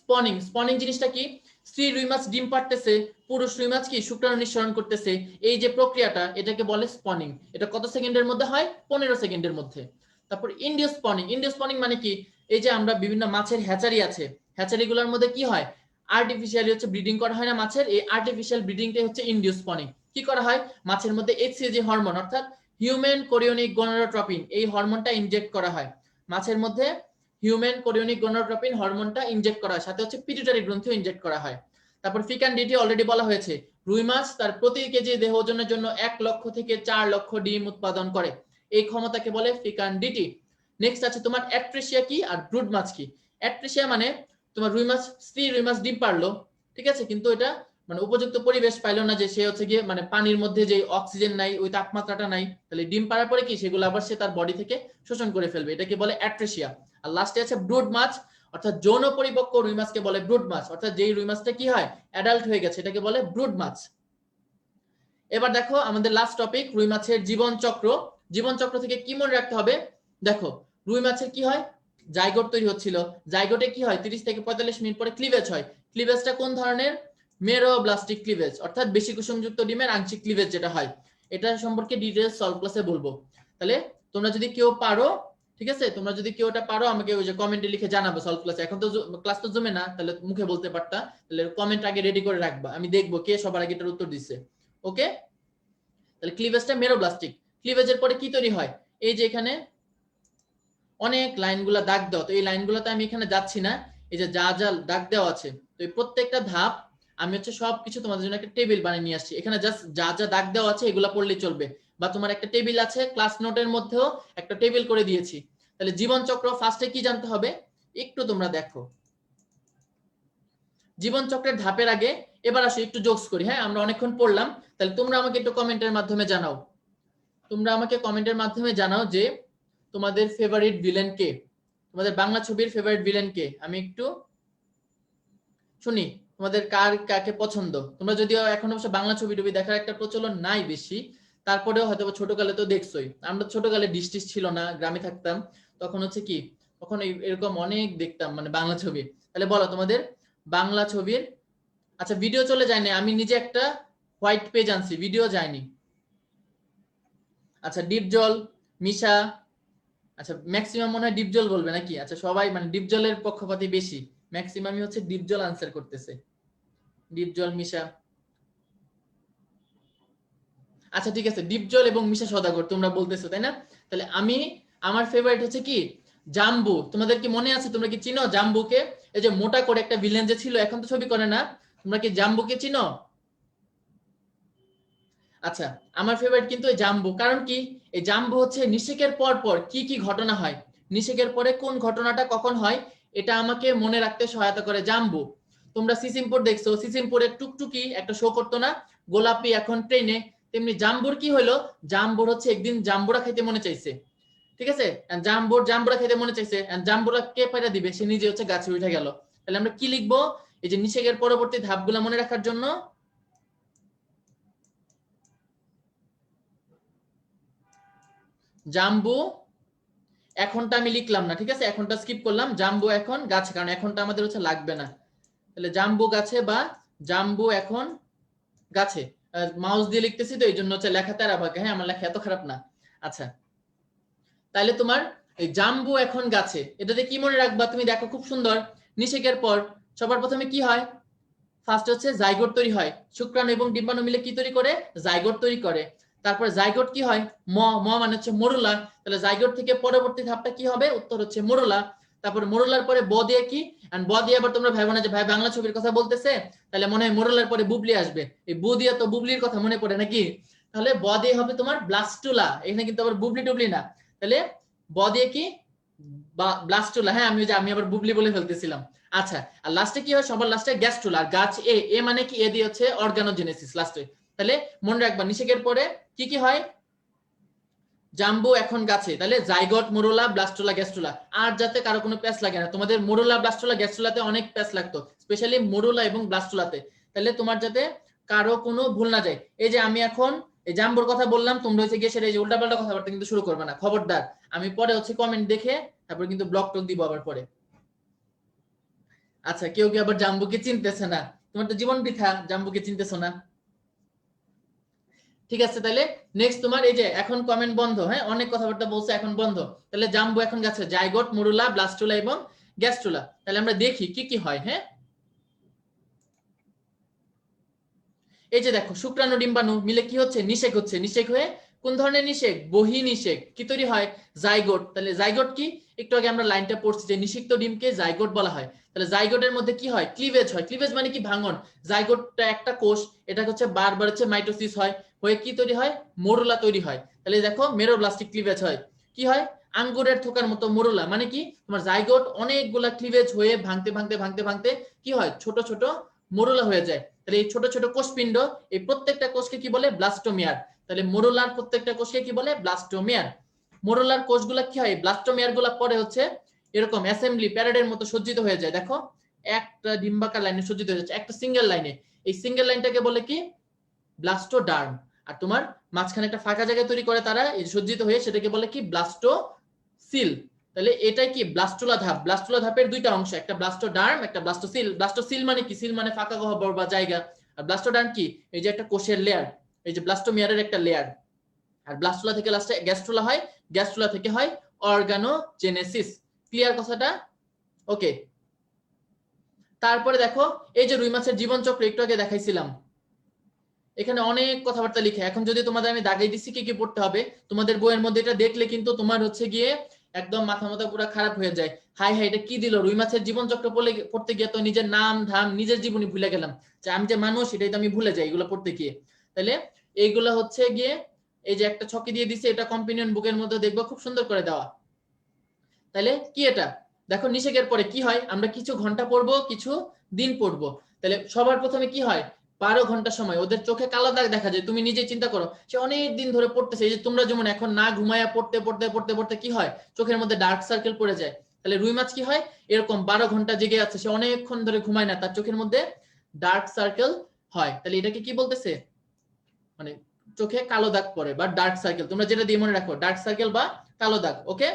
স্পনিং, স্পনিং জিনিসটা কি? স্ত্রী রুই মাছ ডিম পাড়তেছে, পুরুষ রুই মাছ কি শুক্রাণু নিঃসরণ করতেছে, এই যে প্রক্রিয়াটা এটাকে বলে স্পনিং। এটা কত সেকেন্ডের মধ্যে হয়? 15 সেকেন্ডের মধ্যে। তারপর ইন্ডিও স্পনিং। ইন্ডিও স্পনিং মানে কি? এই যে আমরা বিভিন্ন মাছের হ্যাচারি আছে, হ্যাচারিগুলোর মধ্যে কি হয়? আর্টিফিশিয়ালি হচ্ছে ব্রিডিং করা হয় না মাছের, এই আর্টিফিশিয়াল ব্রিডিংটাই হচ্ছে ইন্ডিও স্পনিং। কি করা হয়? মাছের মধ্যে এইচসিজি হরমোন অর্থাৎ হিউম্যান কোরিওনিক গনোড্রোপিন, এই হরমোনটা ইনজেক্ট করা হয় মাছের মধ্যে। হিউম্যান কোরিওনিক গনোড্রোপিন হরমোনটা ইনজেক্ট করা হয়, সাথে হচ্ছে পিটুইটারি গ্রন্থিও ইনজেক্ট করা হয়। তারপর ফিকান্ডিটি অলরেডি বলা হয়েছে, রুই মাছ তার প্রতি কেজি দেহ ওজনের জন্য 1 লক্ষ থেকে 4 লক্ষ ডিম উৎপাদন করে, এই ক্ষমতাকে বলে ফিকান্ডিটি। নেক্সট আছে তোমার অ্যাট্রেসিয়া কি আর ব্রুড মাছ কি। অ্যাট্রেসিয়া মানে তোমার রুই মাছ, স্ত্রী রুই মাছ ডিম পারলো, ঠিক আছে, কিন্তু এটা মানে উপযুক্ত পরিবেশ পাইলো না, যে সে হচ্ছে গিয়ে মানে পানির মধ্যে যে অক্সিজেন নাই, ওই তাপমাত্রাটা নাই, তাহলে ডিম পাড়ার পরে কি সেগুলো আবার সে তার বডি থেকে শোষণ করে ফেলবে, এটাকে বলে অ্যাট্রেসিয়া। আর লাস্টে আছে ব্রুড মাছ, অর্থাৎ যৌন পরিপক্ক রুই মাছকে বলে ব্রুড মাছ, অর্থাৎ যেই রুই মাছটা কি হয় অ্যাডাল্ট হয়ে গেছে এটাকে বলে ব্রুড মাছ। এবার দেখো আমাদের লাস্ট টপিক, রুই মাছের জীবন চক্র। জীবন চক্র থেকে কি মনে রাখতে হবে? দেখো রুই মাছের কি হয়, জাইগোট তৈরি হচ্ছিল, জাইগোটে কি হয় 30 থেকে 45 মিনিট পরে ক্লিভেজ হয়। ক্লিভেজটা কোন ধরনের? মেরোব্লাস্টিক ক্লিভেজ, অর্থাৎ বেশি কুসুমযুক্ত ডিমের আংশিক ক্লিভেজ যেটা হয়। এটা সম্পর্কে ডিটেইলস সলভ ক্লাসে বলবো। তাহলে তোমরা যদি কেউ পারো, ঠিক আছে, তোমরা যদি কেউ ওটা পারো আমাকে ওই যে কমেন্টে লিখে জানাবে সলভ ক্লাসে। এখন তো ক্লাস তো জমে না, তাহলে মুখে বলতে পারতা, তাহলে কমেন্ট আগে রেডি করে রাখবা, আমি দেখবো কে সবার আগে এটার উত্তর দিচ্ছে। ওকে, তাহলে ক্লিভেজটা মেরোব্লাস্টিক। ক্লিভেজের পরে কি তৈরি হয়? এই যে এখানে অনেক লাইনগুলা দাগ দেওয়া, তো এই লাইনগুলোতে আমি এখানে যাচ্ছি না, এই যে যা যা দাগ দেওয়া আছে, তো এই প্রত্যেকটা ধাপ আমি হচ্ছে সবকিছু তোমাদের জন্য একটা টেবিল বানিয়ে নিয়ে আসছি। এখানে জাস্ট যা যা দাগ দেওয়া আছে এগুলা পড়লেই চলবে, বা তোমার একটা টেবিল আছে, ক্লাস নোটের মধ্যেও একটা টেবিল করে দিয়েছি। তাহলে জীবন চক্র ফার্স্টে কি জানতে হবে একটু তোমরা দেখো। জীবন চক্রের ধাপের আগে এবার আসো একটু জোকস করি। হ্যাঁ, আমরা অনেকক্ষণ পড়লাম, তাহলে তোমরা আমাকে একটু কমেন্টের মাধ্যমে জানাও, তোমরা আমাকে কমেন্টের মাধ্যমে জানাও যে তোমাদের ফেভারিট ভিলেন কে, তোমাদের বাংলা ছবির ফেভারিট ভিলেন কে, আমি একটু শুনি তোমাদের কার কাকে পছন্দ। তোমরা যদিও এখন অবশ্য বাংলা ছবি টবি দেখার একটা প্রচলন নাই বেশি, তারপরেও হয়তো ছোটকালে তো দেখছোই, আমরা ছোটকালে ডিশ টিশ ছিল না, গ্রামে থাকতাম, তখন হচ্ছে কি তখন এরকম অনেক দেখতাম মানে বাংলা ছবি। তাহলে বলো তোমাদের বাংলা ছবির, আচ্ছা ভিডিও চলে যায়নি, আমি নিজে একটা হোয়াইট পেজ আনছি, ভিডিও যায়নি। আচ্ছা ডিপজল, মিশা, আচ্ছা ম্যাক্সিমাম মনে হয় ডিপজল বলবে নাকি? আচ্ছা সবাই মানে ডিপজলের পক্ষপাতী বেশি, ম্যাক্সিমামই হচ্ছে ডিপজল আনসার করতেছে। ডিপজল, মিশা। আচ্ছা ঠিক আছে, ডিপজল এবং মিশা সওদাগর তোমরা বলতেছো তাই না? তাহলে আমার ফেভারিট হচ্ছে কি জাম্বু। তোমাদের কি মনে আছে, তোমরা কি চিনো জাম্বুকে? এই যে মোটা করে একটা ভিলেন যে ছিল, এখন তো ছবি করে না। তোমরা কি জাম্বুকে চিনো? আচ্ছা, আমার ফেভারিট কিন্তু এই জাম্বু। কারণ কি, এই জাম্বু হচ্ছে নিষেকের পর পর কি কি ঘটনা হয়, নিষেকের পরে কোন ঘটনাটা কখন হয়, এটা আমাকে মনে রাখতে সহায়তা করে জাম্বু। তোমরা সিসিমপুর দেখছো, সিসিমপুরের টুকটুকি একটা শো করতো না, গোলাপি এখন ট্রেনে, তেমনি জাম্বুর কি হলো, জাম্বুর হচ্ছে একদিন জাম্বুরা খাইতে মনে চাইছে, ঠিক আছে, জাম্বুরা খাইতে মনে চাইছে, জাম্বুরা কে পাইরা দিবে, সে নিজে হচ্ছে গাছে উঠে গেল। তাহলে আমরা কি লিখবো, এই যে নিষেকের পরবর্তী ধাপগুলো মনে রাখার জন্য জাম্বু এখনটা আমি লিখলাম না, ঠিক আছে, এখনটা স্কিপ করলাম, জাম্বু এখন গাছে, কারণ এখনটা আমাদের হচ্ছে লাগবে না। তাহলে জাম্বু গাছে বা জাম্বু এখন গাছে, মাউস দিয়ে লিখতেছি তো এই জন্য হচ্ছে লেখাতে আর আবার, হ্যাঁ আমার লেখা এত খারাপ না। আচ্ছা, তাহলে তোমার এই জাম্বু এখন গাছে, এটাতে কি মনে রাখবা তুমি, দেখো খুব সুন্দর। নিষেকের পর সবার প্রথমে কি হয়, ফার্স্ট হচ্ছে জাইগোট তৈরি হয়, শুক্রাণু এবং ডিম্বাণু মিলে কি তৈরি করে, জাইগোট তৈরি করে। তারপরে জাইগোট কি হয়, মানে হচ্ছে মরুলা। তাহলে জাইগোট থেকে পরবর্তী ধাপটা কি হবে, উত্তর হচ্ছে মরুলা। তারপরে মরুলার পরে ব দিয়ে কি, এন্ড ব দিয়ে আবার তোমরা ভাইবো না যে ভাই বাংলা ছবির কথা বলতেছে, তাহলে মনে হয় মরুলার পরে বুবলি আসবে, এই বু দিয়ে তো বুবলির কথা মনে পড়ে নাকি। তাহলে ব দিয়ে হবে তোমার ব্লাস্টুলা, এখানে কিন্তু আবার বুবলি টুবলি না। তাহলে ব দিয়ে কি, ব্লাস্টুলা, হ্যাঁ আমি আবার বুবলি বলে ফেলতেছিলাম। আচ্ছা, আর লাস্টে কি হয়, সবার লাস্টে গ্যাস্ট্রুলা, গাছ এ মানে কি, এ দিয়ে হচ্ছে অর্গানোজেনেসিস লাস্টে। তাহলে মনে রাখবা নিষেকের পরে কি কি হয়, জাম্বু এখন গাছে, তাহলে জাইগট, মোরোলা, ব্লাস্টোলা, গ্যাস্ট্রোলা। আর যাতে কারো কোনো প্যাচ লাগে না, তোমাদের মোরোলা, ব্লাস্টোলা, গ্যাস্ট্রোলাতে অনেক প্যাচ লাগতো, স্পেশালি মোরোলা এবং ব্লাস্টোলাতে। তাহলে তোমার যাতে কারো কোনো ভুল না যায়, এই যে আমি এখন এই জাম্বুর কথা বললাম, তোমরা হচ্ছে গিয়ে সেটা এই যে উল্টাপাল্টা কথাবার্তা কিন্তু শুরু করবে না, খবরদার। আমি পরে হচ্ছে কমেন্ট দেখে তারপর কিন্তু ব্লক টক দিব আবার পরে। আচ্ছা, কেউ কি আবার জাম্বুকে চিনতেছে না, তোমার তো জীবন বৃথা, জাম্বুকে চিনতেছো না। ঠিক আছে, তাহলে নেক্সট তোমার এই যে এখন কমেন্ট বন্ধ, হ্যাঁ অনেক কথাবার্তা বলছে এখন বন্ধ। তাহলে জাম্বু এখন গাছে, জাইগোট, মরুলা, ব্লাস্টুলা এবং গ্যাস্ট্রুলা। তাহলে আমরা দেখি কি কি হয়। হ্যাঁ, এই যে দেখো শুক্রাণু ডিম্বাণু মিলে কি হচ্ছে, নিষেক হচ্ছে, নিষেক হয়ে কোন ধরনের নিষেক, বহি নিষেক, কি তৈরি হয়, জাইগোট। তাহলে জাইগোট কি, একটু আগে আমরা লাইনটা পড়ছি যে নিষিক্ত ডিমকে জাইগোট বলা হয়। তাহলে জাইগোটের মধ্যে কি হয়, ক্লিভেজ হয়, ক্লিভেজ মানে কি ভাঙন। জাইগোটটা একটা কোষ, এটা হচ্ছে বারবার হচ্ছে মাইটোসিস হয়, হয়ে কি তৈরি হয়, মরুলা তৈরি হয়। তাহলে দেখো মেরোব্লাস্টিক ক্লিভেজ হয়, কি হয়, আঙ্গুরের থোকার মতো মরুলা, মানে কি তোমার জাইগোট অনেকগুলা ক্লিভেজ হয়ে ভাঙতে ভাঙতে ভাঙতে ভাঙতে কি হয়, ছোট ছোট মরুলা হয়ে যায়। তাহলে এই ছোট ছোট কোষপিণ্ড, এই প্রত্যেকটা কোষকে কি বলে, ব্লাস্টোমিয়ার। তাহলে মরুলার প্রত্যেকটা কোষকে কি বলে, ব্লাস্টোমিয়ার। মরুলার কোষগুলা কি হয়, ব্লাস্টোমিয়ার গুলা পরে হচ্ছে এরকম অ্যাসেম্বলি প্যারেডের মতো সজ্জিত হয়ে যায়। দেখো একটা ডিম্বাকার লাইনে সজ্জিত হয়ে যাচ্ছে, একটা সিঙ্গেল লাইনে। এই সিঙ্গেল লাইনটাকে বলে কি, ব্লাস্টোডার্ম। আর তোমার মাঝখানে একটা ফাঁকা জায়গা তৈরি করে তারা এই সজ্জিত হয়ে, সেটাকে বলে কি, ব্লাস্টোসিল। তাহলে এটাই কি ব্লাস্টুলা ধাপ, ব্লাস্টুলা ধাপের দুইটা অংশ, একটা ব্লাস্টোডার্ম, একটা ব্লাস্টোসিল। ব্লাস্টোসিল মানে কি, সিল মানে ফাঁকা গহ্বর বা জায়গা, আর ব্লাস্টোডার্ম কি, এই যে একটা কোষের লেয়ার, এই যে ব্লাস্টোমিয়ারের একটা লেয়ার। আর ব্লাস্টুলা থেকে লাস্টে গ্যাস্ট্রুলা হয়, গ্যাস্ট্রুলা থেকে হয় অর্গানোজেনেসিস। ক্লিয়ার কথাটা? ওকে। তারপরে দেখো এই যে রুই মাছের জীবন চক্র একটু আগে দেখাইছিলাম, এখানে অনেক কথাবার্তা লিখে, এখন যদি তোমাদের আমি দাগাই দিচ্ছি কি কি পড়তে হবে, তোমাদের বইয়ের মধ্যে এটা দেখলে কিন্তু তোমার হচ্ছে গিয়ে একদম মাথা মাথা পুরো খারাপ হয়ে যায়। হাই হাই, এটা কি দিল, রুই মাছের জীবন চক্র পড়তে গিয়ে তো নিজের নাম ধাম নিজের জীবনী ভুলে গেলাম, যে আমি যে মানুষ এটাই তো আমি ভুলে যাই এগুলো পড়তে গিয়ে। তাহলে এইগুলো হচ্ছে গিয়ে এই যে একটা ছকি দিয়ে দিছে, এটা কম্পিনিয়ন বুকের মধ্যে দেখবো খুব সুন্দর করে দেওয়া। তাহলে কি এটা, দেখো নিষেকের পরে কি হয়, আমরা কিছু ঘন্টা পড়বো, কিছু দিন পড়বো। তাহলে সবার প্রথমে কি হয়, 12 ঘন্টা সময়, ওদের চোখে কালো দাগ দেখা যায়, তুমি নিজে চিন্তা করো, সে অনেক দিন ধরে পড়তেছে, এই যে তোমরা যেমন এখন না ঘুমায়া পড়তে পড়তে পড়তে পড়তে কি হয়, চোখের মধ্যে ডার্ক সার্কেল পড়ে যায়। তাহলে রুই মাছ কি হয়, এরকম 12 ঘন্টা জেগে আছে, সে অনেকক্ষণ ধরে ঘুমায় না, তার চোখের মধ্যে ডার্ক সার্কেল হয়। তাহলে এটাকে কি বলতেছে, মানে চোখে কালো দাগ পড়ে বা ডার্ক সার্কেল, তোমরা যেটা দিয়ে মনে রাখো, ডার্ক সার্কেল বা কালো দাগ। ওকে।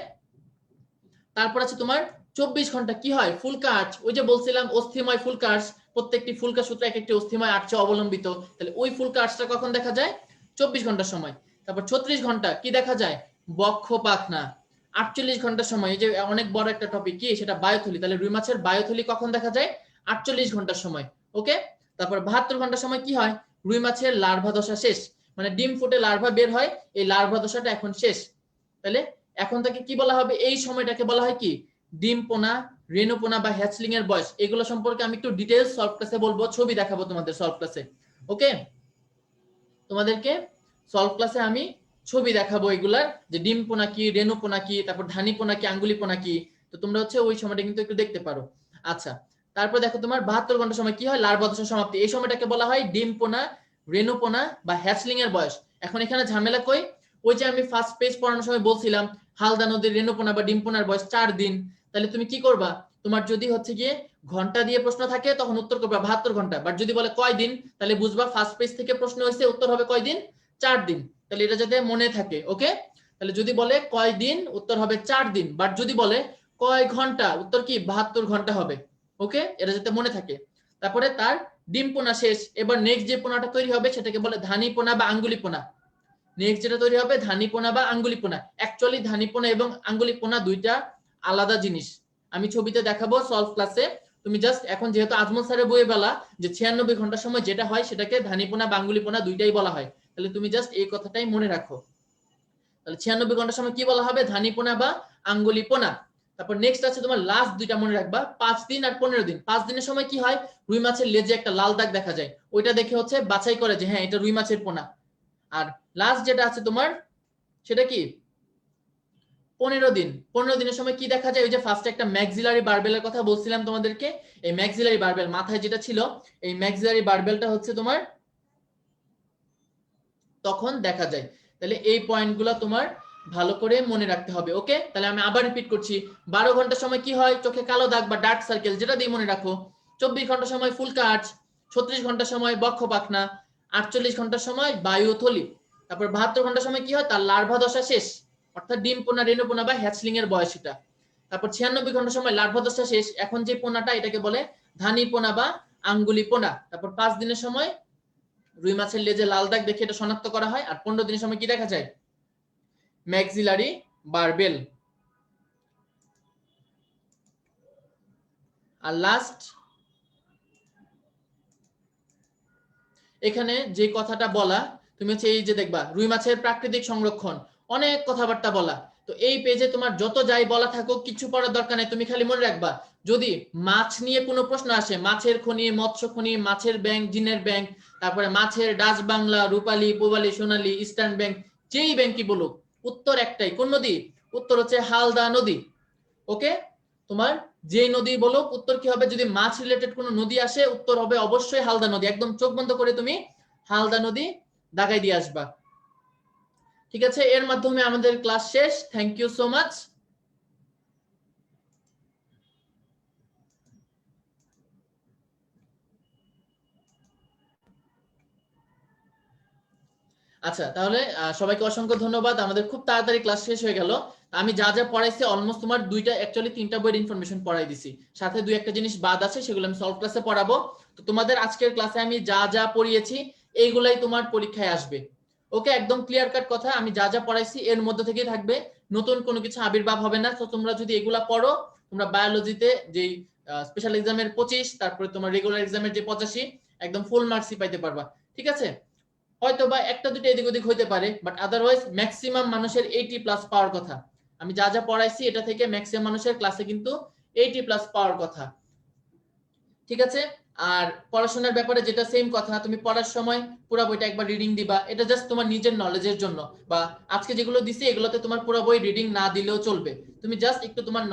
তারপর আছে তোমার 24 ঘন্টা কি হয়, ফুলকা, ওই যে বলছিলাম অস্থিময় ফুলকা, প্রত্যেকটি ফুলকা সূত্র এক একটি অস্থিময় আর্চে অবলম্বিত। তাহলে ওই ফুলকা আর্চটা কখন দেখা যায়, 24 ঘন্টার সময়। তারপর 36 ঘন্টা কি দেখা যায়, বক্ষ পাখনা। 48 ঘন্টা সময়, এই যে অনেক বড় একটা টপিক কি সেটা বায়ুথলি, তাহলে রুই মাছের বায়ুথলি কখন দেখা যায়? 48 ঘন্টার সময়। ওকে, তারপর 72 ঘন্টার সময় কি হয়? রুই মাছের লার্ভা দশা শেষ, মানে ডিম ফুটে লার্ভা বের হয়, এই লার্ভা দশাটা এখন শেষ। তাহলে এখন থেকে কি বলা হবে? এই সময়টাকে বলা হয় কি? ডিম পোনা, রেণুপোনা বা হ্যাচলিং এর বয়স। এগুলো সম্পর্কে আমি একটু ডিটেইলস সলভ ক্লাসে বলবো, ছবি দেখাবো তোমাদের সলভ ক্লাসে। ওকে, তোমাদেরকে সলভ ক্লাসে আমি ছবি দেখাবো এগুলার, যে ডিম পোনা কি, রেণু পোনা কি, তারপর ধানি পোনা কি, আঙ্গুলি পোনা কি। তো তোমরা হচ্ছে ওই সময়টা কিন্তু একটু দেখতে পারো। আচ্ছা, তারপর দেখো তোমার 72 ঘন্টা সময় কি হয়? লার্ভা দশা সমাপ্তি। এই সময়টাকে বলা হয় ডিম পোনা, রেণু পোনা বা হ্যাচলিং এর বয়স। এখন এখানে ঝামেলা কই? ওই যে আমি ফার্স্ট পেজ পড়ানোর সময় বলছিলাম হালদা নদীর রেণু পোনা বা ডিম পোনার বয়স 4 দিন। তাহলে তুমি কি করবা? তোমার যদি হচ্ছে গিয়ে ঘন্টা দিয়ে প্রশ্ন থাকে তখন উত্তর করবা 72 ঘন্টা, বাট যদি বলে কয় দিন তাহলে বুঝবা ফার্স্ট পেজ থেকে প্রশ্ন হয়েছে, উত্তর হবে কয় দিন? 4 দিন। তাহলে এটা যাতে মনে থাকে। ওকে, তাহলে যদি বলে কয় দিন উত্তর হবে 4 দিন, বাট যদি বলে কয় ঘন্টা উত্তর কি 72 ঘন্টা হবে। ওকে, এটা যাতে মনে থাকে। তারপরে তার ডিম পোনা শেষ। এবার নেক্সট যে পোনাটা তৈরি হবে সেটাকে বলে ধানি পোনা বা আঙ্গুলি পোনা। নেক্সট যেটা তৈরি হবে ধানি পোনা বা আঙ্গুলি পোনা। অ্যাকচুয়ালি ধানি পোনা এবং আঙ্গুলি পোনা দুইটা আলাদা জিনিস, আমি ছবিতে দেখাবো সলভ ক্লাসে। তুমি জাস্ট এখন যেহেতু আজমল স্যারের বইয়ে বলা যে 96 ঘন্টার সময় যেটা হয় সেটাকে ধানি পোনা বা আঙ্গুলি পোনা দুইটাই বলা হয়, তাহলে তুমি জাস্ট এই কথাটাই মনে রাখো। তাহলে 96 ঘন্টার সময় কি বলা হবে? ধানি পোনা বা আঙ্গুলি পোনা। তারপর নেক্সট আছে তোমার লাস্ট দুইটা মনে রাখবা, 5 দিন আর 15 দিন। 5 দিনের সময় কি হয়? রুই মাছের লেজে একটা লাল দাগ দেখা যায়, ওইটা দেখে হচ্ছে বাছাই করে যে হ্যাঁ এটা রুই মাছের পোনা। আর লাস্ট যেটা আছে তোমার সেটা কি? 15 দিন। 15 দিনের সময় কি দেখা যায়? ওই যে ফার্স্টে একটা ম্যাক্সিলারি বারবেলের কথা বলছিলাম তোমাদেরকে, এই ম্যাক্সিলারি বারবেল মাথায় যেটা ছিল, এই ম্যাক্সিলারি বারবেলটা হচ্ছে তোমার তখন দেখা যায়। তাহলে এই পয়েন্টগুলো তোমার ভালো করে মনে রাখতে হবে। ওকে, তাহলে আমি আবার রিপিট করছি। 12 ঘন্টার সময় কি হয়? চোখে কালো দাগ বা ডার্ক সার্কেল, যেটা দিয়ে মনে রাখো। 24 ঘন্টার সময় ফুলকা আঁচ। 36 ঘন্টার সময় বক্ষ পাখনা। 48 ঘন্টার সময় বায়ুথলি। তারপর 72 ঘন্টার সময় কি হয়? তার লার্ভা দশা শেষ, অর্থাৎ ডিম পোনা, রেণু পোনা বা হ্যাচলিং এর বয়স এটা। তারপর 96 ঘন্টার সময় লার্ভা দশা শেষ, এখন যে পোনাটা এটাকে বলে ধানি পোনা বা আঙ্গুলি পোনা। তারপর 5 দিনের সময় রুই মাছের লেজে লাল দাগ দেখে এটা শনাক্ত করা হয়। আর 15 দিনের সময় কি দেখা যায়? Maxillary barbell. আর লাস্ট এখানে যে কথাটা বলা, তুমি হচ্ছে এই যে দেখবা রুই মাছের প্রাকৃতিক সংরক্ষণ, অনেক কথাবার্তা বলা। তো এই পেজে তোমার যত যাই বলা থাকুক কিছু পড়ার দরকার নেই, তুমি খালি মনে রাখবা যদি মাছ নিয়ে কোনো প্রশ্ন আসে, মাছের খনি, মৎস্য খনি, মাছের ব্যাংক, জিনের ব্যাংক, তারপরে মাছের ডাচ বাংলা, রূপালী, পূবালী, সোনালী, ইস্টার্ন ব্যাংক, যেই ব্যাংকই বলুক উত্তর একটাই। কোন নদী? উত্তর হচ্ছে হালদা নদী। ওকে, তোমার যে নদী বলো উত্তর কি হবে? যদি মাছ রিলেটেড কোনো নদী আসে উত্তর হবে অবশ্যই হালদা নদী। একদম চোখ বন্ধ করে তুমি হালদা নদী দাগাই দিয়ে আসবা। ঠিক আছে, এর মাধ্যমে আমাদের ক্লাস শেষ। Thank you so much. আচ্ছা, তাহলে সবাইকে অসংখ্য ধন্যবাদ। আমাদের খুব তাড়াতাড়ি ক্লাস শেষ হয়ে গেল। আমি যা যা পড়াইছি অলমোস্ট তোমার অ্যাকচুয়ালি 3টা বইয়ের ইনফরমেশন পড়াই দিছি, সাথে দুই একটা জিনিস বাদ আছে সেগুলো আমি সলভ ক্লাসে পড়াবো। তো তোমাদের আজকের ক্লাসে আমি যা যা পড়িয়েছি এইগুলাই তোমার পরীক্ষায় আসবে। ওকে, একদম ক্লিয়ার কাট কথা, আমি যা যা পড়াইছি এর মধ্যে থেকেই থাকবে, নতুন কোনো কিছু আবির্ভাব হবে না। তো তোমরা যদি এগুলা পড়ো, তোমরা বায়োলজিতে যেই স্পেশাল এক্সামের 25, তারপরে তোমার রেগুলার এক্সামের যে 85, একদম ফুল মার্কসই পাইতে পারবা। ঠিক আছে, হয়তো বা একটা দুটো এদিক ওদিক হইতে পারে, বাট আদারওয়াইজ ম্যাক্সিমাম মানুষের 80+ পাওয়ার কথা। আমি যা যা পড়াইছি এটা থেকে ম্যাক্সিমাম মানুষের ক্লাসে কিন্তু 80+ পাওয়ার কথা। ঠিক আছে, আর পড়াশোনার ব্যাপারে যেটা সেম কথা, তুমি পড়ার সময় পুরো বইটা একবার রিডিং দিবা, এটা জাস্ট তোমার নিজের নলেজের জন্য। বা আজকে যেগুলো দিছি এগুলোতে তোমার পুরো বই রিডিং না দিলেও চলবে, তুমি জাস্ট একটু তোমার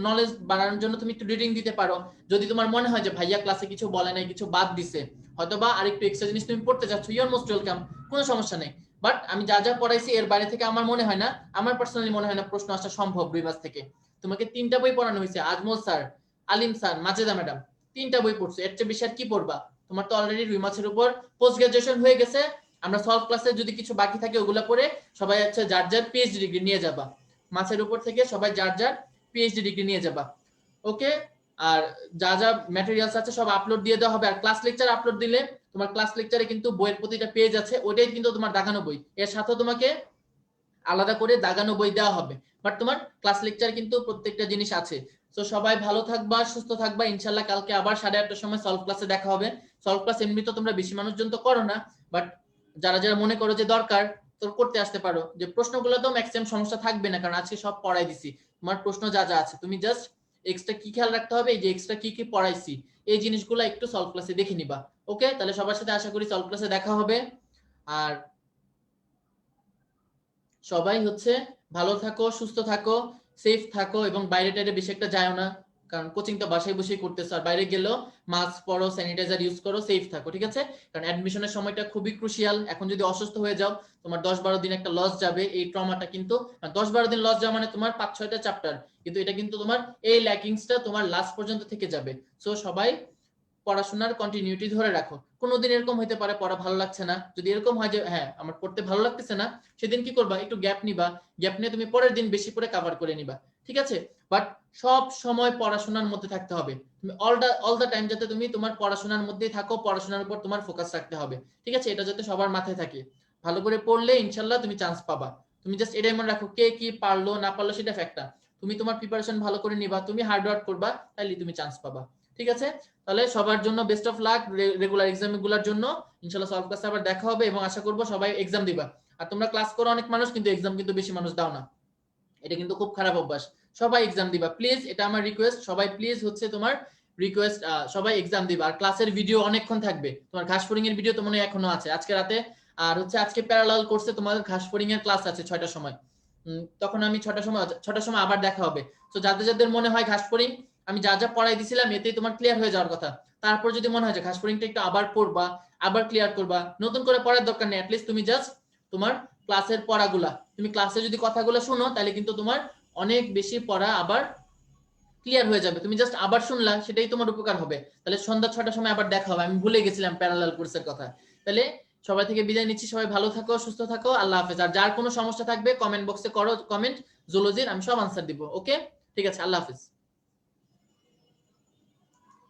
নলেজ বাড়ানোর জন্য তুমি একটু রিডিং দিতে পারো। যদি তোমার মনে হয় যে ভাইয়া ক্লাসে কিছু বলে নাই, কিছু বাদ দিছে, হয়তোবা আরেকটু এক্সট্রা জিনিস তুমি পড়তে চাচ্ছ, ইউ আর মোস্ট ওয়েলকাম, কোনো সমস্যা নেই। বাট আমি যা যা পড়াইছি এর বাইরে থেকে আমার মনে হয় না, আমার পার্সোনালি মনে হয় না প্রশ্ন আসা সম্ভব রুই মাছ থেকে। তোমাকে 3টা বই পড়ানো হয়েছে, আজমল স্যার, আলিম স্যার, মাজেদা ম্যাডাম, 3টা বই পড়ছো, এর চেয়ে বেশি আর কি পড়বা? তোমার তো অলরেডি রুই মাছের উপর পোস্ট গ্রাজুয়েশন হয়ে গেছে। আমরা সলভ ক্লাসে যদি কিছু বাকি থাকে ওগুলো পড়ে সবাই হচ্ছে যার যার পিএইচডি ডিগ্রি নিয়ে যাবা, মাছের উপর থেকে সবাই যার যার পিএইচডি ডিগ্রি নিয়ে যাবা। ওকে, আর যা যা ম্যাটেরিয়ালস আছে সব আপলোড দিয়ে দেওয়া হবে। আর ক্লাস লেকচার আপলোড দিলে তোমার ক্লাস লেকচারে কিন্তু বইয়ের প্রতিটা পেজ আছে, ওটাই কিন্তু তোমার দেখানো বই। এর সাথে তোমাকে আলাদা করে দাগানো বই দেওয়া হবে, বাট তোমার ক্লাস লেকচার কিন্তু প্রত্যেকটা জিনিস আছে। তো সবাই ভালো থাকবা, সুস্থ থাকবা, ইনশাল্লাহ কালকে আবার 8:30টার সময় সলভ ক্লাসে দেখা হবে। সলভ ক্লাস এমনি তো তোমরা বেশি মানুষজন তো করো না, বাট যারা যারা মনে করো যে দরকার তো করতে আসতে পারো। যে প্রশ্নগুলো তো ম্যাক্সিমাম সমস্যা থাকবে না, কারণ আজকে সব পড়াই দিছি। তোমার প্রশ্ন যা যা আছে তুমি জাস্ট এক্সট্রা কি খেয়াল রাখতে হবে, এই যে এক্সট্রা কি কি পড়াইছি এই জিনিসগুলো একটু সলভ ক্লাসে দেখে নিবা। ওকে, তাহলে সবার সাথে আশা করি সলভ ক্লাসে দেখা হবে। আর সবাই হচ্ছে ভালো থাকো, সুস্থ থাকো, সেফ থাকো, এবং বাইরে টাইরে বেশি একটা যাও না, কারণ কোচিং তো বাসায় বসেই করতেছো। আর বাইরে গেলেও মাস্ক পরো, স্যানিটাইজার ইউজ করো, সেফ থাকো, ঠিক আছে? কারণ অ্যাডমিশনের সময়টা খুবই ক্রুশিয়াল। এখন যদি অসুস্থ হয়ে যাও তোমার 10-12 দিন একটা লস যাবে। এই ট্রমাটা কিন্তু 10-12 দিন লস যাওয়া মানে তোমার 5-6টা চ্যাপ্টার, কিন্তু এটা কিন্তু তোমার এই ল্যাকিংসটা তোমার লাস্ট পর্যন্ত থেকে যাবে। সো সবাই পড়াশোনার কন্টিনিউটি ধরে রাখো। কোনোদিন এরকম হতে পারে পড়া ভালো লাগছে না, যদি এরকম হয় যে হ্যাঁ আমার পড়তে ভালো লাগতেছে না, সেদিন কি করবা, একটু গ্যাপ নিবা, গ্যাপ নিয়ে তুমি পরের দিন বেশি করে কভার করে নিবা, ঠিক আছে? বাট সব সময় পড়াশোনার মধ্যে থাকতে হবে, তুমি অল দা টাইম যাতে তুমি তোমার পড়াশোনার মধ্যেই থাকো, পড়াশোনার উপর তোমার ফোকাস রাখতে হবে, ঠিক আছে? এটা যাতে সবার মাথায় থাকে। ভালো করে পড়লে ইনশাল্লাহ তুমি চান্স পাবা। তুমি জাস্ট এটাই মনে রাখো, কে কি পারলো না পারলো সেটা ফ্যাক্টর, তুমি তোমার প্রিপারেশন ভালো করে নিবা, তুমি হার্ড ওয়ার্ক করবা, তাইলে তুমি চান্স পাবা, ঠিক আছে? তাহলে সবার জন্য best of luck regular exam গুলোর জন্য। ইনশাআল্লাহ সলভ ক্লাসে আবার দেখা হবে, এবং আশা করব সবাই এক্সাম দিবা। আর তোমরা ক্লাস করো অনেক মানুষ, কিন্তু এক্সাম কিন্তু বেশি মানুষ দাও না, এটা কিন্তু খুব খারাপ অভ্যাস। সবাই এক্সাম দিবা প্লিজ, এটা আমার রিকোয়েস্ট। সবাই প্লিজ হচ্ছে তোমার রিকোয়েস্ট, সবাই এক্সাম দিবা। আর ক্লাসের ভিডিও অনেকক্ষণ থাকবে, তোমার ঘাসফড়িং এর ভিডিও তো মনে হয় এখনো আছে আজকে রাতে। আর হচ্ছে আজকে প্যারালাল কোর্সে তোমাদের ঘাসফড়িং এর ক্লাস আছে 6টার সময়। তখন আমি 6টার সময় আবার দেখা হবে। তো যাদের যাদের মনে হয় ঘাসফড়িং আমি যা যা পড়াই দিছিলাম এতেই তোমার ক্লিয়ার হয়ে যাওয়ার কথা, তারপর যদি মনে হয় যে ঘাসফড়িংটা একটু আবার পড়বা, আবার ক্লিয়ার করবা, নতুন করে পড়ার দরকার নেই। অ্যাটলিস্ট তুমি জাস্ট তোমার ক্লাসের পড়াগুলা, তুমি ক্লাসে যদি কথাগুলো শুনো তাহলে কিন্তু তোমার অনেক বেশি পড়া আবার ক্লিয়ার হয়ে যাবে। তুমি জাস্ট আবার শুনলা, সেটাই তোমার উপকার হবে। তাহলে সন্ধ্যা 6টার সময় আবার দেখা হবে। আমি ভুলে গেছিলাম প্যারালাল কোর্সের কথা। তাহলে সবাই থেকে বিদায় নিচ্ছি, সবাই ভালো থাকো, সুস্থ থাকো, আল্লাহ হাফেজ। আর যার কোনো সমস্যা থাকবে কমেন্ট বক্সে করো কমেন্ট, জুলজির আমি সব আনসার দিব। ওকে, ঠিক আছে, আল্লাহ হাফেজ।